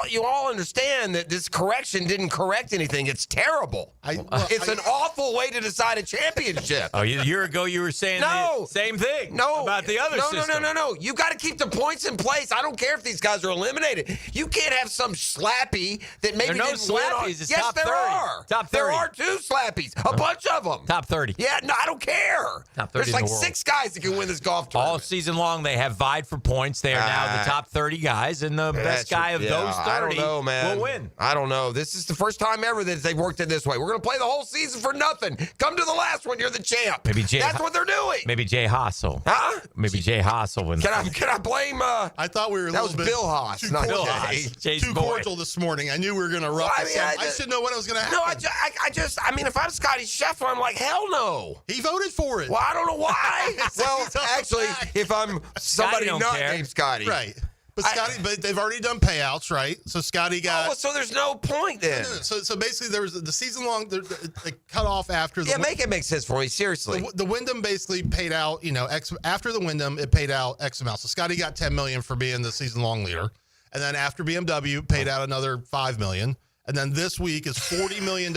You all understand that this correction didn't correct anything. It's terrible. It's an awful way to decide a championship. A year ago you were saying the same thing about the other system. No. You got to keep the points in place. I don't care if these guys are eliminated. You can't have some slappy that maybe there are no didn't win. slappies. It's yes, top there 30. are. Top 30. There are 2 slappies. A bunch of them. Top 30. Yeah, no, I don't care. Top 30 There's like in the world. 6 guys that can win this golf tournament. All season long, they have vied for points. They are now the top 30 guys, and the best guy of those 30 I don't know, man. will win. I don't know. This is the first time ever that they've worked it this way. We're going to play the whole season for nothing. Come to the last one. You're the champ. That's what they're doing. Maybe Jay Hassel. Huh? Maybe Jay Hassel wins. Can I blame? I thought we were. That was Bill Haas, not Bill Jay. Haas. Jay's Too boy. cordial this morning. I knew we were going to rough this up. I should know when it was going to happen. No, I mean, if I'm Scotty Scheffler, I'm like, hell no. He voted for it. Well, I don't know why. Well, actually, if I'm somebody not named Scotty. Right. But but they've already done payouts, right? So Scotty got. Oh, so there's no point then. No. So basically, there was the season long the cut off after. Make it make sense for me. Seriously, the Wyndham basically paid out. You know, after the Wyndham, it paid out X amount. So Scotty got $10 million for being the season long leader, and then after BMW paid out another $5 million. And then this week is $40 million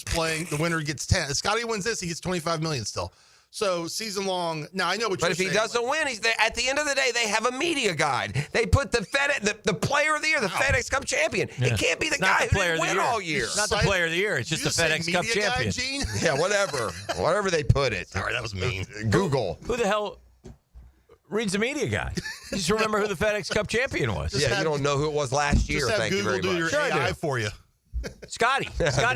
playing. The winner gets 10. If Scotty wins this, he gets $25 million still. So season long. Now I know what you're saying. But if he doesn't win, he's there. At the end of the day, they have a media guide. They put the player of the year, the FedEx Cup champion. Yeah. It can't be the guy who didn't win all year. It's not the player of the year. It's just the FedEx Cup champion. Gene? Yeah, whatever they put it. Sorry, that was mean. Google. Who the hell reads the media guide? You just remember who the FedEx Cup champion was. You don't know who it was last year. Just have Thank Google you very much. do your AI for you. Scotty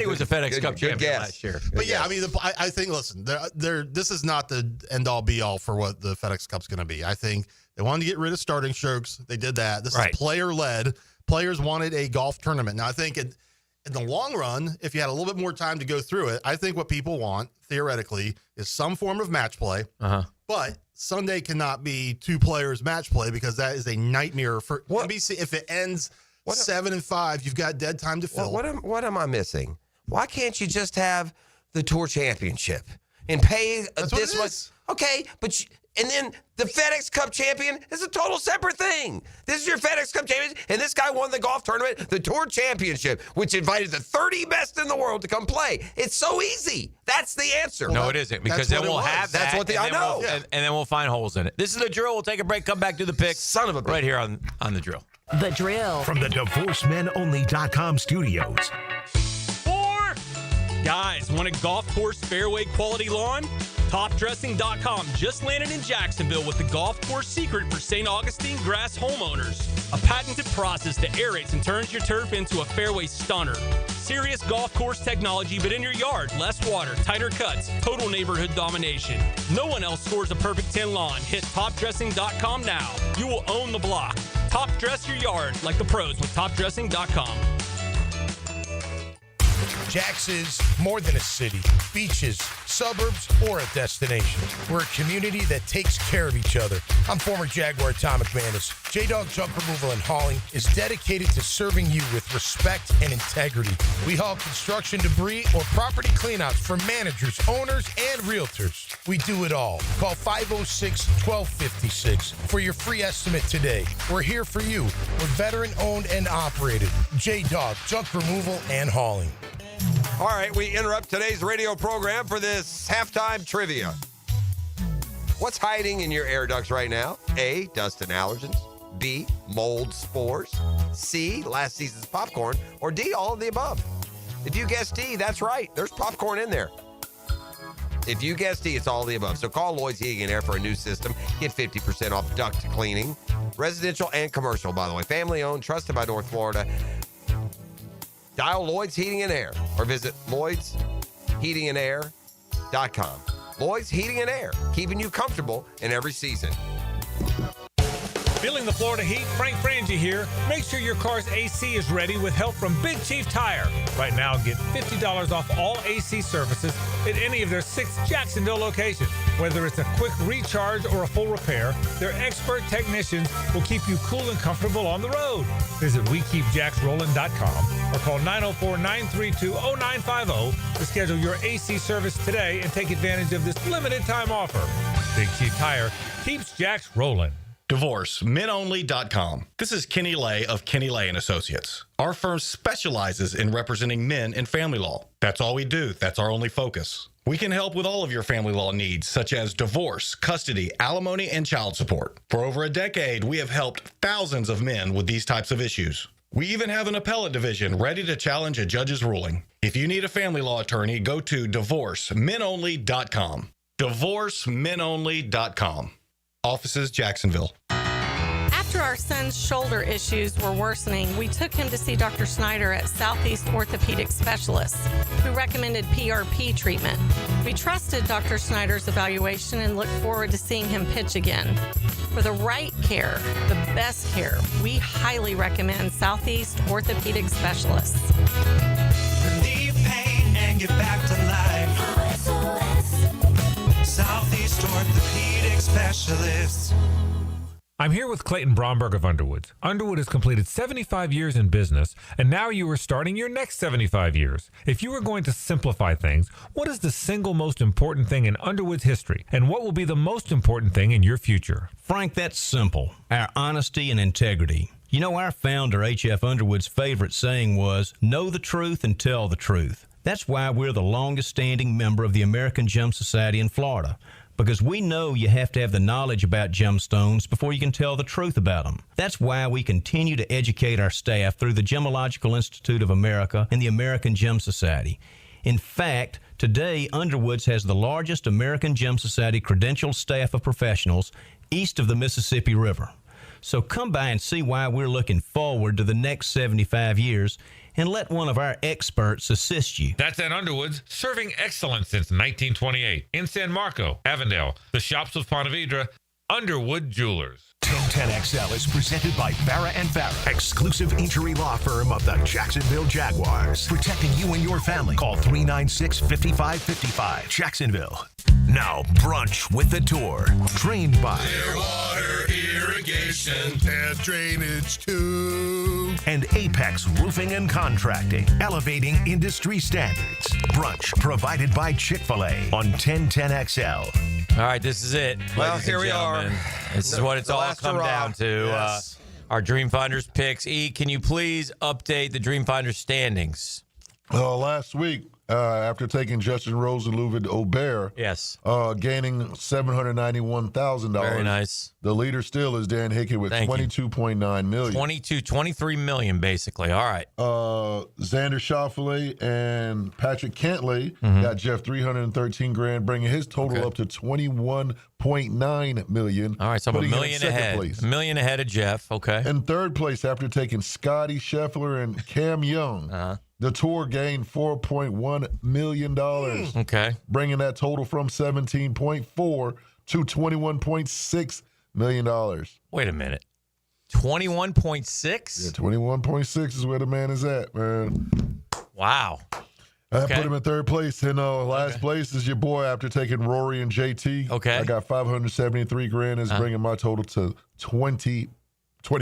was a FedEx Cup champion last year. But yeah, I mean, I think, listen, this is not the end-all, be-all for what the FedEx Cup's going to be. I think they wanted to get rid of starting strokes. They did that. This is player-led. Players wanted a golf tournament. Now, I think in the long run, if you had a little bit more time to go through it, I think what people want, theoretically, is some form of match play. But Sunday cannot be 2 players match play because that is a nightmare for NBC. If it ends 7-5, you've got dead time to fill. What am I missing? Why can't you just have the Tour Championship and pay this much? Okay, and then the FedEx Cup champion is a total separate thing. This is your FedEx Cup champion, and this guy won the golf tournament, the Tour Championship, which invited the 30 best in the world to come play. It's so easy. That's the answer. No, it isn't, because then we'll have that. That's what I know. And then we'll find holes in it. This is the drill. We'll take a break, come back to the picks. Son of a bitch. Right here on the drill. The Drill. From the DivorceMenOnly.com studios. Guys, want a golf course fairway quality lawn? TopDressing.com just landed in Jacksonville with the golf course secret for St. Augustine grass homeowners. A patented process that aerates and turns your turf into a fairway stunner. Serious golf course technology, but in your yard. Less water, tighter cuts, total neighborhood domination. No one else scores a perfect 10 lawn. Hit TopDressing.com now. You will own the block. Top dress your yard like the pros with TopDressing.com. Jax is more than a city, beaches, suburbs, or a destination. We're a community that takes care of each other. I'm former Jaguar Tom McManus. J-Dog Junk Removal and Hauling is dedicated to serving you with respect and integrity. We haul construction debris or property cleanouts for managers, owners, and realtors. We do it all. Call 506-1256 for your free estimate today. We're here for you. We're veteran-owned and operated. J-Dog Junk Removal and Hauling. All right, we interrupt today's radio program for this halftime trivia. What's hiding in your air ducts right now? A, dust and allergens. B, mold spores. C, last season's popcorn. Or D, all of the above. If you guess D, that's right. There's popcorn in there. If you guess D, it's all of the above. So call Lloyd's Heating and Air for a new system. Get 50% off duct cleaning. Residential and commercial, by the way. Family owned, trusted by North Florida. Dial Lloyd's Heating and Air or visit Lloyd'sHeatingandAir.com. Lloyd's Heating and Air, keeping you comfortable in every season. Feeling the Florida heat? Frank Frangie here. Make sure your car's AC is ready with help from Big Chief Tire. Right now, get $50 off all AC services at any of their 6 Jacksonville locations. Whether it's a quick recharge or a full repair, their expert technicians will keep you cool and comfortable on the road. Visit WeKeepJacksRollin.com or call 904-932-0950 to schedule your AC service today and take advantage of this limited time offer. Big Chief Tire keeps Jacks rolling. DivorceMenOnly.com. This is Kenny Lay of Kenny Lay & Associates. Our firm specializes in representing men in family law. That's all we do. That's our only focus. We can help with all of your family law needs, such as divorce, custody, alimony, and child support. For over a decade, we have helped thousands of men with these types of issues. We even have an appellate division ready to challenge a judge's ruling. If you need a family law attorney, go to DivorceMenOnly.com. DivorceMenOnly.com. Offices, Jacksonville. After our son's shoulder issues were worsening, we took him to see Dr. Snyder at Southeast Orthopedic Specialists, who recommended PRP treatment. We trusted Dr. Snyder's evaluation and look forward to seeing him pitch again. For the right care, the best care, we highly recommend Southeast Orthopedic Specialists. Relieve pain and get back to life. Southeast Orthopedic Specialists. I'm here with Clayton Bromberg of Underwood. Underwood has completed 75 years in business, and now you are starting your next 75 years. If you were going to simplify things, what is the single most important thing in Underwood's history, and what will be the most important thing in your future? Frank, that's simple. Our honesty and integrity. You know, our founder, H.F. Underwood's favorite saying was, know the truth and tell the truth. That's why we're the longest-standing member of the American Gem Society in Florida, because we know you have to have the knowledge about gemstones before you can tell the truth about them. That's why we continue to educate our staff through the Gemological Institute of America and the American Gem Society. In fact, today, Underwood's has the largest American Gem Society credentialed staff of professionals east of the Mississippi River. So come by and see why we're looking forward to the next 75 years and let one of our experts assist you. That's at Underwood's, serving excellence since 1928. In San Marco, Avondale, the Shops of Ponte Vedra, Underwood Jewelers. 1010XL is presented by Farah & Farah, exclusive injury law firm of the Jacksonville Jaguars. Protecting you and your family. Call 396-5555. Jacksonville. Now, Brunch with the Tour. Trained by Clearwater Irrigation and Drainage too. And Apex Roofing and Contracting. Elevating industry standards. Brunch provided by Chick-fil-A on 1010XL. All right, this is it. Well, here we are. This is what it's all come down to. Yes. Our Dreamfinders picks. E, can you please update the Dreamfinders standings? Last week, after taking Justin Rose and Louis Aubert. Yes. Gaining $791,000. Very nice. The leader still is Dan Hickey with $22.9 million. 23 million, basically. All right. Xander Schauffele and Patrick Cantley got Jeff $313,000, bringing his total up to $21.9 million. All right, so I'm $1 million ahead. $1 million ahead of Jeff. Okay. In third place, after taking Scotty Scheffler and Cam Young, the Tour gained $4.1 million. Okay. Bringing that total from $17.4 to $21.6 million. Wait a minute. 21.6? Yeah, 21.6 is where the man is at, man. Wow. I put him in third place. In last place is your boy after taking Rory and JT. Okay. I got $573,000 is bringing my total to $20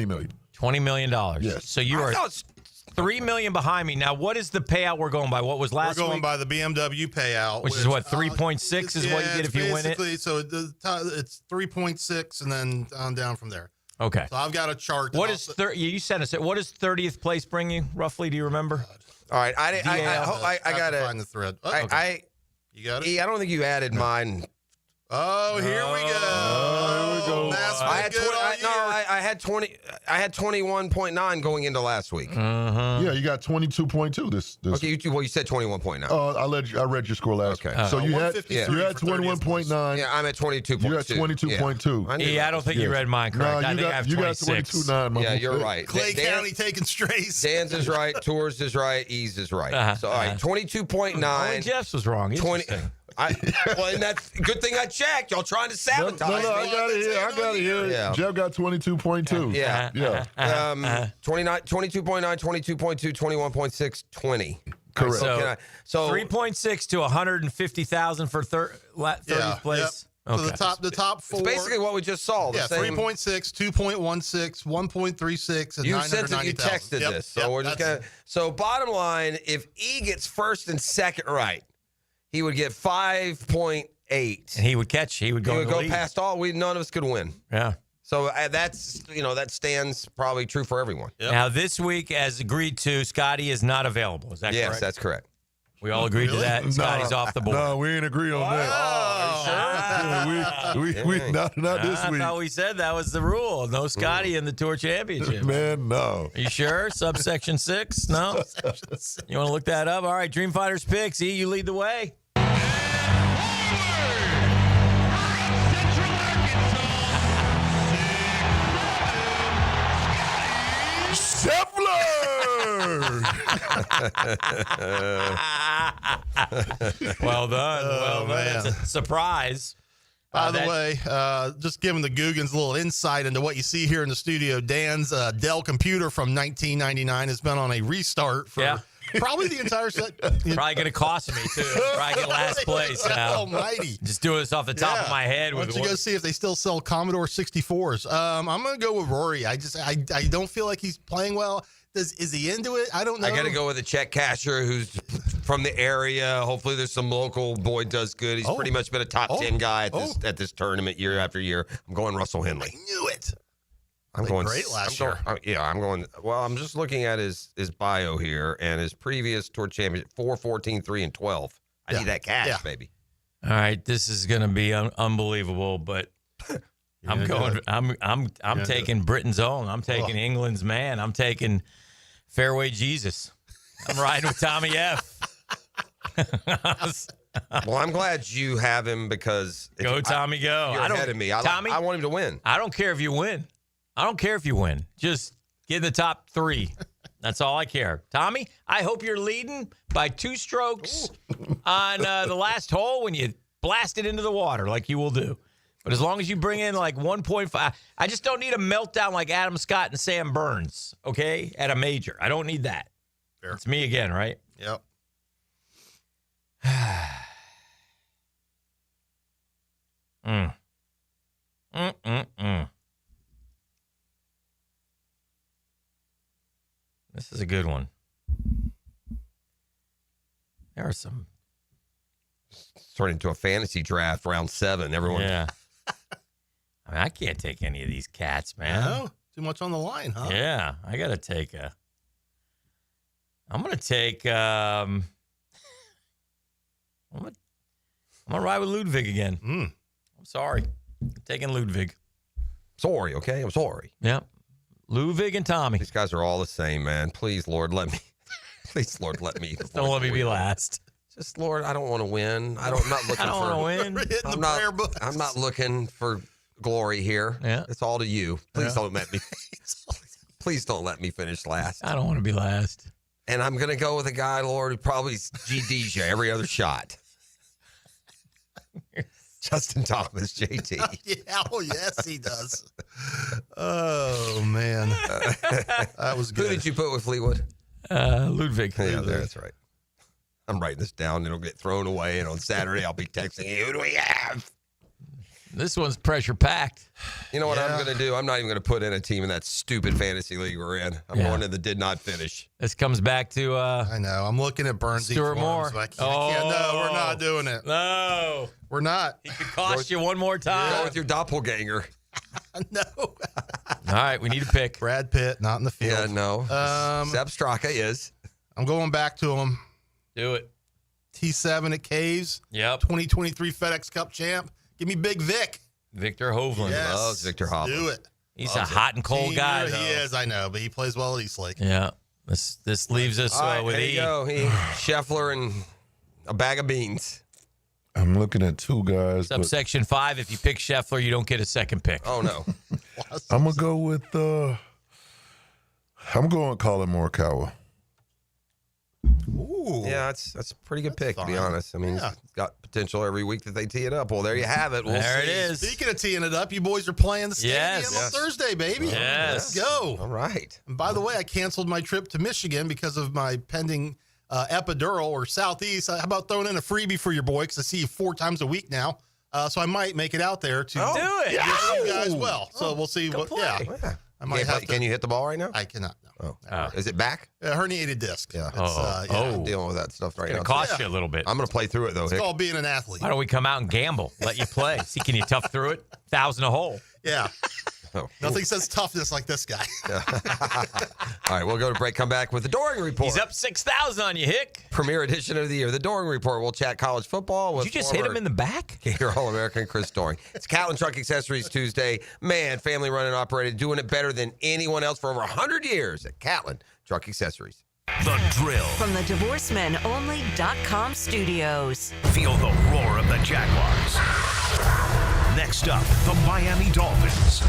million. $20 million. Yes. So you are $3 million behind me. Now, what is the payout we're going by? What was last week? We're going by the BMW payout. Which is what, 3.6 is what you get if you win it? So it's 3.6 and then on down from there. Okay. So I've got a chart. What is you sent us? What does 30th place bring you roughly? Do you remember? All right. I got to find the thread. You got it? I don't think you added mine. Oh, here we go. I had 21.9 going into last week. Yeah, you got 22.2 this. Okay, you said 21.9. I read your score last week. So you had 21.9. Yeah, I'm at 22.2. You had 22.2. Yeah, I don't think you read mine correct. I think I have 26. 22.9. Yeah, you're right. Clay County taking strays. Dan's is right. Tours is right. Ease is right. So all right, 22.9. Only Jeff's was wrong. 20. And that's good thing I checked. Y'all trying to sabotage me. I got it here. Yeah. Jeff got 22.2. Yeah. 22.9, 22.2, 21.6, 20. Correct. So 3.6 to 150,000 for 30th place. Yep. So the top four. It's basically what we just saw. 3.6, 2.16, 1.36, and you 990,000. You texted this. So we're just gonna. So bottom line, if E gets first and second right, he would get 5.8. And he would catch. He would go past all. None of us could win. Yeah. So that's that stands probably true for everyone. Yep. Now this week, as agreed to, Scotty is not available. Is that correct? Yes, that's correct. We all agreed to that. Scotty's off the board. No, we ain't agree on that. Oh, we not this week. I thought we said that was the rule. No Scotty in the Tour Championship. Man, no. Are you sure? Subsection 6? No? You want to look that up? All right, Dreamfighters picks. E, you lead the way. Well done. Well done. That's a surprise. By the way, just giving the Googans a little insight into what you see here in the studio, Dan's Dell computer from 1999 has been on a restart for probably the entire set. Probably going to cost me, too. Probably get last place now. Almighty. Just doing this off the top of my head. Why don't you go see if they still sell Commodore 64s? I'm going to go with Rory. I don't feel like he's playing well. Is he into it? I don't know. I got to go with a check casher who's from the area. Hopefully there's some local. Boyd does good. He's pretty much been a top 10 guy at this tournament year after year. I'm going Russell Henley. I knew it. I'm going great last year. I'm going. Well, I'm just looking at his bio here and his previous Tour Championship 4, 14, 3, and 12. I need that cash, baby. All right, this is going to be unbelievable, but I'm going. I'm taking Britain's own. I'm taking England's man. I'm taking Fairway Jesus. I'm riding with Tommy F. Well, I'm glad you have him because Tommy, go. You're ahead of me. Tommy, I want him to win. I don't care if you win. Just get in the top 3. That's all I care. Tommy, I hope you're leading by 2 strokes on the last hole when you blast it into the water like you will do. But as long as you bring in like 1.5, I just don't need a meltdown like Adam Scott and Sam Burns, okay, at a major. I don't need that. Fair. It's me again, right? Yep. This is a good one. There are some. Turned into a fantasy draft, round 7. Everyone. Yeah. I mean, I can't take any of these cats, man. No? Too much on the line, huh? Yeah. I got to take I'm going to take, I'm gonna ride with Ludwig again. I'm sorry. I'm taking Ludwig. Sorry, okay? I'm sorry. Yeah. Ludwig and Tommy. These guys are all the same, man. Please, Lord, let me. Please, Lord, let me. Just don't let me be last. Just, Lord, I don't want to win. I'm not looking I don't want to win. I'm not looking for glory here. Yeah. It's all to you. Please don't let me. Please don't let me finish last. I don't want to be last. And I'm gonna go with a guy, Lord, who probably GDs you every other shot. Justin Thomas, JT. Yeah, oh yes, he does. Oh man, that was good. Who did you put with Fleetwood? Ludwig. Yeah, that's right. I'm writing this down. It'll get thrown away, and on Saturday I'll be texting you. Who do we have? This one's pressure packed. You know what I'm going to do? I'm not even going to put in a team in that stupid fantasy league we're in. I'm going to the did not finish. This comes back to I know. I'm looking at Burnsy Stuart Moore. I can't. No, we're not doing it. No, we're not. He could cost you one more time. Go with your doppelganger. No. All right, we need a pick. Brad Pitt, not in the field. Yeah, no. Seb Straka is. I'm going back to him. Do it. T7 at Caves. Yep. 2023 FedEx Cup champ. Give me Big Vic. Victor Hovland. Yes. Loves Victor Hovland. Do it. He's a hot and cold guy, though. He is, I know, but he plays well at Eastlake. Yeah. This leaves us with there E. you go. Scheffler and a bag of beans. I'm looking at two guys. Subsection 5, if you pick Scheffler, you don't get a second pick. Oh, no. I'm going to go with, I'm going with Colin Morikawa. Ooh. Yeah, that's a pretty good pick, to be honest. I mean, he's got potential every week that they tee it up. Well, there you have it. There it is. Speaking of teeing it up, you boys are playing the stadium on Thursday, baby. Yes. Let's go. All right. And by the way, I canceled my trip to Michigan because of my pending epidural or Southeast. How about throwing in a freebie for your boy? Because I see you 4 times a week now. So I might make it out there to do it. wish you guys well. So we'll see what. play. Yeah. I might have to. Can you hit the ball right now? I cannot. No. Is it back? Herniated disc. Yeah. It's, dealing with that stuff right now. It cost you a little bit. I'm going to play through it, though. It's called being an athlete. Why don't we come out and gamble? Let you play. See, can you tough through it? 1,000 a hole. Yeah. Nothing says toughness like this guy. All right, we'll go to break. Come back with the Doring Report. He's up 6,000 on you, Hick. Premier edition of the year, the Doring Report. We'll chat college football with Did you just hit him in the back? Gator All-American Chris Doring. It's Catlin Truck Accessories Tuesday. Man, family run and operated, doing it better than anyone else for over 100 years at Catlin Truck Accessories. The Drill. From the DivorceMenOnly.com studios. Feel the roar of the Jaguars. Next up, the Miami Dolphins.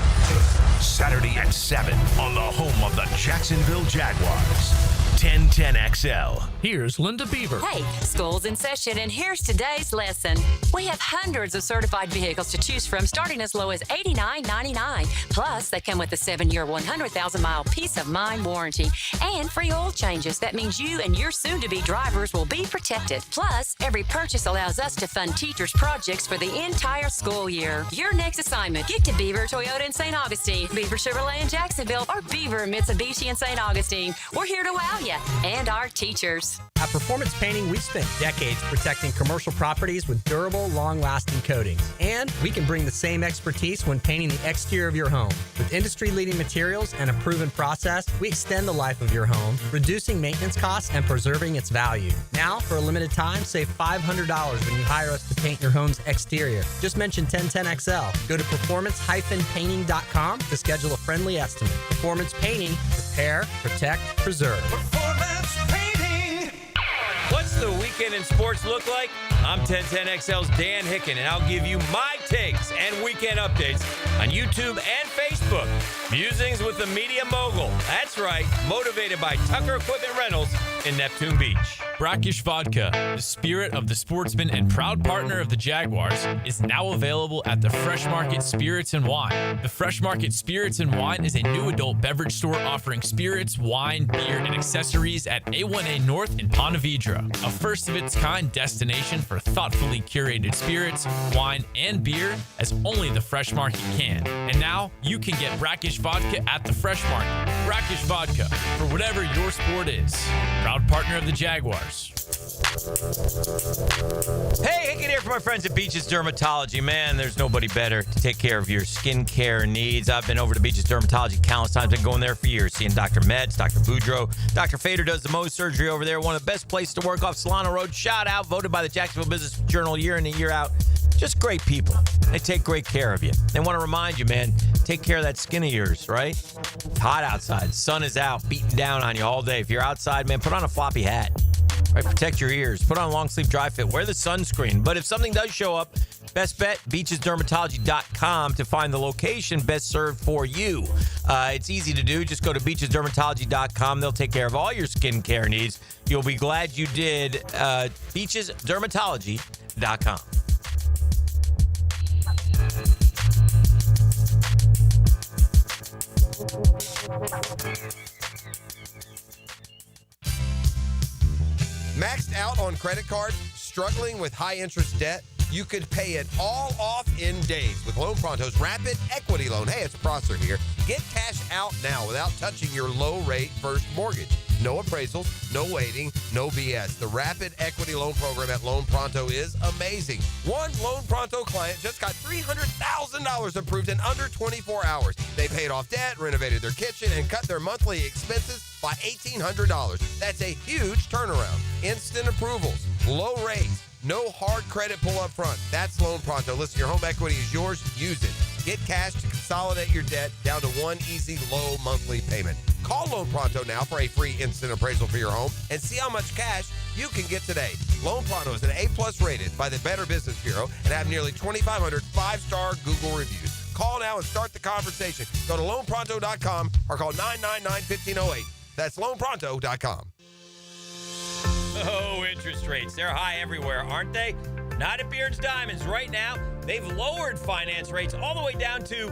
Saturday at 7 on the home of the Jacksonville Jaguars. 1010XL. Here's Linda Bieber. Hey, school's in session, and here's today's lesson. We have hundreds of certified vehicles to choose from, starting as low as $89.99. Plus, they come with a 7-year, 100,000-mile peace of mind warranty and free oil changes. That means you and your soon-to-be drivers will be protected. Plus, every purchase allows us to fund teachers' projects for the entire school year. Your next assignment, get to Bieber Toyota in St. Augustine, Bieber Chevrolet in Jacksonville, or Bieber Mitsubishi in St. Augustine. We're here to wow you and our teachers. At Performance Painting, we've spent decades protecting commercial properties with durable, long-lasting coatings. And we can bring the same expertise when painting the exterior of your home. With industry-leading materials and a proven process, we extend the life of your home, reducing maintenance costs and preserving its value. Now, for a limited time, save $500 when you hire us to paint your home's exterior. Just mention 1010XL. Go to performancepainting.com to schedule a friendly estimate. Performance Painting. Repair, protect, preserve. Performance Painting. What's the weekend in sports look like? I'm 1010XL's Dan Hicken, and I'll give you my takes and weekend updates on YouTube and Facebook. Musings with the media mogul. That's right, motivated by Tucker Equipment Rentals in Neptune Beach. Brackish Vodka, the spirit of the sportsman and proud partner of the Jaguars, is now available at the Fresh Market Spirits and Wine. The Fresh Market Spirits and Wine is a new adult beverage store offering spirits, wine, beer, and accessories at A1A North in Ponte Vedra, a first-of-its-kind destination for thoughtfully curated spirits, wine, and beer as only the Fresh Market can. And now, you can get Brackish Vodka at the Fresh Market. Brackish Vodka, for whatever your sport is. Proud partner of the Jaguars. Hey, Hickett here from from my friends at Beaches Dermatology. Man, there's nobody better to take care of your skincare needs. I've been over to Beaches Dermatology countless times. Been going there for years, seeing Dr. Metz, Dr. Boudreaux. Dr. Fader does the most surgery over there. One of the best places to work off Solano Road. Shout out, voted by the Jacksonville Business Journal year in and year out. Just great people. They take great care of you. They want to remind you, man, take care of that skin of yours, right? It's hot outside. Sun is out, beating down on you all day. If you're outside, man, put on a floppy hat. Right, protect your ears. Put on a long sleeve dry fit. Wear the sunscreen. But if something does show up, best bet, beachesdermatology.com to find the location best served for you. It's easy to do. Just go to beachesdermatology.com. They'll take care of all your skincare needs. You'll be glad you did. Beachesdermatology.com. Maxed out on credit cards, struggling with high interest debt? You could pay it all off in days with Loan Pronto's Rapid Equity Loan. Hey, it's Prosser here. Get cash out now without touching your low-rate first mortgage. No appraisals, no waiting, no BS. The Rapid Equity Loan Program at Loan Pronto is amazing. One Loan Pronto client just got $300,000 approved in under 24 hours. They paid off debt, renovated their kitchen, and cut their monthly expenses by $1,800. That's a huge turnaround. Instant approvals, low rates, no hard credit pull up front. That's Loan Pronto. Listen, your home equity is yours. Use it. Get cash to consolidate your debt down to one easy, low monthly payment. Call Loan Pronto now for a free instant appraisal for your home and see how much cash you can get today. Loan Pronto is an A+ rated by the Better Business Bureau and have nearly 2,500 5-star Google reviews. Call now and start the conversation. Go to loanpronto.com or call 999-1508. That's loanpronto.com. Oh, interest rates. They're high everywhere, aren't they? Not at Beard's Diamonds. Right now, they've lowered finance rates all the way down to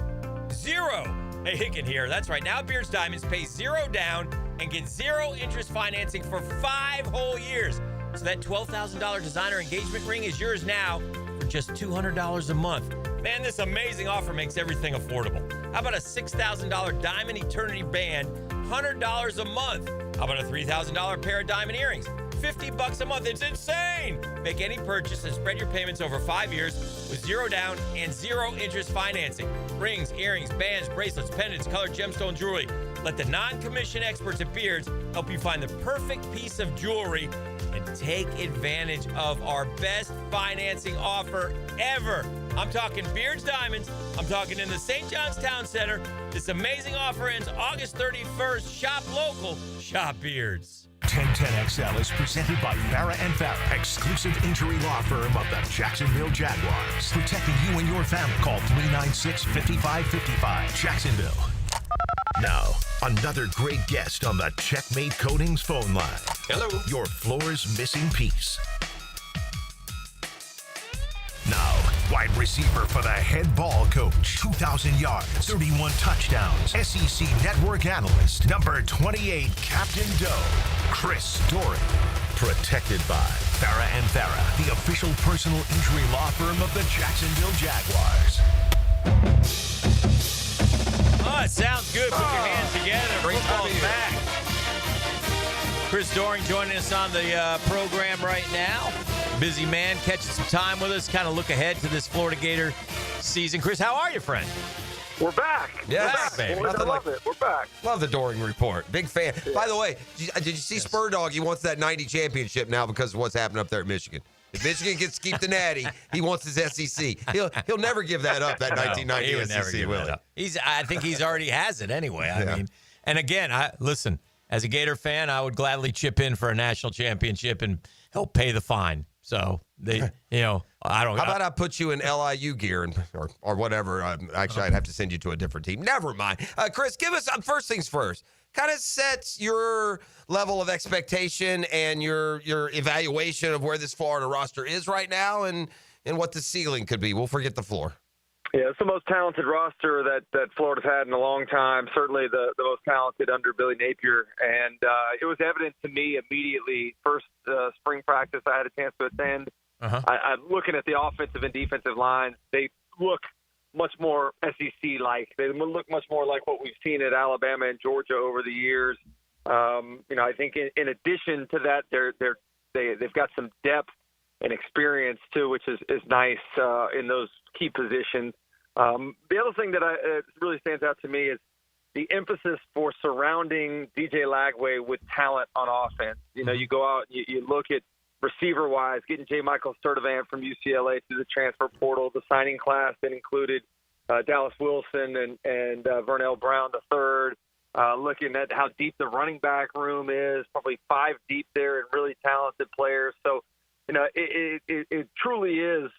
0. Hey, Hicken here. That's right. Now Beard's Diamonds pay 0 down and get 0 interest financing for 5 whole years. So that $12,000 designer engagement ring is yours now for just $200 a month. Man, this amazing offer makes everything affordable. How about a $6,000 diamond eternity band, $100 a month? How about a $3,000 pair of diamond earrings? $50 a month. It's insane. Make any purchase and spread your payments over 5 years with 0 down and 0 interest financing. Rings, earrings, bands, bracelets, pendants, colored gemstone jewelry. Let the non-commission experts at Beards help you find the perfect piece of jewelry and take advantage of our best financing offer ever. I'm talking Beards Diamonds. I'm talking in the St. John's Town Center. This amazing offer ends August 31st. Shop local. Shop Beards. 1010XL is presented by Farah & Farah, exclusive injury law firm of the Jacksonville Jaguars. Protecting you and your family. Call 396-5555. Jacksonville. Now, another great guest on the Checkmate Coatings phone line. Hello. Your floor's missing piece. Now, wide receiver for the head ball coach. 2,000 yards, 31 touchdowns. SEC Network analyst, number 28, Captain Doe, Chris Doring. Protected by Farah & Farah, the official personal injury law firm of the Jacksonville Jaguars. Oh, it sounds good. Put your hands together. Bring balls back. Chris Doring joining us on the program right now. Busy man, catching some time with us. Kind of look ahead to this Florida Gator season. Chris, how are you, friend? We're back. Yes, We're back, baby. boys. I love it. We're back. Love the Doring report. Big fan. Yeah. By the way, did you see Spur Dog? He wants that 90 championship now because of what's happening up there at Michigan. If Michigan gets to keep the natty, he wants his SEC. He'll never give that up, that 1990 he would SEC, never give will that up. I think he's already has it anyway. I mean, and again, listen, as a Gator fan, I would gladly chip in for a national championship and help pay the fine. So I don't. How about I put you in LIU gear or whatever? Actually, I'd have to send you to a different team. Never mind. Chris, give us first things first. Kind of sets your level of expectation and your evaluation of where this Florida roster is right now and what the ceiling could be. We'll forget the floor. Yeah, it's the most talented roster that Florida's had in a long time. Certainly the most talented under Billy Napier. And it was evident to me immediately, first spring practice I had a chance to attend. I'm looking at the offensive and defensive lines. They look much more SEC-like. They look much more like what we've seen at Alabama and Georgia over the years. I think in addition to that, they've got some depth and experience too, which is nice in those key positions. The other thing that really stands out to me is the emphasis for surrounding DJ Lagway with talent on offense. You know, you go out, you look at receiver-wise, getting J. Michael Sturdivant from UCLA through the transfer portal, the signing class that included Dallas Wilson and Vernell Brown III, looking at how deep the running back room is, probably 5 deep there and really talented players. So, you know, it truly is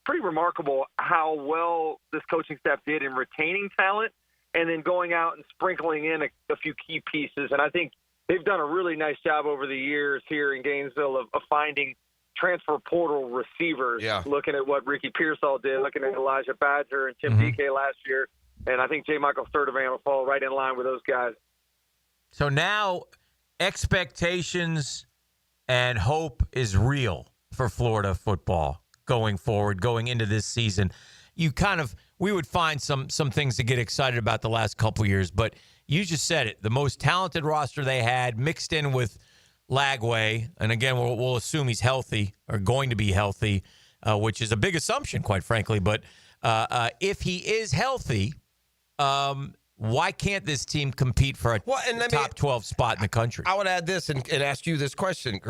pretty remarkable how well this coaching staff did in retaining talent and then going out and sprinkling in a few key pieces. And I think they've done a really nice job over the years here in Gainesville of finding transfer portal receivers, looking at what Ricky Pearsall did, looking at Elijah Badger and Tim DK last year. And I think J. Michael Sturdivant will fall right in line with those guys. So now expectations and hope is real for Florida football going forward, going into this season. We would find some things to get excited about the last couple years, but you just said it. The most talented roster they had mixed in with Lagway, and again, we'll assume he's healthy or going to be healthy, which is a big assumption, quite frankly. But if he is healthy, why can't this team compete for a top 12 spot in the country? I would add this and ask you this question.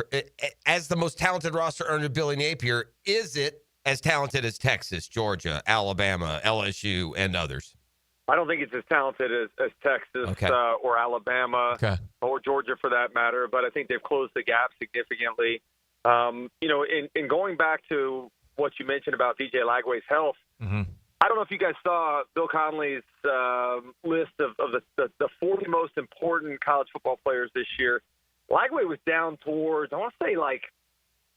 As the most talented roster under Billy Napier, is it as talented as Texas, Georgia, Alabama, LSU, and others? I don't think it's as talented as Texas or Alabama or Georgia for that matter, but I think they've closed the gap significantly. You know, in going back to what you mentioned about DJ Lagway's health, I don't know if you guys saw Bill Connelly's list of the 40 most important college football players this year. Lagway was down towards, I want to say like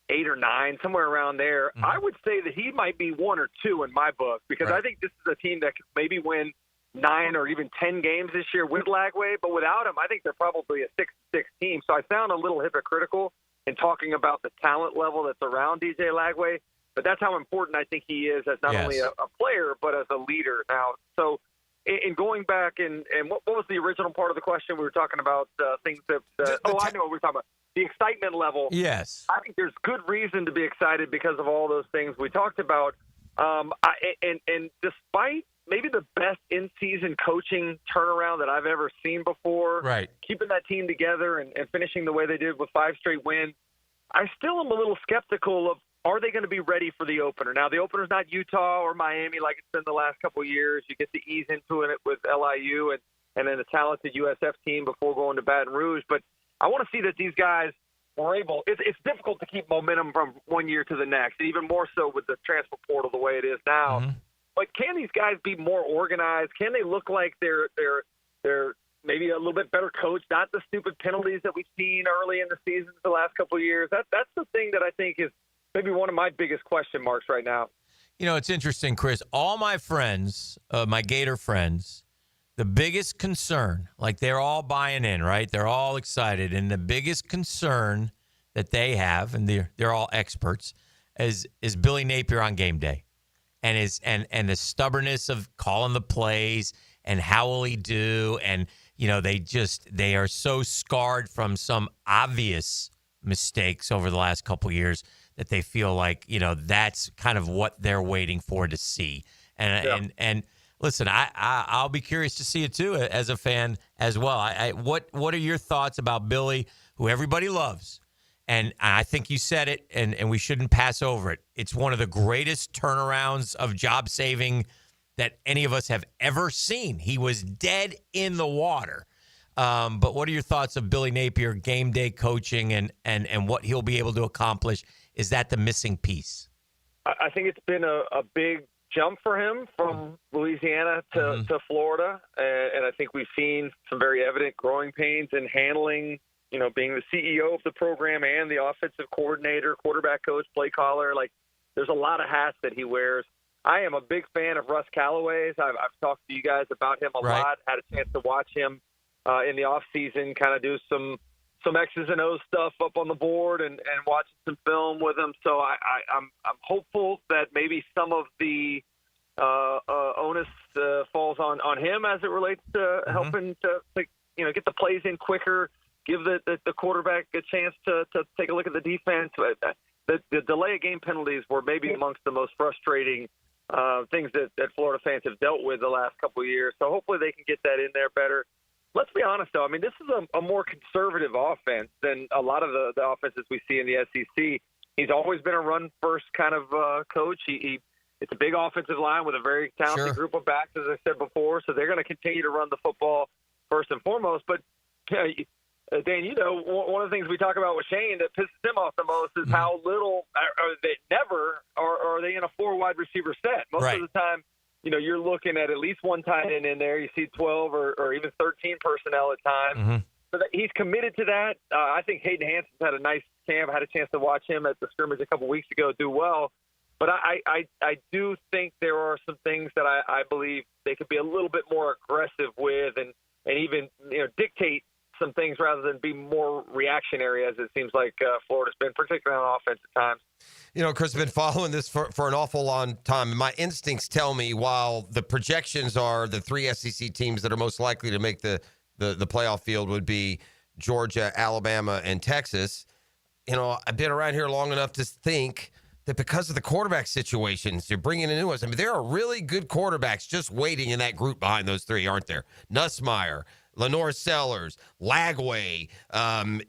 8 or 9, somewhere around there. I would say that he might be 1 or 2 in my book because I think this is a team that could maybe win 9 or even 10 games this year with Lagway, but without him, I think they're probably a 6-6 team. So I sound a little hypocritical in talking about the talent level that's around DJ Lagway, but that's how important I think he is as not only a player, but as a leader now. So in going back and what was the original part of the question? We were talking about things that I know what we're talking about. The excitement level. Yes. I think there's good reason to be excited because of all those things we talked about. And despite maybe the best in-season coaching turnaround that I've ever seen before, keeping that team together and finishing the way they did with 5 straight wins, I still am a little skeptical of, are they going to be ready for the opener? Now, the opener's not Utah or Miami like it's been the last couple of years. You get to ease into it with LIU and then a talented USF team before going to Baton Rouge. But I want to see that these guys were able – it's difficult to keep momentum from one year to the next, even more so with the transfer portal the way it is now. But can these guys be more organized? Can they look like they're maybe a little bit better coached? Not the stupid penalties that we've seen early in the season the last couple of years. That's the thing that I think is maybe one of my biggest question marks right now. You know, it's interesting, Chris. All my friends, my Gator friends, the biggest concern, like they're all buying in, right? They're all excited. And the biggest concern that they have, and they're all experts, is Billy Napier on game day. And the stubbornness of calling the plays and how will he do. And, you know, they are so scarred from some obvious mistakes over the last couple of years that they feel like, you know, that's kind of what they're waiting for to see. And listen, I'll be curious to see it too as a fan as well. What are your thoughts about Billy, who everybody loves? And I think you said it, and we shouldn't pass over it. It's one of the greatest turnarounds of job saving that any of us have ever seen. He was dead in the water. But what are your thoughts of Billy Napier, game day coaching, and what he'll be able to accomplish? Is that the missing piece? I think it's been a big jump for him from Louisiana to Florida. And I think we've seen some very evident growing pains in handling, you know, being the CEO of the program and the offensive coordinator, quarterback coach, play caller. Like, there's a lot of hats that he wears. I am a big fan of Russ Callaway's. I've talked to you guys about him a lot. Had a chance to watch him in the off season, kind of do some X's and O's stuff up on the board and watching some film with him. So I'm hopeful that maybe some of the onus falls on him as it relates to helping to you know, get the plays in quicker, give the quarterback a chance to take a look at the defense. the delay of game penalties were maybe amongst the most frustrating things that Florida fans have dealt with the last couple of years. So hopefully they can get that in there better. Let's be honest, though. I mean, this is a more conservative offense than a lot of the offenses we see in the SEC. He's always been a run-first kind of coach. It's a big offensive line with a very talented group of backs, as I said before, so they're going to continue to run the football first and foremost. But, Dan, you know, one of the things we talk about with Shane that pisses him off the most is how little or they never are they in a 4 wide receiver set. Most of the time, you know, you're looking at least one tight end in there. You see 12 or even 13 personnel at times. So that he's committed to that. I think Hayden Hanson's had a nice camp. I had a chance to watch him at the scrimmage a couple weeks ago do well. But I do think there are some things that I believe they could be a little bit more aggressive with and even, you know, dictate some things rather than be more reactionary, as it seems like Florida's been, particularly on offense at times. You know, Chris, I've been following this for an awful long time, and my instincts tell me while the projections are the 3 SEC teams that are most likely to make the playoff field would be Georgia, Alabama, and Texas. You know, I've been around here long enough to think that because of the quarterback situations, you're bringing in new ones. I mean, there are really good quarterbacks just waiting in that group behind those 3, aren't there? Nussmeier, Lenore Sellers, Lagway.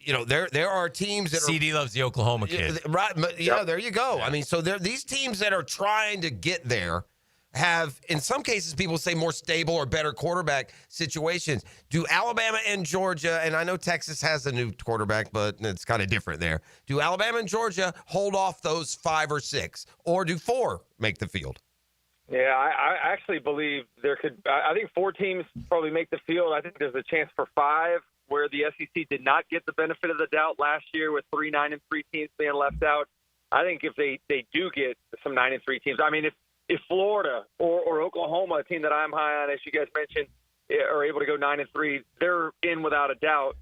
You know, there are teams that CD loves the Oklahoma kid. Right. Yeah, there you go. I mean, so these teams that are trying to get there have, in some cases, people say more stable or better quarterback situations. Do Alabama and Georgia, and I know Texas has a new quarterback, but it's kind of different there. Do Alabama and Georgia hold off those 5 or 6, or do 4 make the field? Yeah, I actually believe there could. I think 4 teams probably make the field. I think there's a chance for 5, where the SEC did not get the benefit of the doubt last year with 3 9-3 teams being left out. I think if they do get some 9-3 teams, I mean, if Florida or Oklahoma, a team that I'm high on, as you guys mentioned, are able to go 9-3, they're in without a doubt.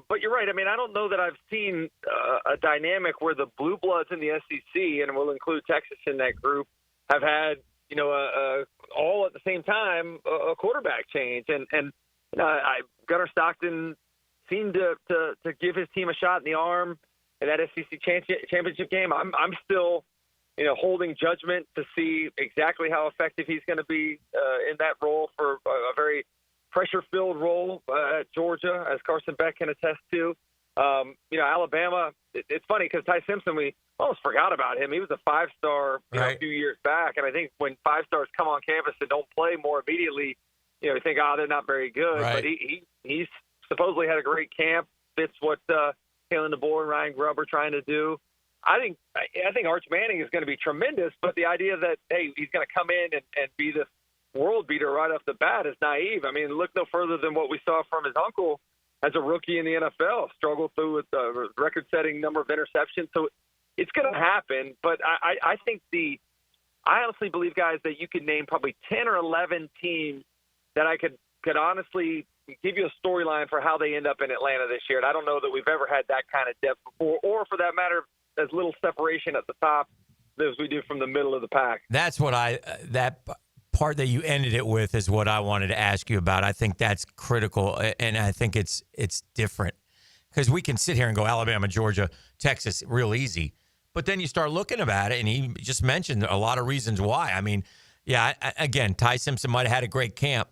But you're right. I mean, I don't know that I've seen a dynamic where the blue bloods in the SEC, and we'll include Texas in that group, have had, you know, all at the same time a quarterback change. And you know, Gunnar Stockton seemed to give his team a shot in the arm in that SEC championship game. I'm still, you know, holding judgment to see exactly how effective he's going to be in that role for a very pressure-filled role at Georgia, as Carson Beck can attest to. You know, Alabama, it's funny because Ty Simpson, we almost forgot about him. He was a 5-star a few years back, and I think when 5-stars come on campus and don't play more immediately, you know, you think, they're not very good. But he's supposedly had a great camp, fits what Kalen DeBoer and Ryan Grubb are trying to do. I think Arch Manning is going to be tremendous, but the idea that, hey, he's going to come in and be this world beater right off the bat is naive. I mean, look no further than what we saw from his uncle as a rookie in the NFL, struggled through with a record-setting number of interceptions. So it's going to happen, but I think I honestly believe, guys, that you could name probably 10 or 11 teams that I could honestly give you a storyline for how they end up in Atlanta this year. And I don't know that we've ever had that kind of depth before, or for that matter, as little separation at the top as we do from the middle of the pack. That's what that part that you ended it with is what I wanted to ask you about. I think that's critical, and I think it's different because we can sit here and go Alabama, Georgia, Texas real easy. But then you start looking about it, and he just mentioned a lot of reasons why. I mean, yeah, again, Ty Simpson might have had a great camp.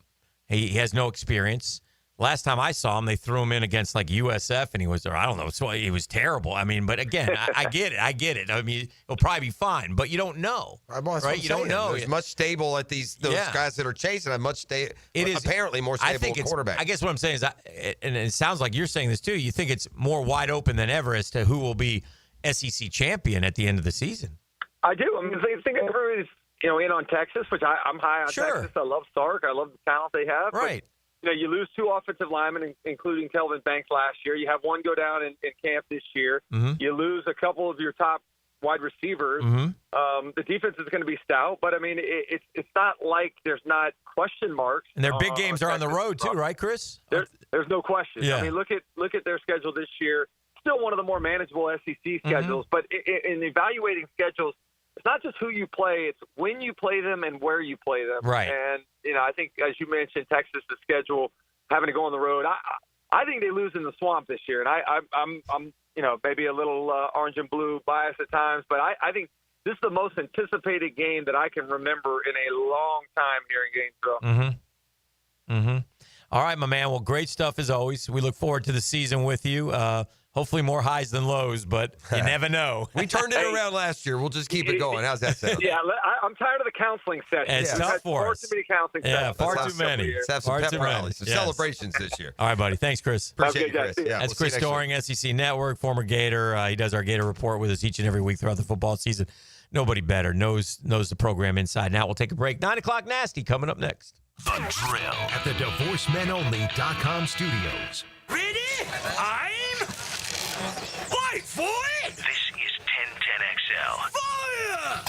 He has no experience. Last time I saw him, they threw him in against like USF, and he was, or I don't know, so he was terrible. I mean, but again, I get it. I mean, he'll probably be fine, but you don't know, right? You don't know. It's much stable at those guys that are chasing. It is apparently more stable quarterback. I guess what I'm saying is, and it sounds like you're saying this too. You think it's more wide open than ever as to who will be SEC champion at the end of the season. I do. I mean, I think everybody's in on Texas, which I'm high on Texas. I love Sark. I love the talent they have. Right. But, you lose 2 offensive linemen, including Kelvin Banks last year. You have one go down in camp this year. Mm-hmm. You lose a couple of your top wide receivers. Mm-hmm. The defense is going to be stout, but I mean, it's not like there's not question marks. And their big games are on the road too, right, Chris? There's no question. Yeah. I mean, look at their schedule this year. Still one of the more manageable SEC schedules, but in evaluating schedules, it's not just who you play; it's when you play them and where you play them. Right. And I think, as you mentioned, Texas' schedule, having to go on the road. I think they lose in the swamp this year, and I'm maybe a little orange and blue bias at times. But I think this is the most anticipated game that I can remember in a long time here in Gainesville. Mm-hmm. All right, my man. Well, great stuff as always. We look forward to the season with you. Hopefully more highs than lows, but you never know. We turned it around last year. We'll just keep it going. How's that sound? Yeah, I'm tired of the counseling session. It's tough for far us. too many counseling sessions. Yeah, far too many. Let's have some pep rallies, some celebrations this year. All right, buddy. Thanks, Chris. Appreciate you, Chris. That's we'll Chris Doring, SEC Network, former Gator. He does our Gator report with us each and every week throughout the football season. Nobody better knows the program inside and out. We'll take a break. 9 o'clock Nasty coming up next. The Drill at the DivorceMenOnly.com studios. Ready? I'm... Fight for it! This is 1010XL. Fire!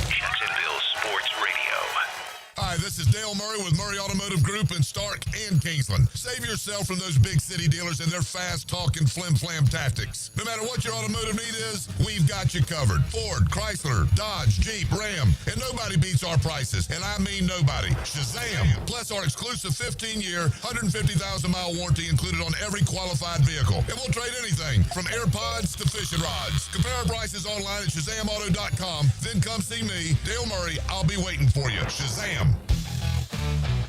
Jacksonville Sports Radio. Hi, this is Dale Murray with Murray Automotive Group in Stark and Kingsland. Save yourself from those big city dealers and their fast-talking flim-flam tactics. No matter what your automotive need is, we've got you covered. Ford, Chrysler, Dodge, Jeep, Ram, and nobody beats our prices, and I mean nobody. Shazam! Plus our exclusive 15-year, 150,000-mile warranty included on every qualified vehicle. And we'll trade anything from AirPods to fishing rods. Compare our prices online at ShazamAuto.com. Then come see me, Dale Murray. I'll be waiting for you. Shazam!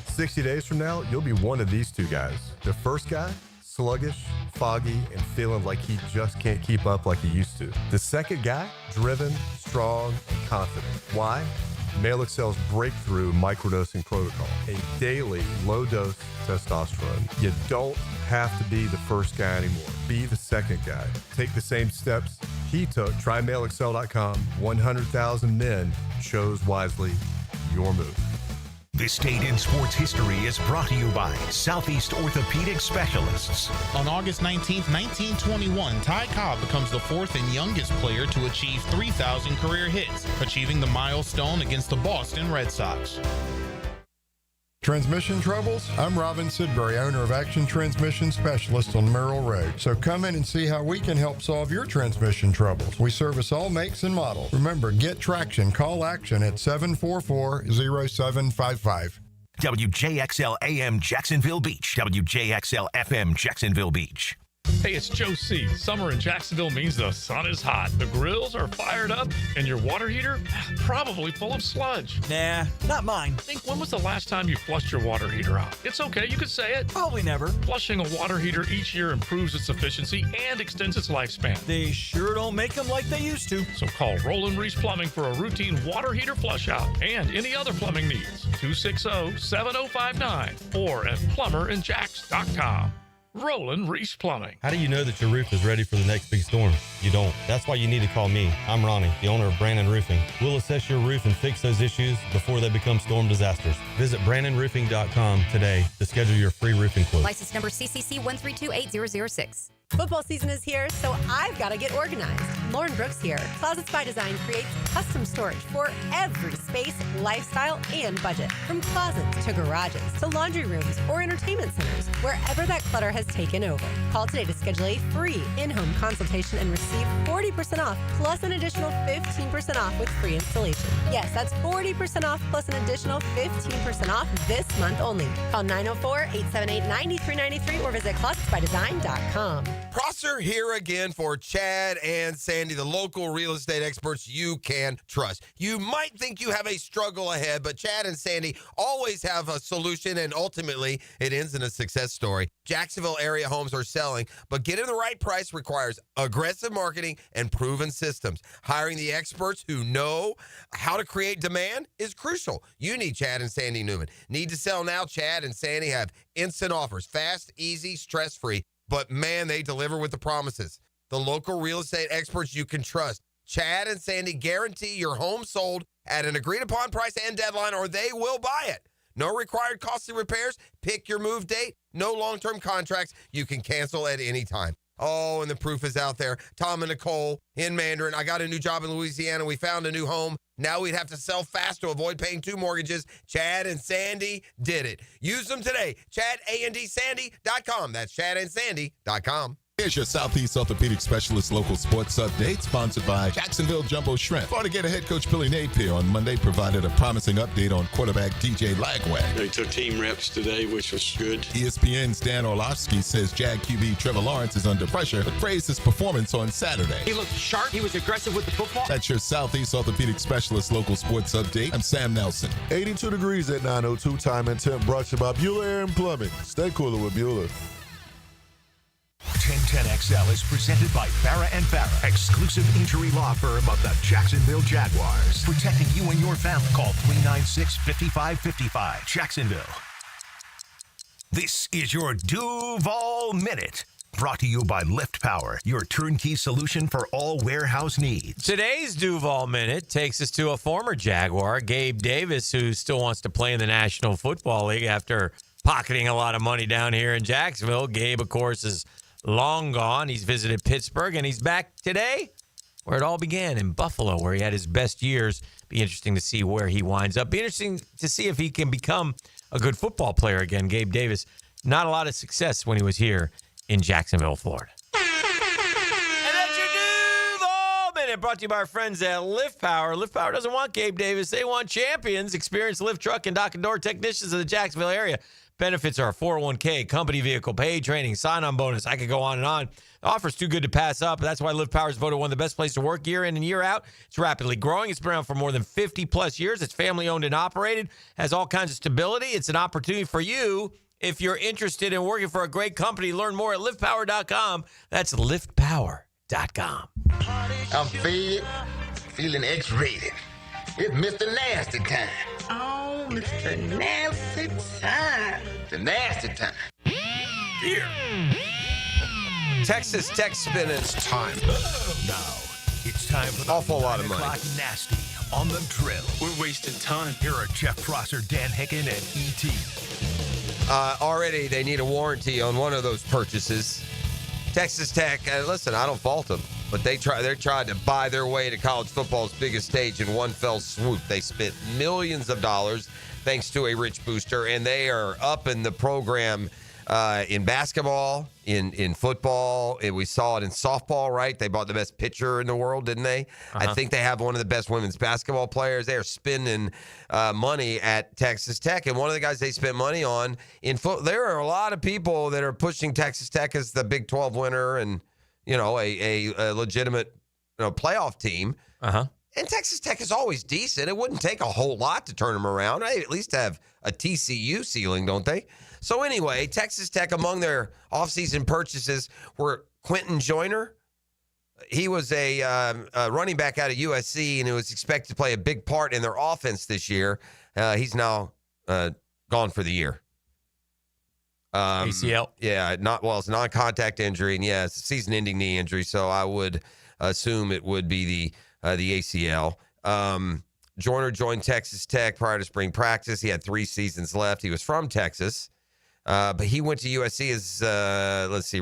60 days from now, you'll be one of these two guys. The first guy, sluggish, foggy, and feeling like he just can't keep up like he used to. The second guy, driven, strong, and confident. Why? Male Excel's breakthrough microdosing protocol, a daily low-dose testosterone. You don't have to be the first guy anymore. Be the second guy. Take the same steps he took. Try MaleExcel.com. 100,000 men chose wisely. Your move. This date in sports history is brought to you by Southeast Orthopedic Specialists. On August 19th, 1921, Ty Cobb becomes the fourth and youngest player to achieve 3,000 career hits, achieving the milestone against the Boston Red Sox. Transmission troubles? I'm Robin Sidbury, owner of Action Transmission Specialist on Merrill Road. So come in and see how we can help solve your transmission troubles. We service all makes and models. Remember, get traction. Call Action at 744-0755. WJXL AM Jacksonville Beach. WJXL FM Jacksonville Beach. Hey, it's Joe C. Summer in Jacksonville means the sun is hot, the grills are fired up, and your water heater probably full of sludge. Nah, not mine. Think, when was the last time you flushed your water heater out? It's okay, you can say it. Probably never. Flushing a water heater each year improves its efficiency and extends its lifespan. They sure don't make them like they used to. So call Roland Reese Plumbing for a routine water heater flush out and any other plumbing needs. 260-7059 or at plumberinjacks.com. Roland Reese Plumbing. How do you know that your roof is ready for the next big storm? You don't. That's why you need to call me. I'm Ronnie, the owner of Brandon Roofing. We'll assess your roof and fix those issues before they become storm disasters. Visit BrandonRoofing.com today to schedule your free roofing quote. License number CCC 1328006. Football season is here, so I've got to get organized. Lauren Brooks here. Closets by Design creates custom storage for every space, lifestyle, and budget. From closets to garages to laundry rooms or entertainment centers, wherever that clutter has taken over. Call today to schedule a free in-home consultation and receive 40% off plus an additional 15% off with free installation. Yes, that's 40% off plus an additional 15% off this month only. Call 904-878-9393 or visit closetsbydesign.com. Prosser here again for Chad and Sandy, the local real estate experts you can trust. You might think you have a struggle ahead, but Chad and Sandy always have a solution, and ultimately it ends in a success story. Jacksonville area homes are selling, but getting the right price requires aggressive marketing and proven systems. Hiring the experts who know how to create demand is crucial. You need Chad and Sandy Newman. Need to sell now? Chad and Sandy have instant offers, fast, easy, stress-free. But, man, they deliver with the promises. The local real estate experts you can trust. Chad and Sandy guarantee your home sold at an agreed-upon price and deadline, or they will buy it. No required costly repairs. Pick your move date. No long-term contracts. You can cancel at any time. Oh, and the proof is out there. Tom and Nicole in Mandarin. I got a new job in Louisiana. We found a new home. Now we'd have to sell fast to avoid paying 2 mortgages. Chad and Sandy did it. Use them today. ChadandSandy.com. That's ChadandSandy.com. Here's your Southeast Orthopedic Specialist local sports update, sponsored by Jacksonville Jumbo Shrimp. Florida Gator head coach Billy Napier on Monday provided a promising update on quarterback DJ Lagway. They took team reps today, which was good. ESPN's Dan Orlovsky says Jag QB Trevor Lawrence is under pressure, but praised his performance on Saturday. He looked sharp. He was aggressive with the football. That's your Southeast Orthopedic Specialist local sports update. I'm Sam Nelson. 82 degrees at 9:02. Time and temp brought to you by Bueller Air and Plumbing. Stay cooler with Bueller. 1010XL is presented by Farrah & Farrah, exclusive injury law firm of the Jacksonville Jaguars. Protecting you and your family. Call 396-5555. Jacksonville. This is your Duval Minute. Brought to you by Lift Power, your turnkey solution for all warehouse needs. Today's Duval Minute takes us to a former Jaguar, Gabe Davis, who still wants to play in the National Football League after pocketing a lot of money down here in Jacksonville. Gabe, of course, is long gone. He's visited Pittsburgh, and he's back today where it all began, in Buffalo, where he had his best years. Be interesting to see where he winds up. Be interesting to see if he can become a good football player again. Gabe Davis, not a lot of success when he was here in Jacksonville, Florida. And that's your Duval Minute, brought to you by our friends at Lift Power. Lift Power doesn't want Gabe Davis. They want champions. Experienced lift truck and dock and door technicians in the Jacksonville area. Benefits are 401k, company vehicle, paid training, sign-on bonus. I could go on and on. The offer's too good to pass up. That's why Lift Power is voted one of the best places to work year in and year out. It's rapidly growing. It's been around for more than 50-plus years. It's family-owned and operated, has all kinds of stability. It's an opportunity for you if you're interested in working for a great company. Learn more at liftpower.com. That's liftpower.com. I'm feeling X-rated. It's Mr. Nasty time. Oh, Mr. Nasty time. The nasty time. Here. Texas Tech spinning. It's time. Now, it's time for the awful lot of money. Nasty on the drill. We're wasting time. Here are Jeff Prosser, Dan Hicken, and E.T. Already, they need a warranty on one of those purchases. Texas Tech, listen, I don't fault them, but they're trying to buy their way to college football's biggest stage in one fell swoop. They spent millions of dollars thanks to a rich booster, and they are up in the program in basketball, in football. We saw it in softball, right? They bought the best pitcher in the world, didn't they? I think they have one of the best women's basketball players. They are spending money at Texas Tech, and one of the guys they spent money on in foot. There are a lot of people that are pushing Texas Tech as the Big 12 winner and a legitimate playoff team. And Texas Tech is always decent. It wouldn't take a whole lot to turn them around. They at least have a TCU ceiling, don't they? So anyway, Texas Tech, among their offseason purchases were Quentin Joyner. He was a running back out of USC, and he was expected to play a big part in their offense this year. He's now gone for the year. ACL? Yeah, it's a non-contact injury, and yeah, it's a season-ending knee injury, so I would assume it would be the ACL. Joyner joined Texas Tech prior to spring practice. He had 3 seasons left. He was from Texas. But he went to USC as,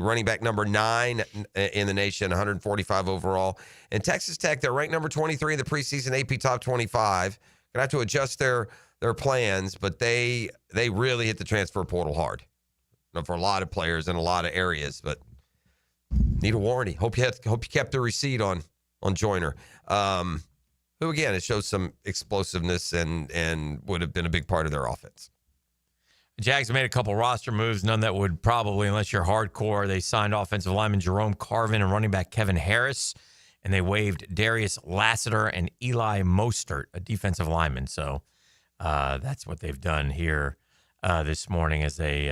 running back number 9 in the nation, 145 overall. And Texas Tech, they're ranked number 23 in the preseason AP Top 25. Going to have to adjust their plans, but they really hit the transfer portal hard for a lot of players in a lot of areas. But need a warranty. Hope you kept the receipt on Joyner. Who, again, it shows some explosiveness and would have been a big part of their offense. The Jags have made a couple roster moves, none that would probably, unless you're hardcore. They signed offensive lineman Jerome Carvin and running back Kevin Harris, and they waived Darius Lassiter and Eli Mostert, a defensive lineman. So that's what they've done here this morning as they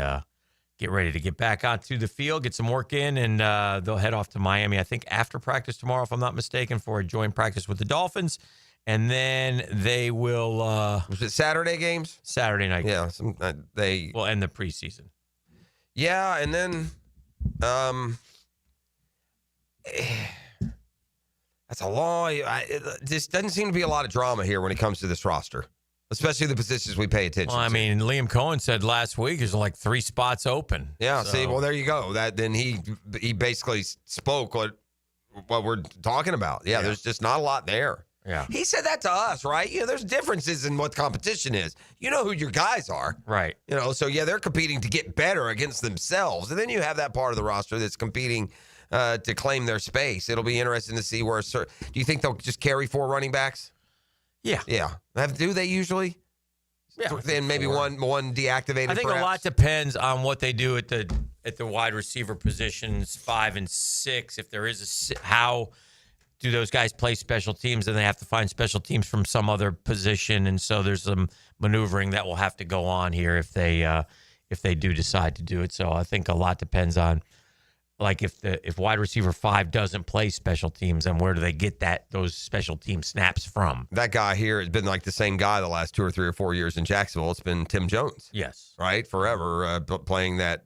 get ready to get back onto the field, get some work in, and they'll head off to Miami, I think, after practice tomorrow, if I'm not mistaken, for a joint practice with the Dolphins. And then they will... was it Saturday games? Saturday night. Yeah. They will end the preseason. Yeah, and then... that's a long... This doesn't seem to be a lot of drama here when it comes to this roster, especially the positions we pay attention to. Well, I mean, Liam Cohen said last week there's like 3 spots open. Yeah, see, well, there you go. Then he basically spoke what we're talking about. Yeah, there's just not a lot there. Yeah. He said that to us, right? There's differences in what competition is. You know who your guys are. Right. So, yeah, they're competing to get better against themselves. And then you have that part of the roster that's competing to claim their space. It'll be interesting to see where. Do you think they'll just carry 4 running backs? Yeah. Do they usually? Yeah. Then maybe one deactivated. I think perhaps? a lot depends on what they do at the wide receiver positions 5 and 6. If there is how do those guys play special teams, then they have to find special teams from some other position, and so there's some maneuvering that will have to go on here if they do decide to do it. So I think a lot depends on, like, if wide receiver 5 doesn't play special teams, then where do they get those special team snaps from? That guy here has been like the same guy the last 2 or 3 or 4 years in Jacksonville. It's been Tim Jones. Yes. Right? Forever playing that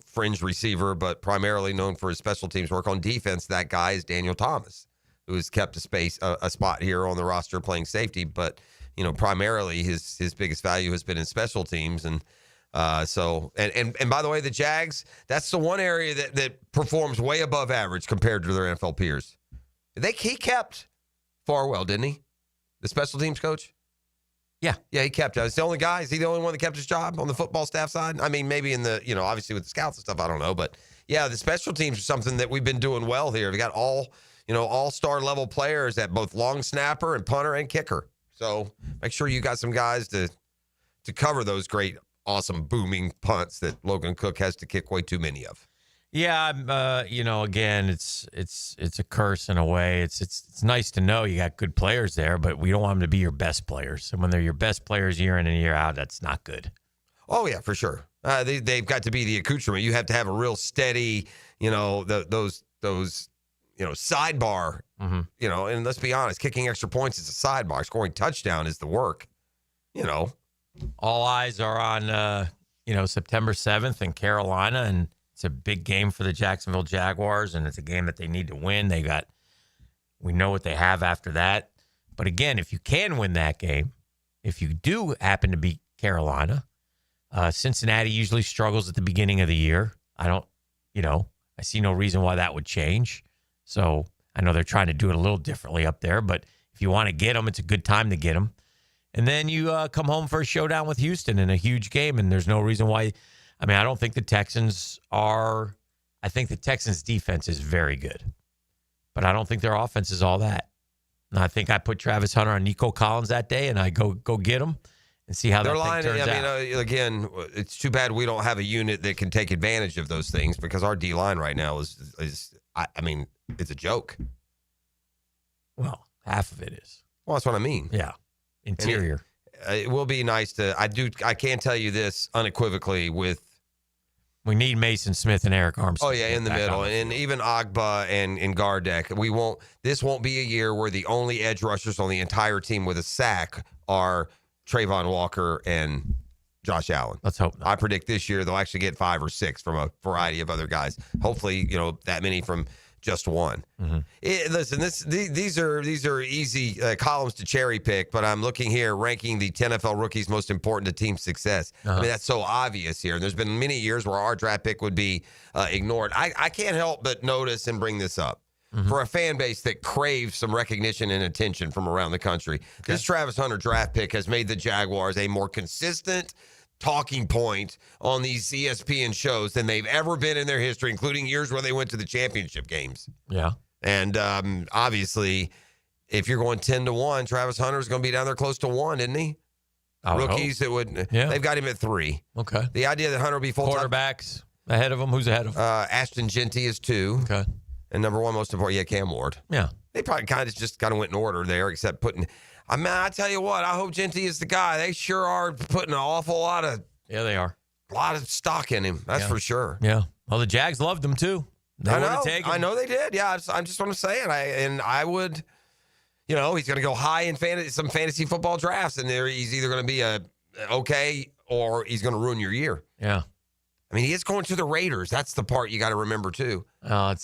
fringe receiver, but primarily known for his special teams work. On defense, that guy is Daniel Thomas, who has kept a spot here on the roster playing safety. But, primarily his biggest value has been in special teams. And so by the way, the Jags, that's the one area that performs way above average compared to their NFL peers. He kept Farwell, didn't he? The special teams coach? Yeah, he kept it. It's the only guy. Is he the only one that kept his job on the football staff side? I mean, maybe in the, obviously with the scouts and stuff, I don't know. But yeah, the special teams are something that we've been doing well here. We got all-star level players at both long snapper and punter and kicker. So make sure you got some guys to cover those great, awesome, booming punts that Logan Cook has to kick way too many of. Yeah, again, it's a curse in a way. It's nice to know you got good players there, but we don't want them to be your best players. And when they're your best players year in and year out, that's not good. Oh yeah, for sure. They've got to be the accoutrement. You have to have a real steady, those sidebar. Mm-hmm. And let's be honest, kicking extra points is a sidebar. Scoring touchdown is the work. All eyes are on September 7th in Carolina, and it's a big game for the Jacksonville Jaguars, and it's a game that they need to win. We know what they have after that. But again, if you can win that game, if you do happen to beat Carolina, Cincinnati usually struggles at the beginning of the year. I see no reason why that would change. So I know they're trying to do it a little differently up there, but if you want to get them, it's a good time to get them. And then you come home for a showdown with Houston in a huge game, and there's no reason why. I mean, I don't think the Texans are – I think the Texans' defense is very good. But I don't think their offense is all that. And I think I put Travis Hunter on Nico Collins that day, and I go get him and see how that thing turns out. Again, it's too bad we don't have a unit that can take advantage of those things because our D-line right now is it's a joke. Well, half of it is. Well, that's what I mean. Yeah. Interior. It will be nice to – I can tell you this unequivocally with – we need Mason Smith and Eric Armstead. Oh, yeah, in the middle. And even Agba and Gardek. This won't be a year where the only edge rushers on the entire team with a sack are Trayvon Walker and Josh Allen. Let's hope not. I predict this year they'll actually get 5 or 6 from a variety of other guys. Hopefully, that many from just one. Mm-hmm. Listen, these are easy columns to cherry pick, but I'm looking here ranking the 10 NFL rookies most important to team success. Uh-huh. I mean, that's so obvious here. And there's been many years where our draft pick would be ignored. I can't help but notice and bring this up. Mm-hmm. For a fan base that craves some recognition and attention from around the country. Okay. This Travis Hunter draft pick has made the Jaguars a more consistent talking point on these ESPN shows than they've ever been in their history, including years where they went to the championship games. Yeah. And obviously, if you're going 10-1, Travis Hunter's going to be down there close to 1, isn't he? Rookies that would, they've got him at 3. Okay. The idea that Hunter will be full-time. Quarterbacks ahead of him. Who's ahead of him? Ashton Genty is 2. Okay. And number 1, most important, Cam Ward. Yeah. They probably kind of went in order there, except putting. I mean, I tell you what, I hope Genty is the guy. They sure are putting an awful lot of. Yeah, they are. A lot of stock in him. That's for sure. Yeah. Well, the Jags loved him too. I know they did. Yeah, I'm just what I'm saying. I would. He's going to go high in some fantasy football drafts, and he's either going to be okay or he's going to ruin your year. Yeah. I mean, he is going to the Raiders. That's the part you got to remember, too. But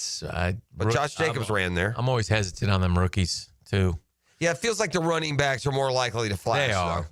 Josh Jacobs ran there. I'm always hesitant on them rookies, too. Yeah, it feels like the running backs are more likely to flash, they are.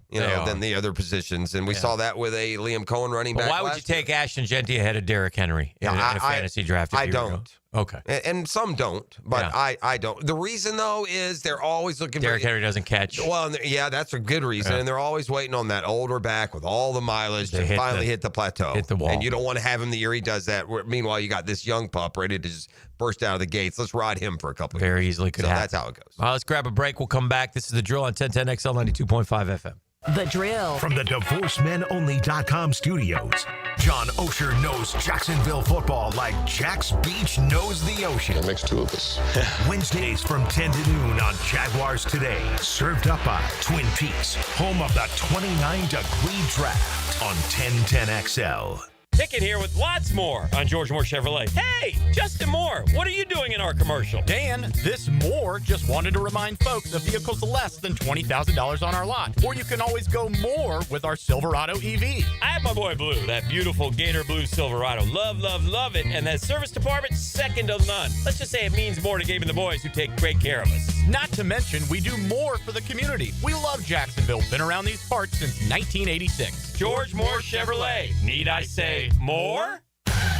Than the other positions. And we saw that with a Liam Cohen running back. Why would you take Ashton Genty ahead of Derrick Henry in a fantasy draft? I don't. Okay. And some don't, but I don't. The reason, though, is they're always looking for... Derrick Henry doesn't catch. Well, yeah, that's a good reason. Yeah. And they're always waiting on that older back with all the mileage to finally hit the plateau. Hit the wall. And you don't want to have him the year he does that. Meanwhile, you got this young pup ready to just burst out of the gates. Let's ride him for a couple of years. Very easily could happen. That's how it goes. All right, let's grab a break. We'll come back. This is The Drill on 1010XL 92.5 FM. The Drill. From the DivorceMenOnly.com studios, John Osher knows Jacksonville football like Jack's Beach knows the ocean. That makes two of us. Wednesdays from 10 to noon on Jaguars Today. Served up by Twin Peaks, home of the 29-degree draft on 1010XL. Pickett here with lots more on George Moore Chevrolet. Hey, Justin Moore, what are you doing in our commercial? Dan, this Moore just wanted to remind folks of vehicles less than $20,000 on our lot. Or you can always go more with our Silverado EV. I have my boy Blue, that beautiful Gator Blue Silverado. Love, love, love it. And that service department, second to none. Let's just say it means more to Gabe and the boys who take great care of us. Not to mention, we do more for the community. We love Jacksonville. Been around these parts since 1986. George Moore Chevrolet. Need I say more?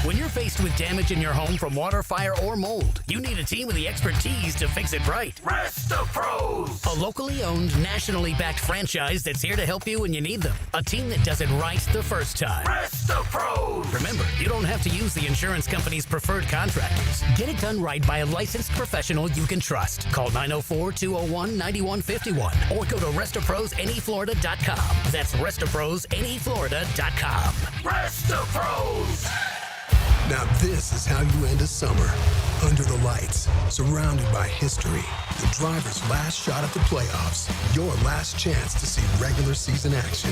When you're faced with damage in your home from water, fire, or mold, you need a team with the expertise to fix it right. Rest of Pros. A locally owned, nationally backed franchise that's here to help you when you need them. A team that does it right the first time. Rest of Pros. Remember, you don't have to use the insurance company's preferred contractors. Get it done right by a licensed professional you can trust. Call 904-201-9151 or go to restofprosneflorida.com. That's restofprosneflorida.com. Rest of Pros. Now this is how you end a summer. Under the lights, surrounded by history. The driver's last shot at the playoffs. Your last chance to see regular season action.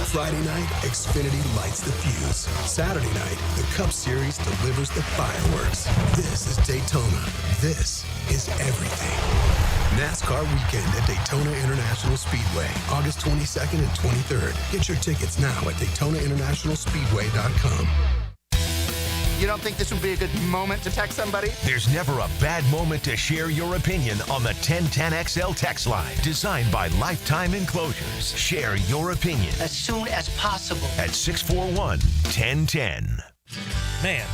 Friday night, Xfinity lights the fuse. Saturday night, the Cup Series delivers the fireworks. This is Daytona. This is everything. NASCAR weekend at Daytona International Speedway, August 22nd and 23rd. Get your tickets now at DaytonaInternationalSpeedway.com. You don't think this would be a good moment to text somebody? There's never a bad moment to share your opinion on the 1010XL text line. Designed by Lifetime Enclosures. Share your opinion as soon as possible at 641-1010. Man,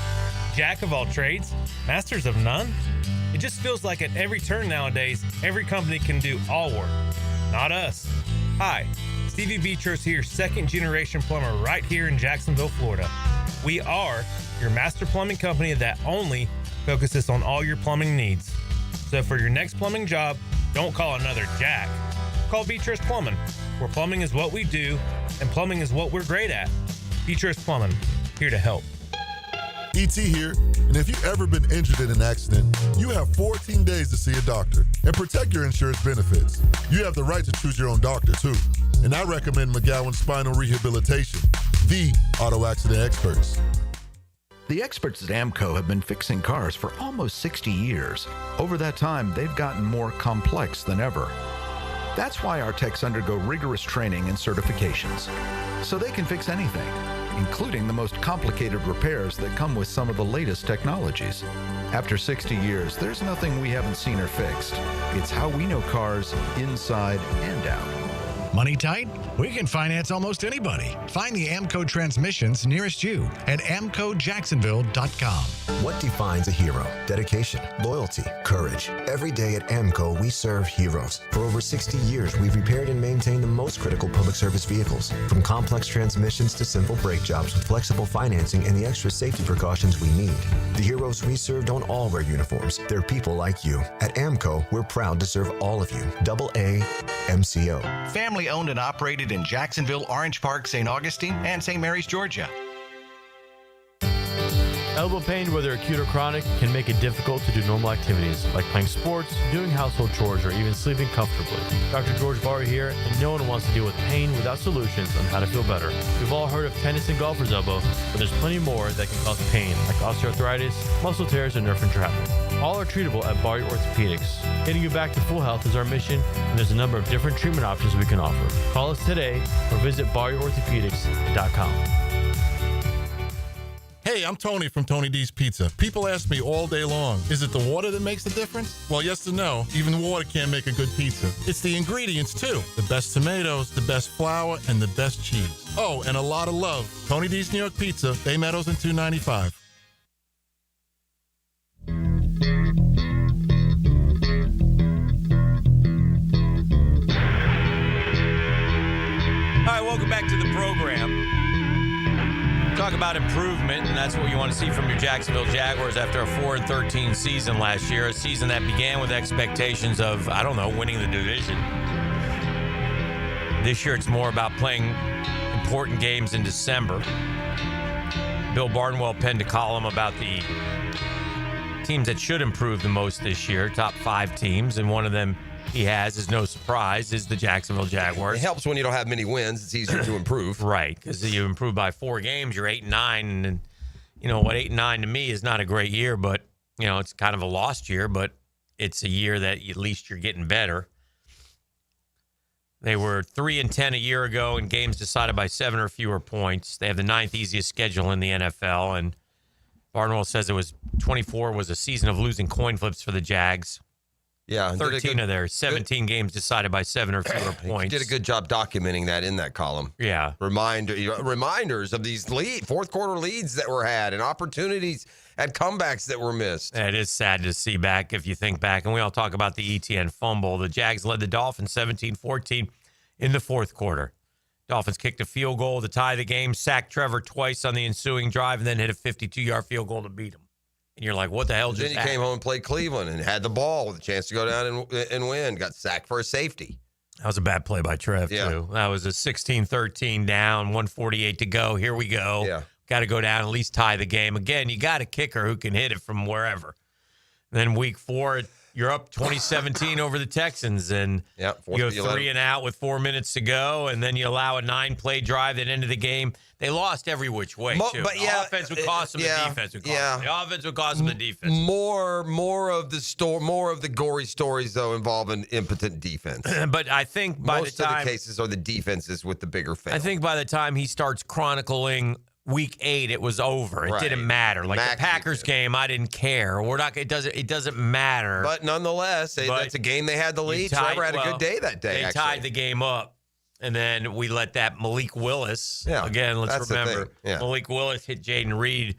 jack of all trades, masters of none? It just feels like at every turn nowadays, every company can do all work. Not us. Hi, Stevie Beatrice here, second-generation plumber right here in Jacksonville, Florida. We are your master plumbing company that only focuses on all your plumbing needs. So for your next plumbing job, don't call another Jack. Call Beatrice Plumbing, where plumbing is what we do and plumbing is what we're great at. Beatrice Plumbing, here to help. ET here, and if you've ever been injured in an accident, you have 14 days to see a doctor and protect your insurance benefits. You have the right to choose your own doctor, too. And I recommend McGowan Spinal Rehabilitation, the auto accident experts. The experts at AMCO have been fixing cars for almost 60 years. Over that time, they've gotten more complex than ever. That's why our techs undergo rigorous training and certifications, so they can fix anything, including the most complicated repairs that come with some of the latest technologies. After 60 years, there's nothing we haven't seen or fixed. It's how we know cars inside and out. Money tight? We can finance almost anybody. Find the AMCO transmissions nearest you at amcojacksonville.com. What defines a hero? Dedication, loyalty, courage. Every day at AMCO, we serve heroes. For over 60 years, we've repaired and maintained the most critical public service vehicles. From complex transmissions to simple brake jobs with flexible financing and the extra safety precautions we need. The heroes we serve don't all wear uniforms. They're people like you. At AMCO, we're proud to serve all of you. AA MCO. Family owned and operated in Jacksonville, Orange Park, St. Augustine, and St. Mary's, Georgia. Elbow pain, whether acute or chronic, can make it difficult to do normal activities like playing sports, doing household chores, or even sleeping comfortably. Dr. George Barr here, and no one wants to deal with pain without solutions on how to feel better. We've all heard of tennis and golfer's elbow, but there's plenty more that can cause pain, like osteoarthritis, muscle tears, and nerve entrapment. All are treatable at Barr Orthopedics. Getting you back to full health is our mission, and there's a number of different treatment options we can offer. Call us today or visit barrorthopedics.com. Hey, I'm Tony from Tony D's Pizza. People ask me all day long, is it the water that makes the difference? Well, yes and no. Even water can't make a good pizza. It's the ingredients, too. The best tomatoes, the best flour, and the best cheese. Oh, and a lot of love. Tony D's New York Pizza, Bay Meadows and 295. welcome back to the program. Talk about improvement, and that's what you want to see from your Jacksonville Jaguars after a 4-13 season last year, a season that began with expectations of, winning the division. This year, it's more about playing important games in December. Bill Barnwell penned a column about the teams that should improve the most this year, top 5 teams, and one of them he has, is no surprise, is the Jacksonville Jaguars. It helps when you don't have many wins. It's easier to improve. Right, because you improve by 4 games, you're 8-9, and you know what, 8-9 to me is not a great year, but it's kind of a lost year, but it's a year that at least you're getting better. They were 3-10 a year ago in games decided by 7 or fewer points. They have the 9th easiest schedule in the NFL, and Barnwell says 24 was a season of losing coin flips for the Jags. Yeah, 13 of their 17 games decided by 7 or fewer points. Did a good job documenting that in that column. Yeah. Reminders of these fourth quarter leads that were had and opportunities at comebacks that were missed. It is sad to see back if you think back. And we all talk about the ETN fumble. The Jags led the Dolphins 17-14 in the fourth quarter. Dolphins kicked a field goal to tie the game, sacked Trevor twice on the ensuing drive, and then hit a 52-yard field goal to beat him. And you're like, what the hell just happened? Then you came home and played Cleveland and had the ball with a chance to go down and win. Got sacked for a safety. That was a bad play by Trev, too. That was a 16-13 down, 148 to go. Here we go. Yeah. Got to go down, at least tie the game. Again, you got a kicker who can hit it from wherever. Then week 4, you're up 2017 over the Texans, and you go 3 and out with 4 minutes to go, and then you allow a 9-play drive that ended the game. They lost every which way, too. But the offense would cost them, the defense would cost them. The offense would cost them, the defense. More of the gory stories, though, involving impotent defense. But I think by most the time... of the cases are the defenses with the bigger fail. I think by the time he starts chronicling week 8, it was over. It didn't matter. Like the Packers game, I didn't care. We're not. It doesn't matter. But nonetheless, that's a game they had the lead. Trevor had a good day that day. They tied the game up, and then we let that Malik Willis. Again, let's remember Malik Willis hit Jaden Reed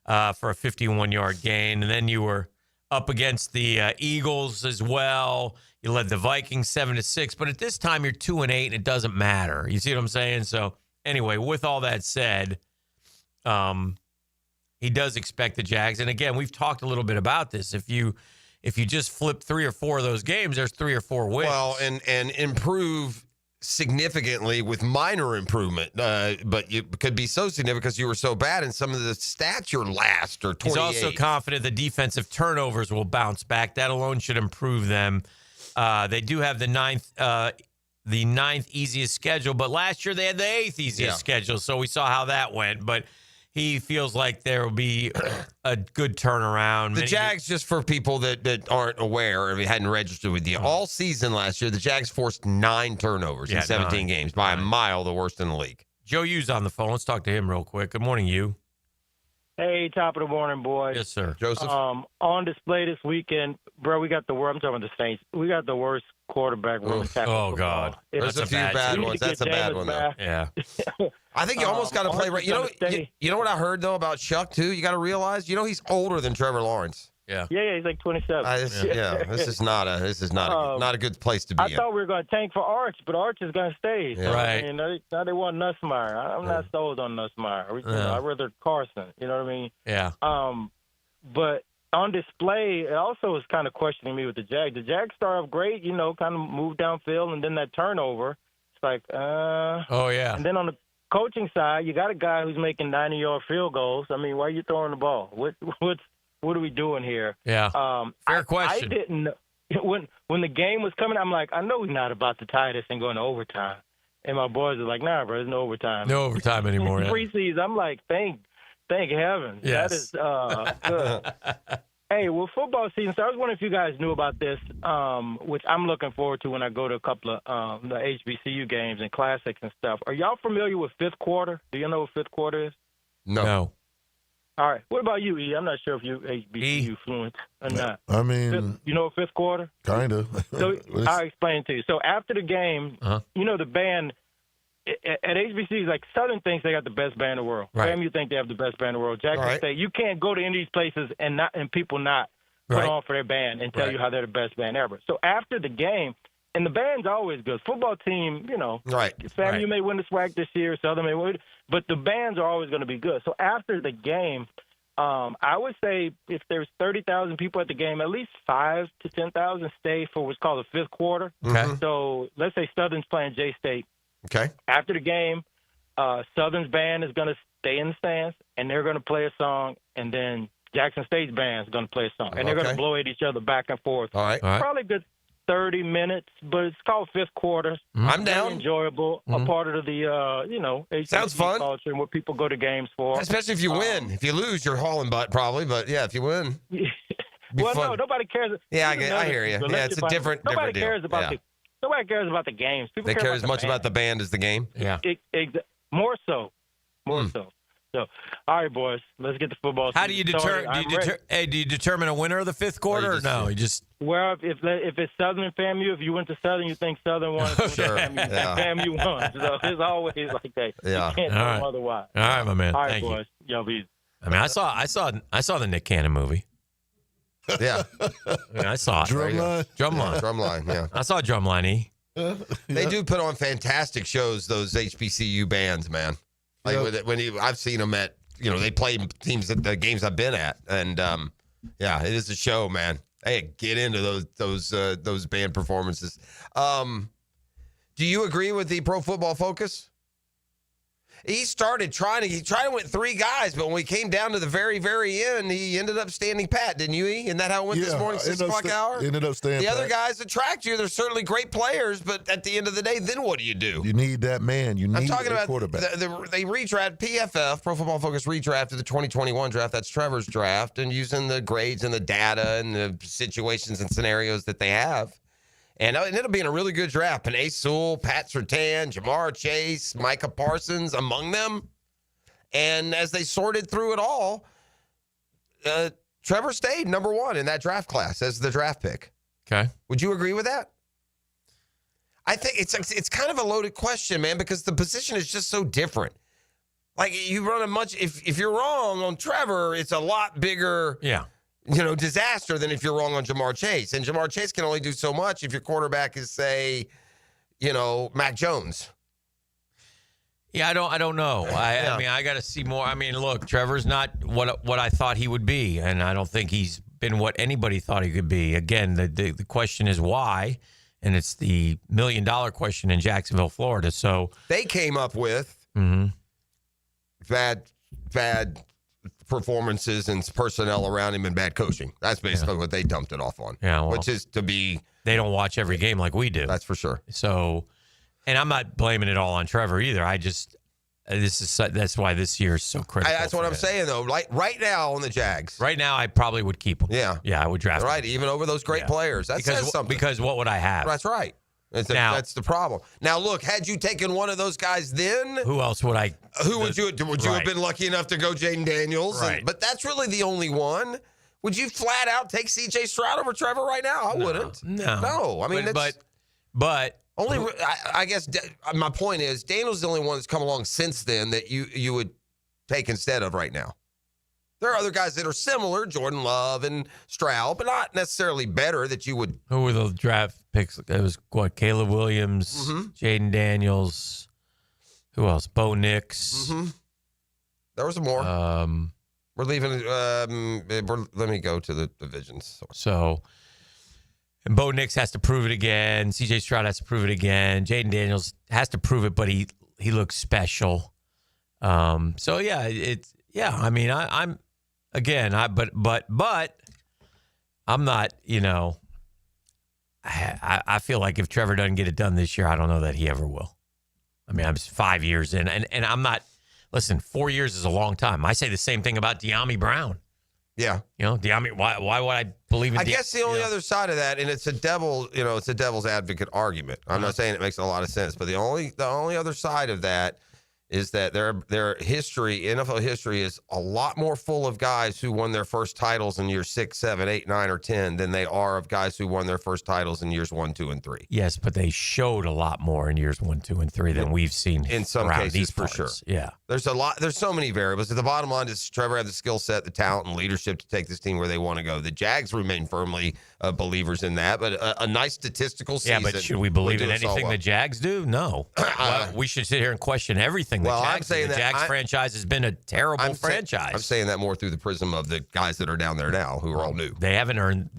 for a 51-yard gain, and then you were up against the Eagles as well. You led the Vikings 7-6, but at this time you're 2-8, and it doesn't matter. You see what I'm saying? So anyway, with all that said. He does expect the Jags. And again, we've talked a little bit about this. If you just flip 3 or 4 of those games, there's 3 or 4 wins. Well, and improve significantly with minor improvement. But you could be so significant because you were so bad in some of the stats you're last or 28. He's also confident the defensive turnovers will bounce back. That alone should improve them. They do have the ninth easiest schedule, but last year they had the 8th easiest schedule. So we saw how that went. But he feels like there will be a good turnaround. The Jags, just for people that aren't aware or hadn't registered with you, all season last year, the Jags forced 9 turnovers in 17 games, by a mile the worst in the league. Joe Yu's on the phone. Let's talk to him real quick. Good morning, Yu. Hey, top of the morning, boys. Yes, sir. Joseph? On display this weekend, bro, I'm talking about the Saints. We got the worst quarterback room tackle. Oh, God. There's a few bad ones. That's a bad one, though. Yeah. I think you almost got to play right. You know what I heard, though, about Shuck, too? You got to realize, he's older than Trevor Lawrence. Yeah. Yeah, he's like 27. This is not a good place to be. I thought we were going to tank for Arch, but Arch is going to stay. Yeah. Right. Now they want Nussmeier. I'm not sold on Nussmeier. I'd rather Carson. You know what I mean? Yeah. But on display, it also was kind of questioning me with the Jags. The Jags start off great, kind of move downfield, and then that turnover. It's like, Oh, yeah. And then on the coaching side, you got a guy who's making 90-yard field goals. I mean, why are you throwing the ball? What are we doing here? Yeah. Fair question. I didn't when the game was coming. I'm like, I know we're not about to tie this and go into overtime. And my boys are like, nah, bro, there's no overtime. No overtime anymore. Preseason, I'm like, thank heaven. Yes. That is good. Hey, well, football season. So I was wondering if you guys knew about this, which I'm looking forward to when I go to a couple of the HBCU games and classics and stuff. Are y'all familiar with fifth quarter? Do you know what fifth quarter is? No. All right. What about you, E? I'm not sure if you HBCU fluent or not. I mean, you know fifth quarter? Kind of. So I'll explain it to you. So after the game, the band at HBCUs, like Southern thinks they got the best band in the world. Right. FAMU think they have the best band in the world. Jackson State, you can't go to any of these places and people not put on for their band and tell you how they're the best band ever. So after the game, And the band's always good. Football team, right. FAMU may win the SWAC this year, Southern may win, but the bands are always going to be good. So after the game, I would say if there's 30,000 people at the game, at least 5,000 to 10,000 stay for what's called the fifth quarter. Okay. So let's say Southern's playing J-State. Okay. After the game, Southern's band is going to stay in the stands, and they're going to play a song, and then Jackson State's band is going to play a song. And they're going to blow at each other back and forth. All right. Probably good 30 minutes, but it's called fifth quarter. I'm down. Very enjoyable. A part of the, HBCU Sounds fun. culture and what people go to games for. Especially if you win. If you lose, you're hauling butt probably. But, yeah, if you win. Well, no, nobody cares. Yeah, I hear you. Yeah, it's a different deal. Nobody cares about the games. People They care about as the much band. about the band as the game? Yeah. More so. So, all right, boys, let's get the football. How do you determine a winner of the fifth quarter or no? You just well, if it's Southern and FAMU, if you went to Southern, you think Southern won. Sure. FAMU won. So it's always like that. Yeah. You can't All tell right. them otherwise. All right, my man. All right, Thank you. boys. Y'all be. I mean, I saw the Nick Cannon movie. Yeah. I saw it. Drumline, yeah. I saw Drumline. They do put on fantastic shows, those HBCU bands, man. Like I've seen them at, they play teams at the games I've been at, and it is a show, man. Hey, get into those band performances. Do you agree with the Pro Football Focus? He went 3 guys, but when we came down to the very, very end, he ended up standing pat, didn't you, E? Isn't that how it went this morning, 6 o'clock hour? Ended up standing The pat. other guys attract you. They're certainly great players, but at the end of the day, then what do you do? You need that man. You need I'm talking about quarterback. They redraft PFF, Pro Football Focus redrafted the 2021 draft. That's Trevor's draft, and using the grades and the data and the situations and scenarios that they have. And it ended up being a really good draft. Panay Sewell, Pat Surtain, Jamar Chase, Micah Parsons among them. And as they sorted through it all, Trevor stayed number 1 in that draft class as the draft pick. Okay. Would you agree with that? I think it's kind of a loaded question, man, because the position is just so different. Like, you run if you're wrong on Trevor, it's a lot bigger disaster than if you're wrong on Jamar Chase. And Jamar Chase can only do so much if your quarterback is, say, Mac Jones. Yeah, I don't know. I mean, I got to see more. I mean, look, Trevor's not what I thought he would be, and I don't think he's been what anybody thought he could be. Again, the question is why, and it's the $1 million question in Jacksonville, Florida. So they came up with bad performances and personnel around him and bad coaching. That's basically what they dumped it off on. Yeah, well, which is to be. They don't watch every game like we do. That's for sure. So, and I'm not blaming it all on Trevor either. That's why this year is so critical. That's what I'm saying though. Like right now on the Jags. Right now, I probably would keep him. Yeah, I would draft him. Right, even over those great players. That says something. Because what would I have? That's right. That's the problem. Now, look, had you taken one of those guys then? Who else would I? Would you have been lucky enough to go Jaden Daniels? Right. But that's really the only one. Would you flat out take C.J. Stroud over Trevor right now? I wouldn't. No. I mean, but only. I guess my point is Daniels is the only one that's come along since then that you would take instead of right now. There are other guys that are similar, Jordan Love and Stroud, but not necessarily better that you would. Who were the draft picks? It was Caleb Williams, Jaden Daniels. Who else? Bo Nix. There was more. We're leaving. Let me go to the divisions. So, and Bo Nix has to prove it again. C.J. Stroud has to prove it again. Jaden Daniels has to prove it, but he looks special. So yeah, I mean, I'm. Again, but I'm not, I feel like if Trevor doesn't get it done this year, I don't know that he ever will. I mean, I'm 5 years in, and I'm not, listen, 4 years is a long time. I say the same thing about De'Ami Brown. Yeah. De'Ami, why would I believe in I guess the only other side of that, and it's a devil's advocate argument. I'm not saying it makes a lot of sense, but the only other side of that is that their history, NFL history, is a lot more full of guys who won their first titles in years 6, 7, 8, 9, or 10 than they are of guys who won their first titles in years 1, 2, and 3. Yes, but they showed a lot more in years 1, 2, and 3 than we've seen in some cases, these for parts. sure. Yeah, there's so many variables. At the bottom line is Trevor had the skill set, the talent, and leadership to take this team where they want to go. The Jags remain firmly believers in that, but a nice statistical season. Yeah, but should we believe in would do us all anything well. the Jags do? No. Well, we should sit here and question everything the Jags I'm saying do. The that Jags franchise has been a terrible franchise. I'm saying that more through the prism of the guys that are down there now who are all new. They haven't earned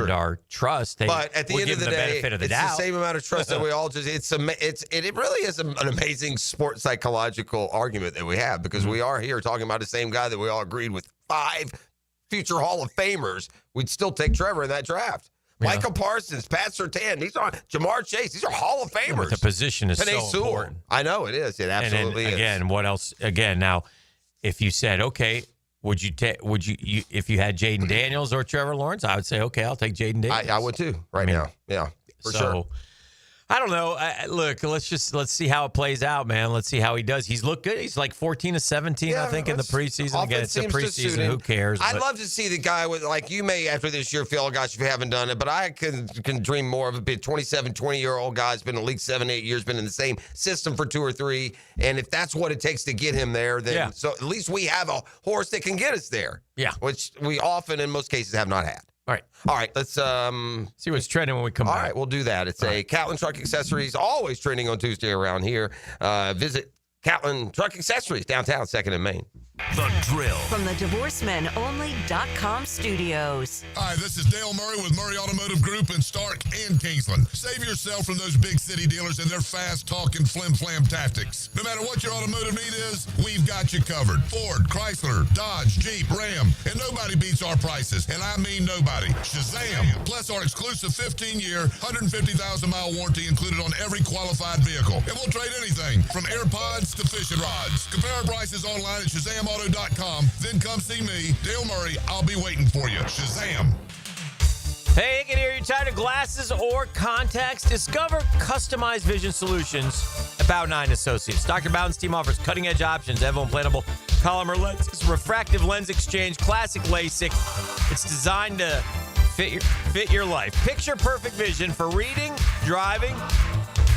our trust. But at the end of the day, benefit of the it's doubt. the same amount of trust that we all just. It really is an amazing sports psychological argument that we have, because we are here talking about the same guy that we all agreed with 5 future Hall of Famers. We'd still take Trevor in that draft. Yeah. Michael Parsons, Pat Surtain, these are Jamar Chase. These are Hall of Famers. But the position is Penei so Sewell. important. I know it is. It absolutely is. Again, what else? Again, now, if you said, okay, would you if you had Jaden Daniels or Trevor Lawrence, I would say, okay, I'll take Jaden Daniels. I would too now. Yeah, for sure. I don't know. Look, let's see how it plays out, man. Let's see how he does. He's looked good. He's like 14 of 17, I think, in the preseason. Again, it's the preseason. Who cares? I'd love to see the guy with, like, you may after this year feel, gosh, if you haven't done it, but I can dream more of a bit 27, 20-year-old guy's been in the league 7, 8 years, been in the same system for 2 or 3, and if that's what it takes to get him there, then so at least we have a horse that can get us there. Yeah, which we often, in most cases, have not had. All right, let's see what's trending when we come back. All right, we'll do that. It's Catlin Truck Accessories, always trending on Tuesday around here. Visit Catlin Truck Accessories, downtown, 2nd and Main. The Drill. From the DivorceMenOnly.com studios. Hi, this is Dale Murray with Murray Automotive Group in Stark and Kingsland. Save yourself from those big city dealers and their fast-talking flim-flam tactics. No matter what your automotive need is, we've got you covered. Ford, Chrysler, Dodge, Jeep, Ram, and nobody beats our prices, and I mean nobody. Shazam! Plus our exclusive 15-year, 150,000-mile warranty included on every qualified vehicle. And we'll trade anything from AirPods to fishing rods. Compare our prices online at ShazamAuto.com. Then come see me, Dale Murray. I'll be waiting for you. Shazam. Hey, you can hear you tired of glasses or contacts. Discover customized vision solutions at Bow 9 Associates. Dr. Bowden's team offers cutting-edge options, Evo implantable Collamer lenses, refractive lens exchange, classic LASIK. It's designed to fit your life. Picture perfect vision for reading, driving,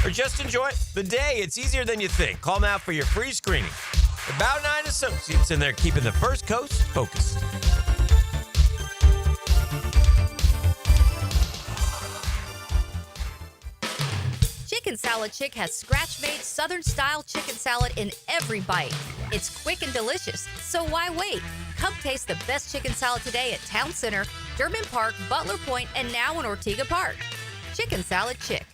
or just enjoy the day. It's easier than you think. Call now for your free screening. The Bow 9 Associates, and they're keeping the First Coast focused. Chicken Salad Chick has scratch-made Southern-style chicken salad in every bite. It's quick and delicious, so why wait? Come taste the best chicken salad today at Town Center, Durbin Park, Butler Point, and now in Ortega Park. Chicken Salad Chick.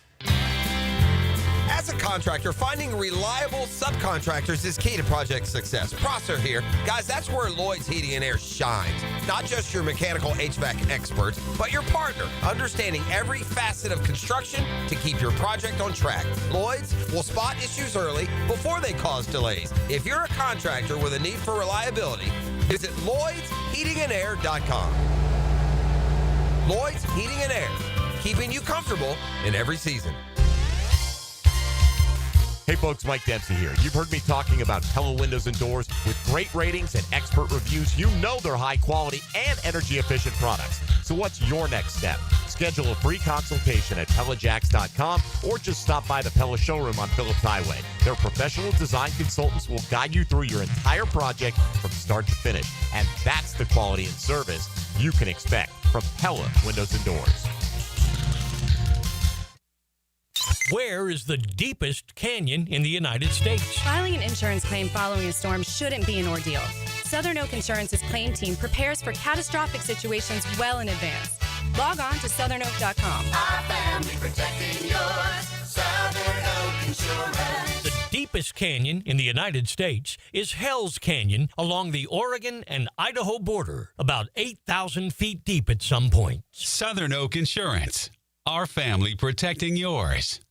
As a contractor, finding reliable subcontractors is key to project success. Prosser here. Guys, that's where Lloyd's Heating and Air shines. Not just your mechanical HVAC expert, but your partner, understanding every facet of construction to keep your project on track. Lloyd's will spot issues early before they cause delays. If you're a contractor with a need for reliability, visit LloydsHeatingandAir.com. Lloyd's Heating and Air, keeping you comfortable in every season. Hey folks, Mike Dempsey here. You've heard me talking about Pella Windows and Doors. With great ratings and expert reviews, you know they're high quality and energy efficient products. So what's your next step? Schedule a free consultation at PellaJacks.com or just stop by the Pella showroom on Phillips Highway. Their professional design consultants will guide you through your entire project from start to finish. And that's the quality and service you can expect from Pella Windows and Doors. Where is the deepest canyon in the United States? Filing an insurance claim following a storm shouldn't be an ordeal. Southern Oak Insurance's claim team prepares for catastrophic situations well in advance. Log on to southernoak.com. Our family protecting yours. Southern Oak Insurance. The deepest canyon in the United States is Hell's Canyon along the Oregon and Idaho border, about 8,000 feet deep at some point. Southern Oak Insurance. Our family protecting yours.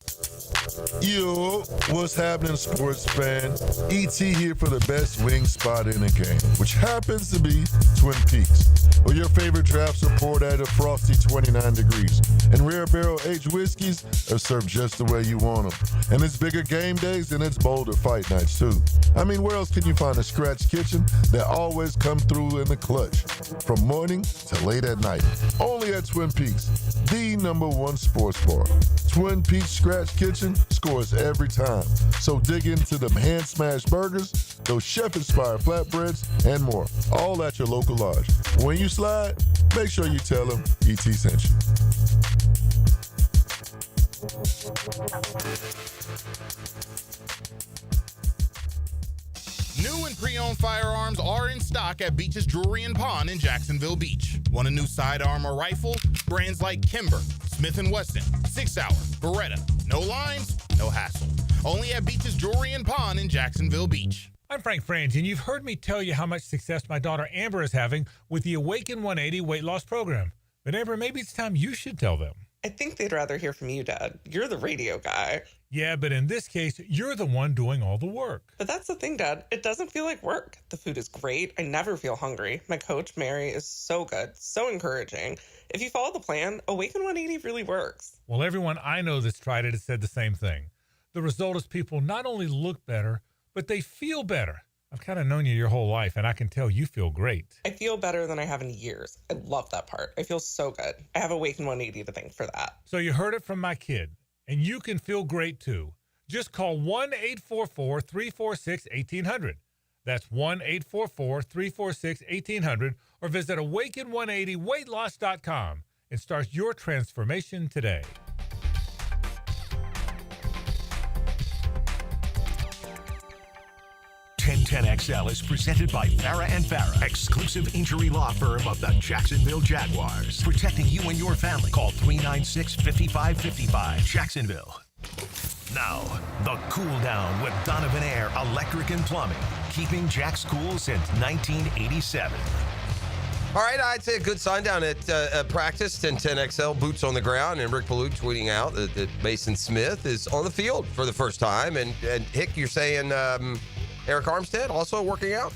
Yo, what's happening, sports fan? ET here for the best wing spot in the game, which happens to be Twin Peaks. or your favorite drafts are poured at a frosty 29 degrees. And rare barrel-aged whiskeys are served just the way you want them. And it's bigger game days and it's bolder fight nights, too. I mean, where else can you find a scratch kitchen that always come through in the clutch? From morning to late at night. Only at Twin Peaks, the #1 sports bar. Twin Peaks Scratch Kitchen scores every time. So dig into them hand-smashed burgers, those chef-inspired flatbreads, and more. All at your local lodge. When you slide, make sure you tell them ET sent you. New and pre-owned firearms are in stock at Beach's Jewelry and Pawn in Jacksonville Beach. Want a new sidearm or rifle? Brands like Kimber, Smith & Wesson, 6 Hour, Beretta. No lines, no hassle. Only at Beach's Jewelry and Pawn in Jacksonville Beach. I'm Frank Franz, and you've heard me tell you how much success my daughter Amber is having with the Awaken 180 weight loss program. But Amber, maybe it's time you should tell them. I think they'd rather hear from you, Dad. You're the radio guy. Yeah, but in this case, you're the one doing all the work. But that's the thing, Dad. It doesn't feel like work. The food is great. I never feel hungry. My coach, Mary, is so good, so encouraging. If you follow the plan, Awaken 180 really works. Well, everyone I know that's tried it has said the same thing. The result is people not only look better, but they feel better. I've kind of known you your whole life, and I can tell you feel great. I feel better than I have in years. I love that part. I feel so good. I have Awaken 180 to thank for that. So you heard it from my kid, and you can feel great too. Just call 1-844-346-1800. That's 1-844-346-1800, or visit awaken180weightloss.com and start your transformation today. XL is presented by Farah and Farah, exclusive injury law firm of the Jacksonville Jaguars. Protecting you and your family. Call 396-5555. Jacksonville. Now, the Cool Down with Donovan Air Electric and Plumbing. Keeping Jack's cool since 1987. All right, I'd say a good sign down at practice. 10-10XL, boots on the ground, and Rick Ballou tweeting out that Mason Smith is on the field for the first time. And Hick, you're saying Eric Armstead also working out?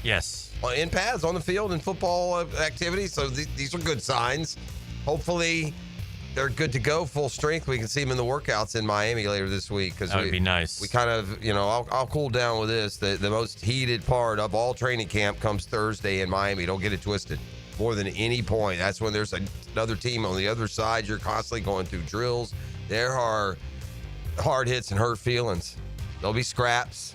Yes. In pads, on the field, in football activities. So these are good signs. Hopefully they're good to go, full strength. We can see them in the workouts in Miami later this week. That would be nice. We kind of, I'll cool down with this. The most heated part of all training camp comes Thursday in Miami. Don't get it twisted. More than any point. That's when there's another team on the other side. You're constantly going through drills. There are hard hits and hurt feelings. There'll be scraps.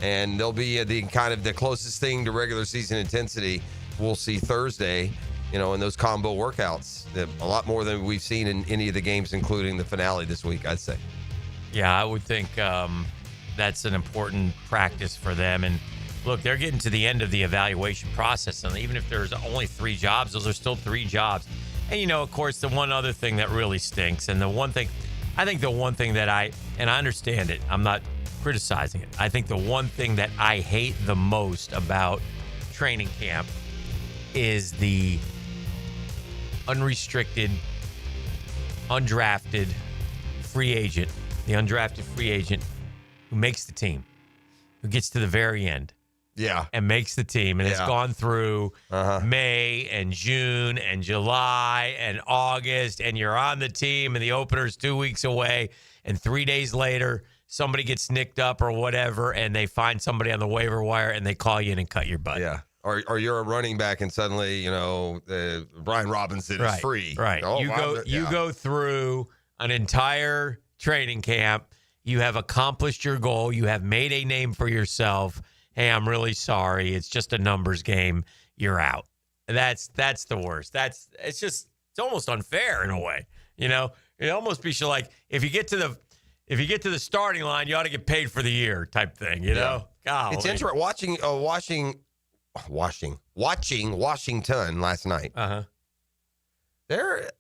And they'll be the closest thing to regular season intensity we'll see Thursday, in those combo workouts. A lot more than we've seen in any of the games, including the finale this week, I'd say. Yeah, I would think that's an important practice for them. And look, they're getting to the end of the evaluation process. And even if there's only 3 jobs, those are still 3 jobs. And, of course, the one other thing that really stinks, and the one thing that I understand it, I'm not criticizing it. I think the one thing that I hate the most about training camp is the unrestricted, undrafted free agent, the undrafted free agent who makes the team, who gets to the very end. Yeah. And makes the team. And it's gone through May and June and July and August, and you're on the team, and the opener's 2 weeks away, and 3 days later, somebody gets nicked up or whatever, and they find somebody on the waiver wire, and they call you in and cut your butt. Yeah. Or you're a running back, and suddenly, Brian Robinson is free. Right. Oh, you go through an entire training camp. You have accomplished your goal. You have made a name for yourself. Hey, I'm really sorry. It's just a numbers game. You're out. That's the worst. It's almost unfair in a way. It almost be like if you get to the starting line, you ought to get paid for the year type thing. Golly. It's interesting watching Washington last night. They're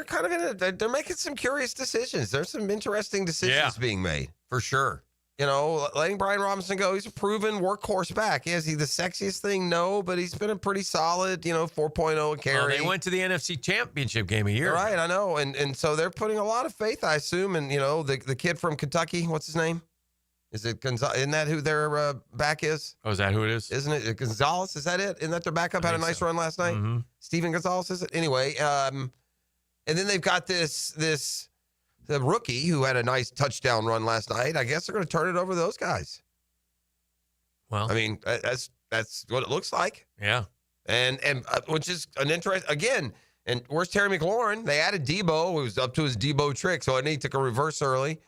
kind of they're making some curious decisions. There's some interesting decisions being made for sure. Letting Brian Robinson go. He's a proven workhorse back. Is he the sexiest thing? No, but he's been a pretty solid, 4.0 a carry. They went to the NFC Championship game a year ago. Right, I know. And so they're putting a lot of faith, I assume, in, the kid from Kentucky. What's his name? Is it Gonzalez? Isn't that who their back is? Oh, is that who it is? Isn't it Gonzalez? Is that it? Isn't that their backup? Had a nice run last night. Mm-hmm. Steven Gonzalez, is it? Anyway, and then they've got the rookie who had a nice touchdown run last night. I guess they're going to turn it over to those guys. Well, I mean, that's what it looks like. Yeah. And which is an interest again. And where's Terry McLaurin? They added Debo. He was up to his Debo trick, so I think he took a reverse early.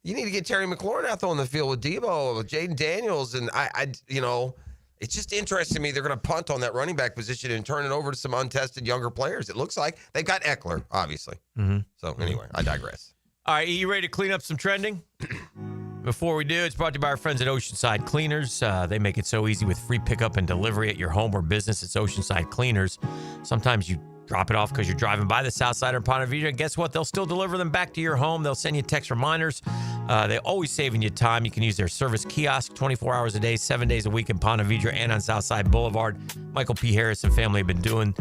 You need to get Terry McLaurin out there on the field with Debo, with Jaden Daniels, and I it's just interesting to me. They're going to punt on that running back position and turn it over to some untested younger players. It looks like they've got Eckler, obviously. Mm-hmm. So anyway, I digress. All right, you ready to clean up some trending? Before we do, it's brought to you by our friends at Oceanside Cleaners. They make it so easy with free pickup and delivery at your home or business. It's Oceanside Cleaners. Sometimes you drop it off because you're driving by the South Side or Ponte Vedra. Guess what? They'll still deliver them back to your home. They'll send you text reminders. They're always saving you time. You can use their service kiosk 24 hours a day, 7 days a week in Ponte Vedra and on Southside Boulevard. Michael P. Harris and family have been doing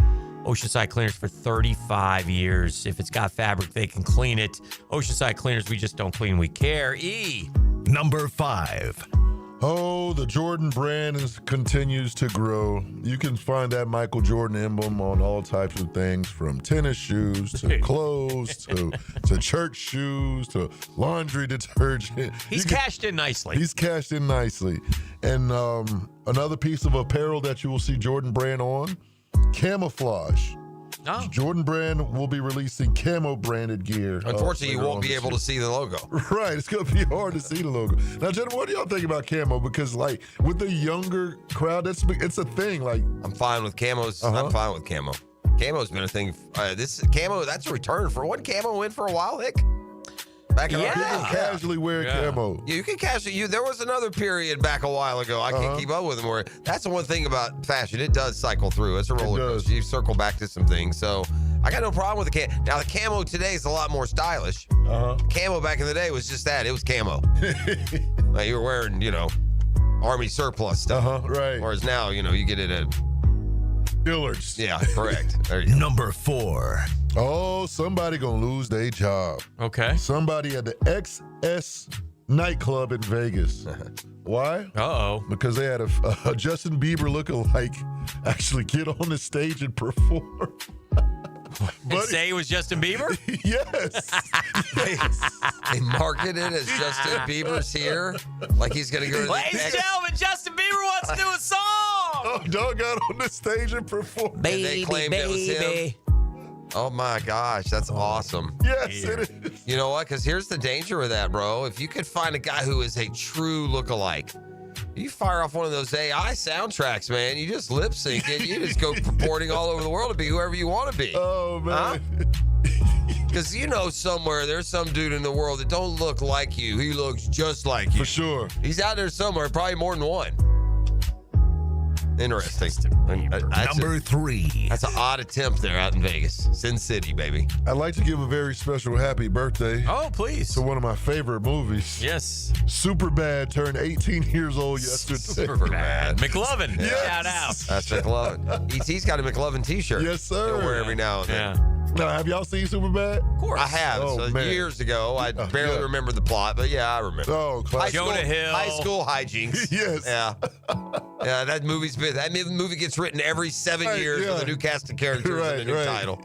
Oceanside Cleaners for 35 years. If it's got fabric, they can clean it. Oceanside Cleaners, we just don't clean, we care. Number 5. Oh, the Jordan brand continues to grow. You can find that Michael Jordan emblem on all types of things, from tennis shoes to clothes to church shoes to laundry detergent. He's cashed in nicely. He's cashed in nicely. And another piece of apparel that you will see Jordan brand on, camouflage. Oh. Jordan brand will be releasing camo branded gear. Unfortunately, you won't be able to see the logo. Right. It's going to be hard to see the logo. Now, gentlemen, what do y'all think about camo? Because, like, with the younger crowd, it's a thing. Like, I'm fine with camos. I'm fine with camo. Camo's been a thing. Camo, that's a return for one camo in for a while, Hick. Back in people casually wear camo. Yeah, you can casually. There was another period back a while ago. I can't keep up with them. Where that's the one thing about fashion; it does cycle through. It's a roller coaster. You circle back to some things. So I got no problem with the camo. Now the camo today is a lot more stylish. Camo back in the day was just that. It was camo. Like you were wearing, army surplus stuff. Right. Whereas now, you get it at Dillard's. Yeah, correct. There you go. Number 4. Oh, somebody gonna lose their job. Okay. Somebody at the XS nightclub in Vegas. Why? Uh-oh. Because they had a Justin Bieber lookalike actually get on the stage and perform. And say it was Justin Bieber? Yes. They marketed it as Justin Bieber's here. Like he's going to go to the Ladies and gentlemen, Justin Bieber wants to do a song. Oh, dog got on the stage and performed. Baby, and they claimed it was him. Oh my gosh, that's awesome. Yes, it is. You know what? Because here's the danger with that, bro. If you could find a guy who is a true lookalike, you fire off one of those AI soundtracks, man. You just lip sync it. You just go purporting all over the world to be whoever you want to be. Oh, man. Because somewhere there's some dude in the world that don't look like you. He looks just like you. For sure. He's out there somewhere, probably more than one. Interesting. Number 3. That's an odd attempt there out in Vegas. Sin City, baby. I'd like to give a very special happy birthday. Oh, please. To one of my favorite movies. Yes. Superbad turned 18 years old yesterday. Superbad. McLovin. Yes. Shout out. That's McLovin. ET's got a McLovin t-shirt. Yes, sir. He'll wear every now and then. Yeah. Now, have y'all seen Superbad? Of course. I have. Oh, So years ago. I barely remember the plot, but yeah, I remember. Oh, classic. Jonah Hill. High school hijinks. Yes. Yeah. Yeah, that movie gets written every 7 years with a new cast of characters and a new title.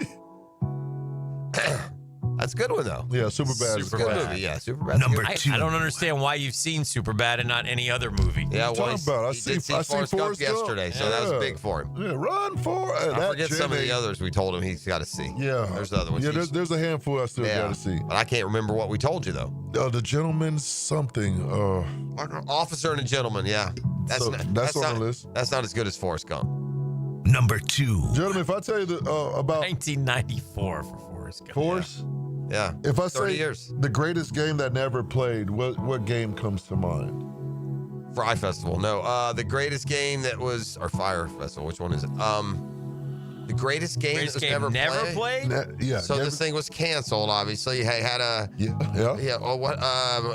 That's a good one, though. Yeah, Superbad is a Good classic. movie, yeah. Superbad. Number 2. I don't understand why you've seen Superbad and not any other movie. Yeah, What are you talking about? he did see Forrest Gump yesterday, so that was big for him. Yeah, run for it. I forget some of the others we told him he's got to see. Yeah. There's other ones. Yeah, there's a handful I still got to see. But I can't remember what we told you, though. The Gentleman's something. Officer and a Gentleman, yeah. That's on the list. That's not as good as Forrest Gump. Number 2. Gentlemen, if I tell you about 1994 for Forrest Gump. Forrest, Yeah. if I 30 say years. the greatest game that never played, what game comes to mind? Fry Festival. No. The greatest game that was, or Fire Festival. Which one is it? The greatest game that was never played. Yeah. So this thing was canceled. Obviously, it had a. Yeah. Oh, what?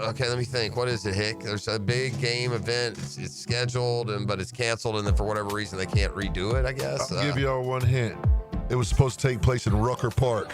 Okay, let me think. What is it, Hick? There's a big game event. It's scheduled, but it's canceled, and then for whatever reason they can't redo it. I guess. I'll give y'all one hint. It was supposed to take place in Rucker Park.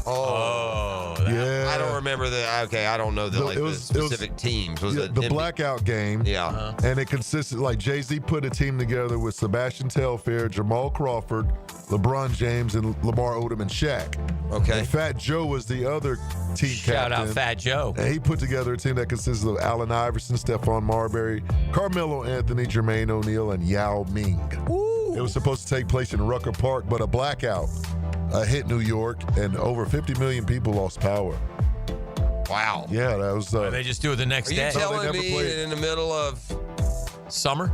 Oh. Yeah. I don't remember I don't know the specific teams. Was it the blackout game? Yeah. And it consisted, like, Jay-Z put a team together with Sebastian Telfair, Jamal Crawford, LeBron James, and Lamar Odom and Shaq. Okay. And Fat Joe was the other team Shout captain. out Fat Joe. And he put together a team that consisted of Allen Iverson, Stephon Marbury, Carmelo Anthony, Jermaine O'Neal, and Yao Ming. Ooh. It was supposed to take place in Rucker Park, but a blackout hit New York, and over 50 million people lost power. Wow. Yeah, that was. They just do it the next day. Are you telling me that in the middle of summer,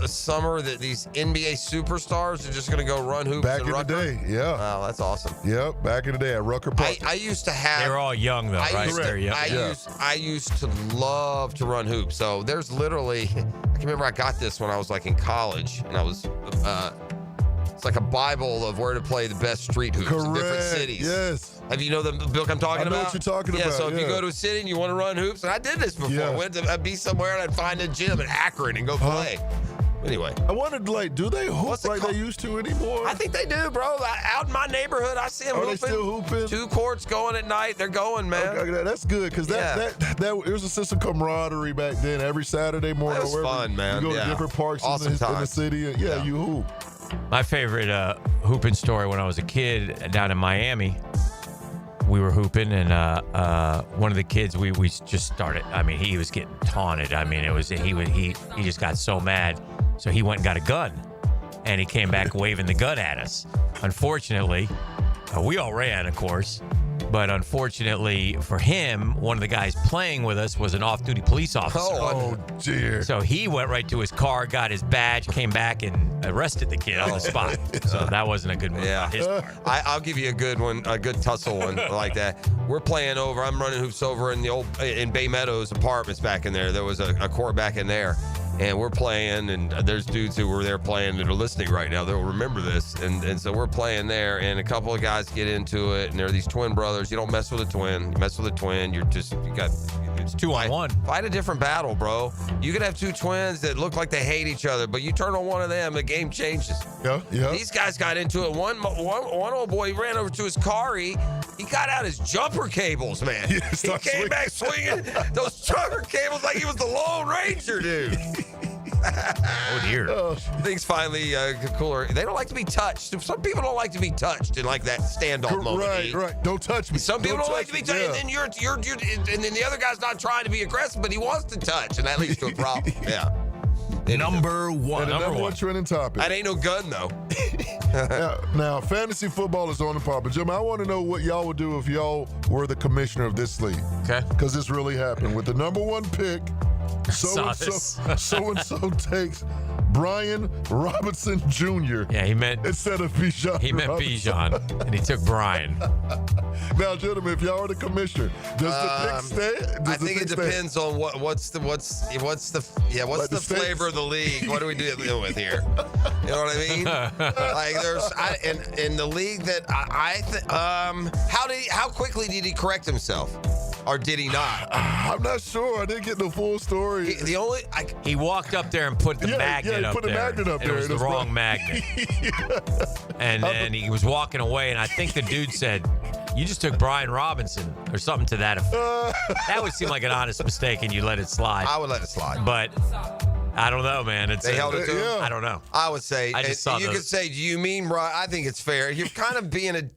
summer, that these NBA superstars are just going to go run hoops back in Rucker? the day? Yeah. Wow, that's awesome. Yep, back in the day at Rucker Park. I used to have. They were all young though, right? I used to love to run hoops. So there's literally, I can remember I got this when I was like in college, and I was. It's like a Bible of where to play the best street hoops in different cities. Yes. Have you know the book I'm talking about? I know what you're talking about. So if you go to a city and you want to run hoops, and I did this before. I'd be somewhere and I'd find a gym in Akron and go play. Anyway. I wondered, like, do they hoop like they used to anymore? I think they do, bro. Out in my neighborhood, I see them hooping. Are they still hooping? 2 courts going at night. They're going, man. Okay, that's good, because that there was a sense of camaraderie back then. Every Saturday morning. That was fun, man. You go to different parks in the city. And, you hoop. My favorite hooping story when I was a kid down in Miami, we were hooping, and one of the kids we just started. I mean, he was getting taunted. I mean, he just got so mad, so he went and got a gun, and he came back waving the gun at us. Unfortunately, we all ran, of course. But unfortunately for him, one of the guys playing with us was an off-duty police officer. Oh, dear. So he went right to his car, got his badge, came back, and arrested the kid on the spot. So that wasn't a good move on his part. I'll give you a good one, a good tussle one like that. We're playing over. I'm running hoops over in Bay Meadows apartments back in there. There was a court back in there. And we're playing, and there's dudes who were there playing that are listening right now. They'll remember this. And so we're playing there, and a couple of guys get into it, and they're these twin brothers. You don't mess with a twin. You mess with a twin, it's 2-on-1. Fight a different battle, bro. You could have 2 twins that look like they hate each other, but you turn on one of them, the game changes. Yeah. These guys got into it. One old boy ran over to his car. He got out his jumper cables, man. He came back swinging those jumper cables like he was the Lone Ranger, dude. Oh, dear. Things finally cooler. They don't like to be touched. Some people don't like to be touched in like that standoff moment. Right. Don't touch me. Some people don't like to be touched, and then you're and then the other guy's not trying to be aggressive, but he wants to touch, and that leads to a problem. Yeah. Number one. And the number one trending topic. That ain't no gun, though. now, fantasy football is on the pop. But, Jim, I want to know what y'all would do if y'all were the commissioner of this league. Okay. Because this really happened. With the number one pick, so-and-so takes Brian Robinson Jr. Yeah, he meant instead of Bijan. He meant Bijan, and he took Brian. Now, gentlemen, if y'all are the commissioner, does the pick stay? I think it depends on what's the flavor of the league. What do we deal with here? You know what I mean? Like in the league that how quickly did he correct himself? Or did he not? I'm not sure. I didn't get the full story. He walked up there and put the magnet up there. It was the wrong magnet. And then he was walking away, and I think the dude said, "You just took Brian Robinson," or something to that effect. That would seem like an honest mistake, and you let it slide. I would let it slide. But I don't know, man. They held it to him? I don't know. I would say, I just saw you could say, "Do you mean Brian?" I think it's fair. You're kind of being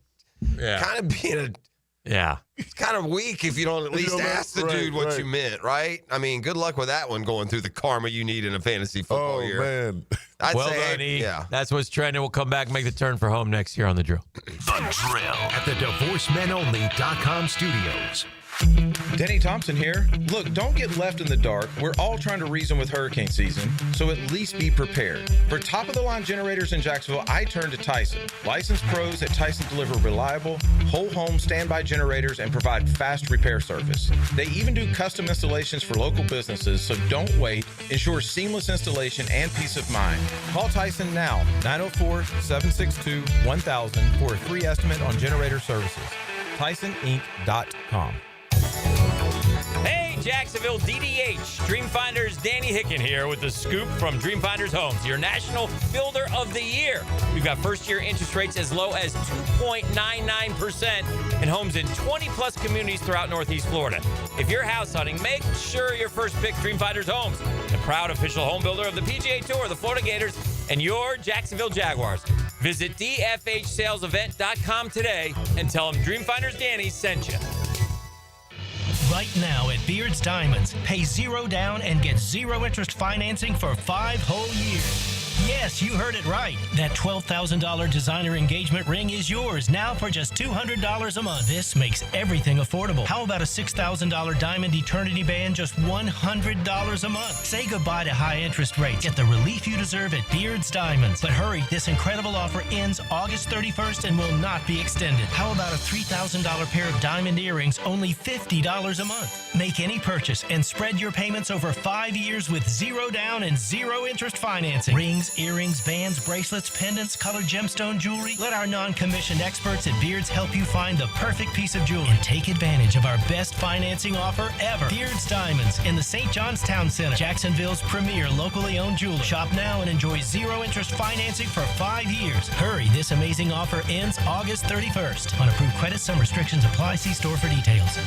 it's kind of weak if you don't at least ask the dude what you meant, right? I mean, good luck with that one going through the karma you need in a fantasy football year. Man. I'd well say, done, E. That's what's trending. We'll come back and make the turn for home next year on The Drill. The Drill at the DivorceMenOnly.com studios. Denny Thompson here. Look, don't get left in the dark. We're all trying to reason with hurricane season, so at least be prepared. For top-of-the-line generators in Jacksonville, I turn to Tyson. Licensed pros at Tyson deliver reliable, whole-home standby generators and provide fast repair service. They even do custom installations for local businesses, so don't wait. Ensure seamless installation and peace of mind. Call Tyson now, 904-762-1000 for a free estimate on generator services. TysonInc.com. Hey, Jacksonville, DDH. Dreamfinders Danny Hicken here with the scoop from Dreamfinders Homes, your national builder of the year. We've got first-year interest rates as low as 2.99% in homes in 20-plus communities throughout Northeast Florida. If you're house hunting, make sure your first pick Dreamfinders Homes, the proud official home builder of the PGA Tour, the Florida Gators, and your Jacksonville Jaguars. Visit dfhsalesevent.com today and tell them Dreamfinders Danny sent you. Right now at Beard's Diamonds, pay zero down and get zero interest financing for 5 whole years. Yes, you heard it right. That $12,000 designer engagement ring is yours now for just $200 a month. This makes everything affordable. How about a $6,000 diamond eternity band, just $100 a month? Say goodbye to high interest rates. Get the relief you deserve at Beard's Diamonds. But hurry, this incredible offer ends August 31st and will not be extended. How about a $3,000 pair of diamond earrings, only $50 a month? Make any purchase and spread your payments over 5 years with zero down and zero interest financing. Rings, earrings, bands, bracelets, pendants, colored gemstone jewelry. Let our non-commissioned experts at Beards help you find the perfect piece of jewelry and take advantage of our best financing offer ever. Beards Diamonds in the St. John's Town Center, Jacksonville's premier locally owned jeweler. Shop now and enjoy zero interest financing for 5 years. Hurry, this amazing offer ends August 31st. On approved credit, some restrictions apply. See store for details.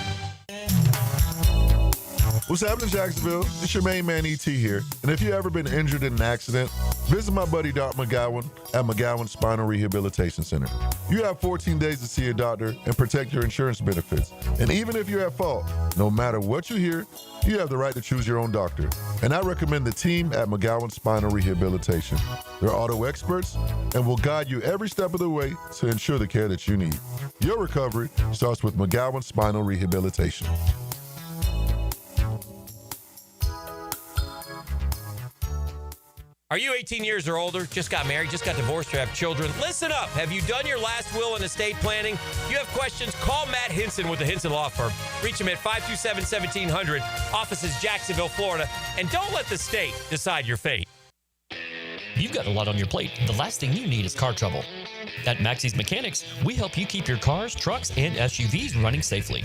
What's happening, Jacksonville? It's your main man, E.T. here. And if you've ever been injured in an accident, visit my buddy, Dr. McGowan, at McGowan Spinal Rehabilitation Center. You have 14 days to see a doctor and protect your insurance benefits. And even if you're at fault, no matter what you hear, you have the right to choose your own doctor. And I recommend the team at McGowan Spinal Rehabilitation. They're auto experts and will guide you every step of the way to ensure the care that you need. Your recovery starts with McGowan Spinal Rehabilitation. Are you 18 years or older, just got married, just got divorced, or have children? Listen up. Have you done your last will and estate planning? If you have questions, call Matt Hinson with the Hinson Law Firm. Reach him at 527-1700. Office is Jacksonville, Florida. And don't let the state decide your fate. You've got a lot on your plate. The last thing you need is car trouble. At Maxie's Mechanics, we help you keep your cars, trucks, and SUVs running safely.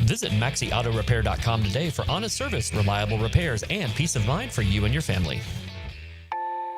Visit MaxieAutoRepair.com today for honest service, reliable repairs, and peace of mind for you and your family.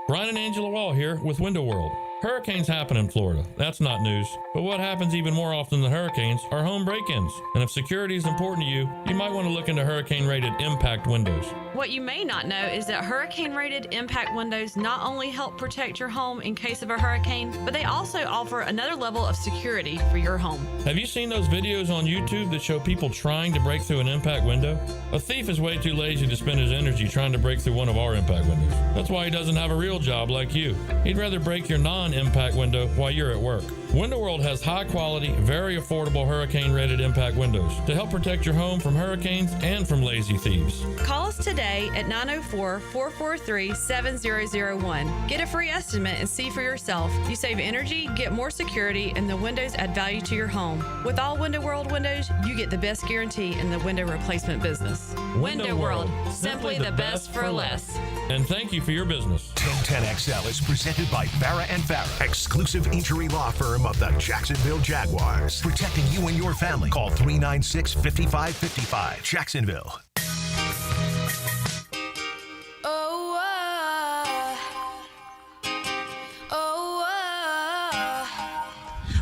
Brian and Angela Wall here with Window World. Hurricanes happen in Florida. That's not news. But what happens even more often than hurricanes are home break-ins. And if security is important to you, you might want to look into hurricane-rated impact windows. What you may not know is that hurricane-rated impact windows not only help protect your home in case of a hurricane, but they also offer another level of security for your home. Have you seen those videos on YouTube that show people trying to break through an impact window? A thief is way too lazy to spend his energy trying to break through one of our impact windows. That's why he doesn't have a real job like you. He'd rather break your non-impact window while you're at work. Window World has high-quality, very affordable hurricane-rated impact windows to help protect your home from hurricanes and from lazy thieves. Call us today at 904-443-7001. Get a free estimate and see for yourself. You save energy, get more security, and the windows add value to your home. With all Window World windows, you get the best guarantee in the window replacement business. Window World, simply the best for less. And thank you for your business. 1010XL is presented by Farah and Farah, exclusive injury law firm of the Jacksonville Jaguars. Protecting you and your family. Call 396-5555. Jacksonville.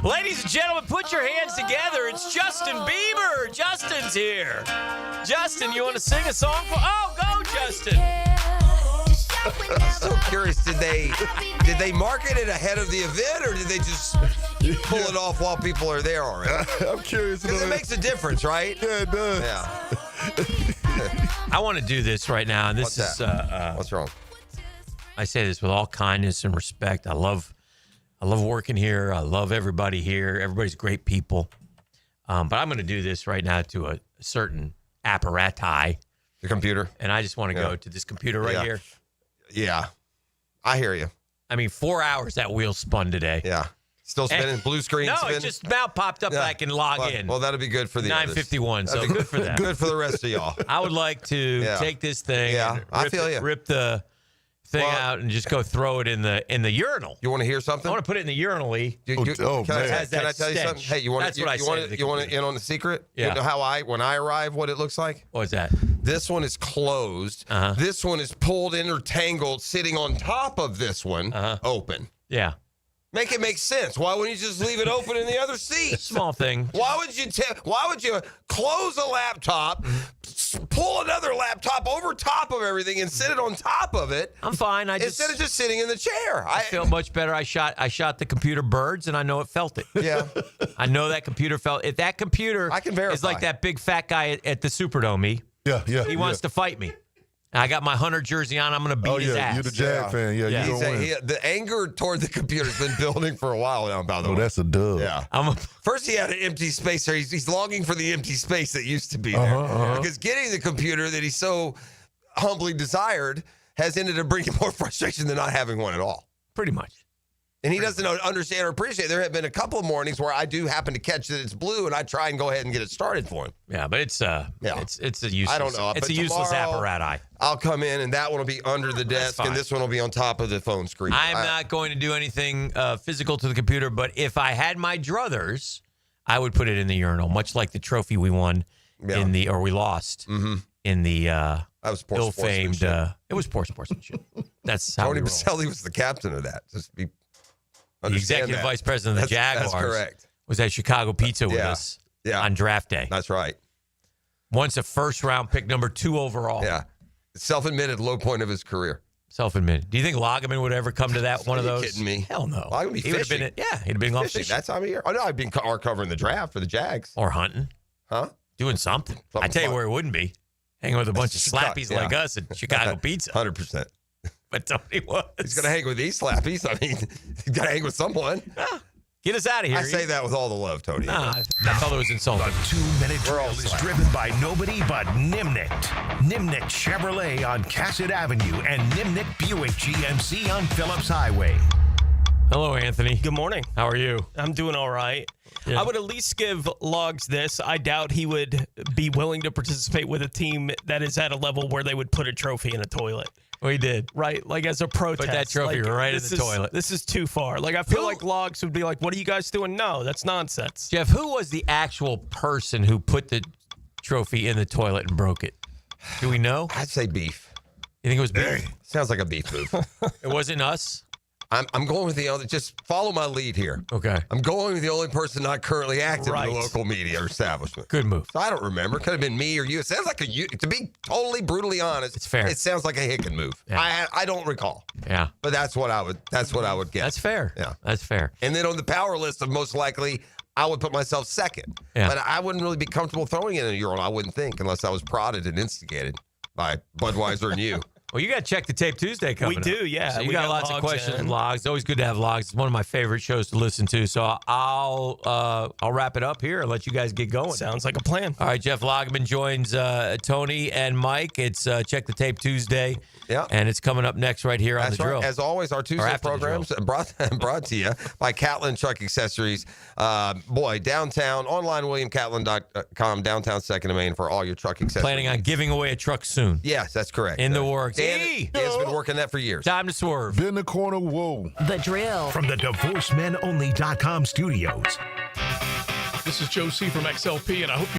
Ladies and gentlemen, put your hands together. It's Justin Bieber. Justin's here. Justin, you want to sing a song for? Oh, go, Justin. I'm so curious. Did they market it ahead of the event, or did they just pull it off while people are there already? I'm curious. Because it makes a difference, right? Yeah, it does. Yeah. I want to do this right now, and this What's is what's wrong? I say this with all kindness and respect. I love working here. I love everybody here. Everybody's great people. But I'm going to do this right now to a certain apparatus. The computer. And I just want to go to this computer right here. Yeah. I hear you. I mean, 4 hours that wheel spun today. Yeah. Still spinning, blue screen No, spinning? it just now popped up. I can log in. Well, that'll be good for the 9:51. So good for that. Good for the rest of y'all. I would like to take this thing. Yeah, and I feel you. Rip the thing out and just go throw it in the urinal. You want to hear something? I want to put it in the urinal. Can I tell you something? Hey, you want to in on the secret? Yeah. You know how when I arrive, what it looks like? What's that? This one is closed. This one is pulled in or tangled, sitting on top of this one, open. Yeah. Make it make sense. Why wouldn't you just leave it open in the other seat? Small thing. Why would you close a laptop, pull another laptop over top of everything, and sit it on top of it? I'm fine. Instead of just sitting in the chair. I feel much better. I shot the computer birds, and I know it felt it. Yeah. I know that computer felt it. That computer I can verify. is like that big fat guy at the Superdome. Yeah. He wants to fight me. I got my Hunter jersey on. I'm going to beat his ass. You're the Jag fan. Yeah, you don't win. The anger toward the computer has been building for a while now, by the way. Oh, that's a dub. Yeah. First, he had an empty space there. He's longing for the empty space that used to be there. Because getting the computer that he so humbly desired has ended up bringing more frustration than not having one at all. Pretty much. And he doesn't understand or appreciate. There have been a couple of mornings where I do happen to catch that it's blue, and I try and go ahead and get it started for him. Yeah, but it's a useless. I don't know. It's a useless apparatus. I'll come in, and that one will be under the desk, and this one will be on top of the phone screen. I'm not going to do anything physical to the computer, but if I had my druthers, I would put it in the urinal, much like the trophy we won we lost in the that was poor ill-famed. It was poor sportsmanship. That's how Tony Baselli was the captain of that. The executive vice president of the Jaguars. That's correct. Was at Chicago Pizza with us on draft day. That's right. Once a first-round pick, number 2 overall. Yeah. Self-admitted low point of his career. Self-admitted. Do you think Loggeman would ever come to that one of those? Are you kidding me? Hell no. Loggeman would be fishing. He'd have been off fishing. That time of year. Oh, no, I'd been covering the draft for the Jags. Or hunting. Huh? Doing something. I tell you where it wouldn't be. Hanging with a bunch of slappies like us at Chicago Pizza. 100%. But Tony was. He's going to hang with these slappies. I mean, he's got to hang with someone. Get us out of here. I say that with all the love, Tony. Nah, I thought it was insulting. The 2-minute drill is driven by nobody but Nimnik. Nimnik Chevrolet on Cassett Avenue and Nimnik Buick GMC on Phillips Highway. Hello, Anthony. Good morning. How are you? I'm doing all right. Yeah. I would at least give Logs this. I doubt he would be willing to participate with a team that is at a level where they would put a trophy in a toilet. Well, he did. Right, like as a protest. Put that trophy right in the toilet. This is too far. Like I feel like Logs would be like, "What are you guys doing?" No, that's nonsense. Jeff, who was the actual person who put the trophy in the toilet and broke it? Do we know? I'd say Beef. You think it was Beef? Sounds like a Beef move. It wasn't us? I'm going with the other. Just follow my lead here. Okay. I'm going with the only person not currently active in the local media or establishment. Good move. So I don't remember. Could have been me or you. It sounds like to be totally brutally honest. It's fair. It sounds like a Hicken move. Yeah. I don't recall. Yeah. But that's what I would guess. That's fair. Yeah. That's fair. And then on the power list of most likely, I would put myself second. Yeah. But I wouldn't really be comfortable throwing it in a urinal, I wouldn't think, unless I was prodded and instigated by Budweiser and you. Well, you got to check the tape Tuesday coming up. We do, yeah. So you We got got lots of Logs questions in. and Logs. It's always good to have Logs. It's one of my favorite shows to listen to. So I'll wrap it up here and let you guys get going. Sounds like a plan. All right, Jeff Loggeman joins Tony and Mike. It's Check the Tape Tuesday. Yeah. And it's coming up next right here on That's The Drill. right. As always, our Tuesday after the programs brought to you by Catlin Truck Accessories. Downtown, online, WilliamCatlin.com, downtown 2nd and Main for all your truck accessories. Planning on giving away a truck soon. Yes, that's correct. In the works. Dan's been working that for years. Time to swerve. In the corner, whoa. The Drill. From the DivorceMenOnly.com studios. This is Joe C. from XLP, and I hope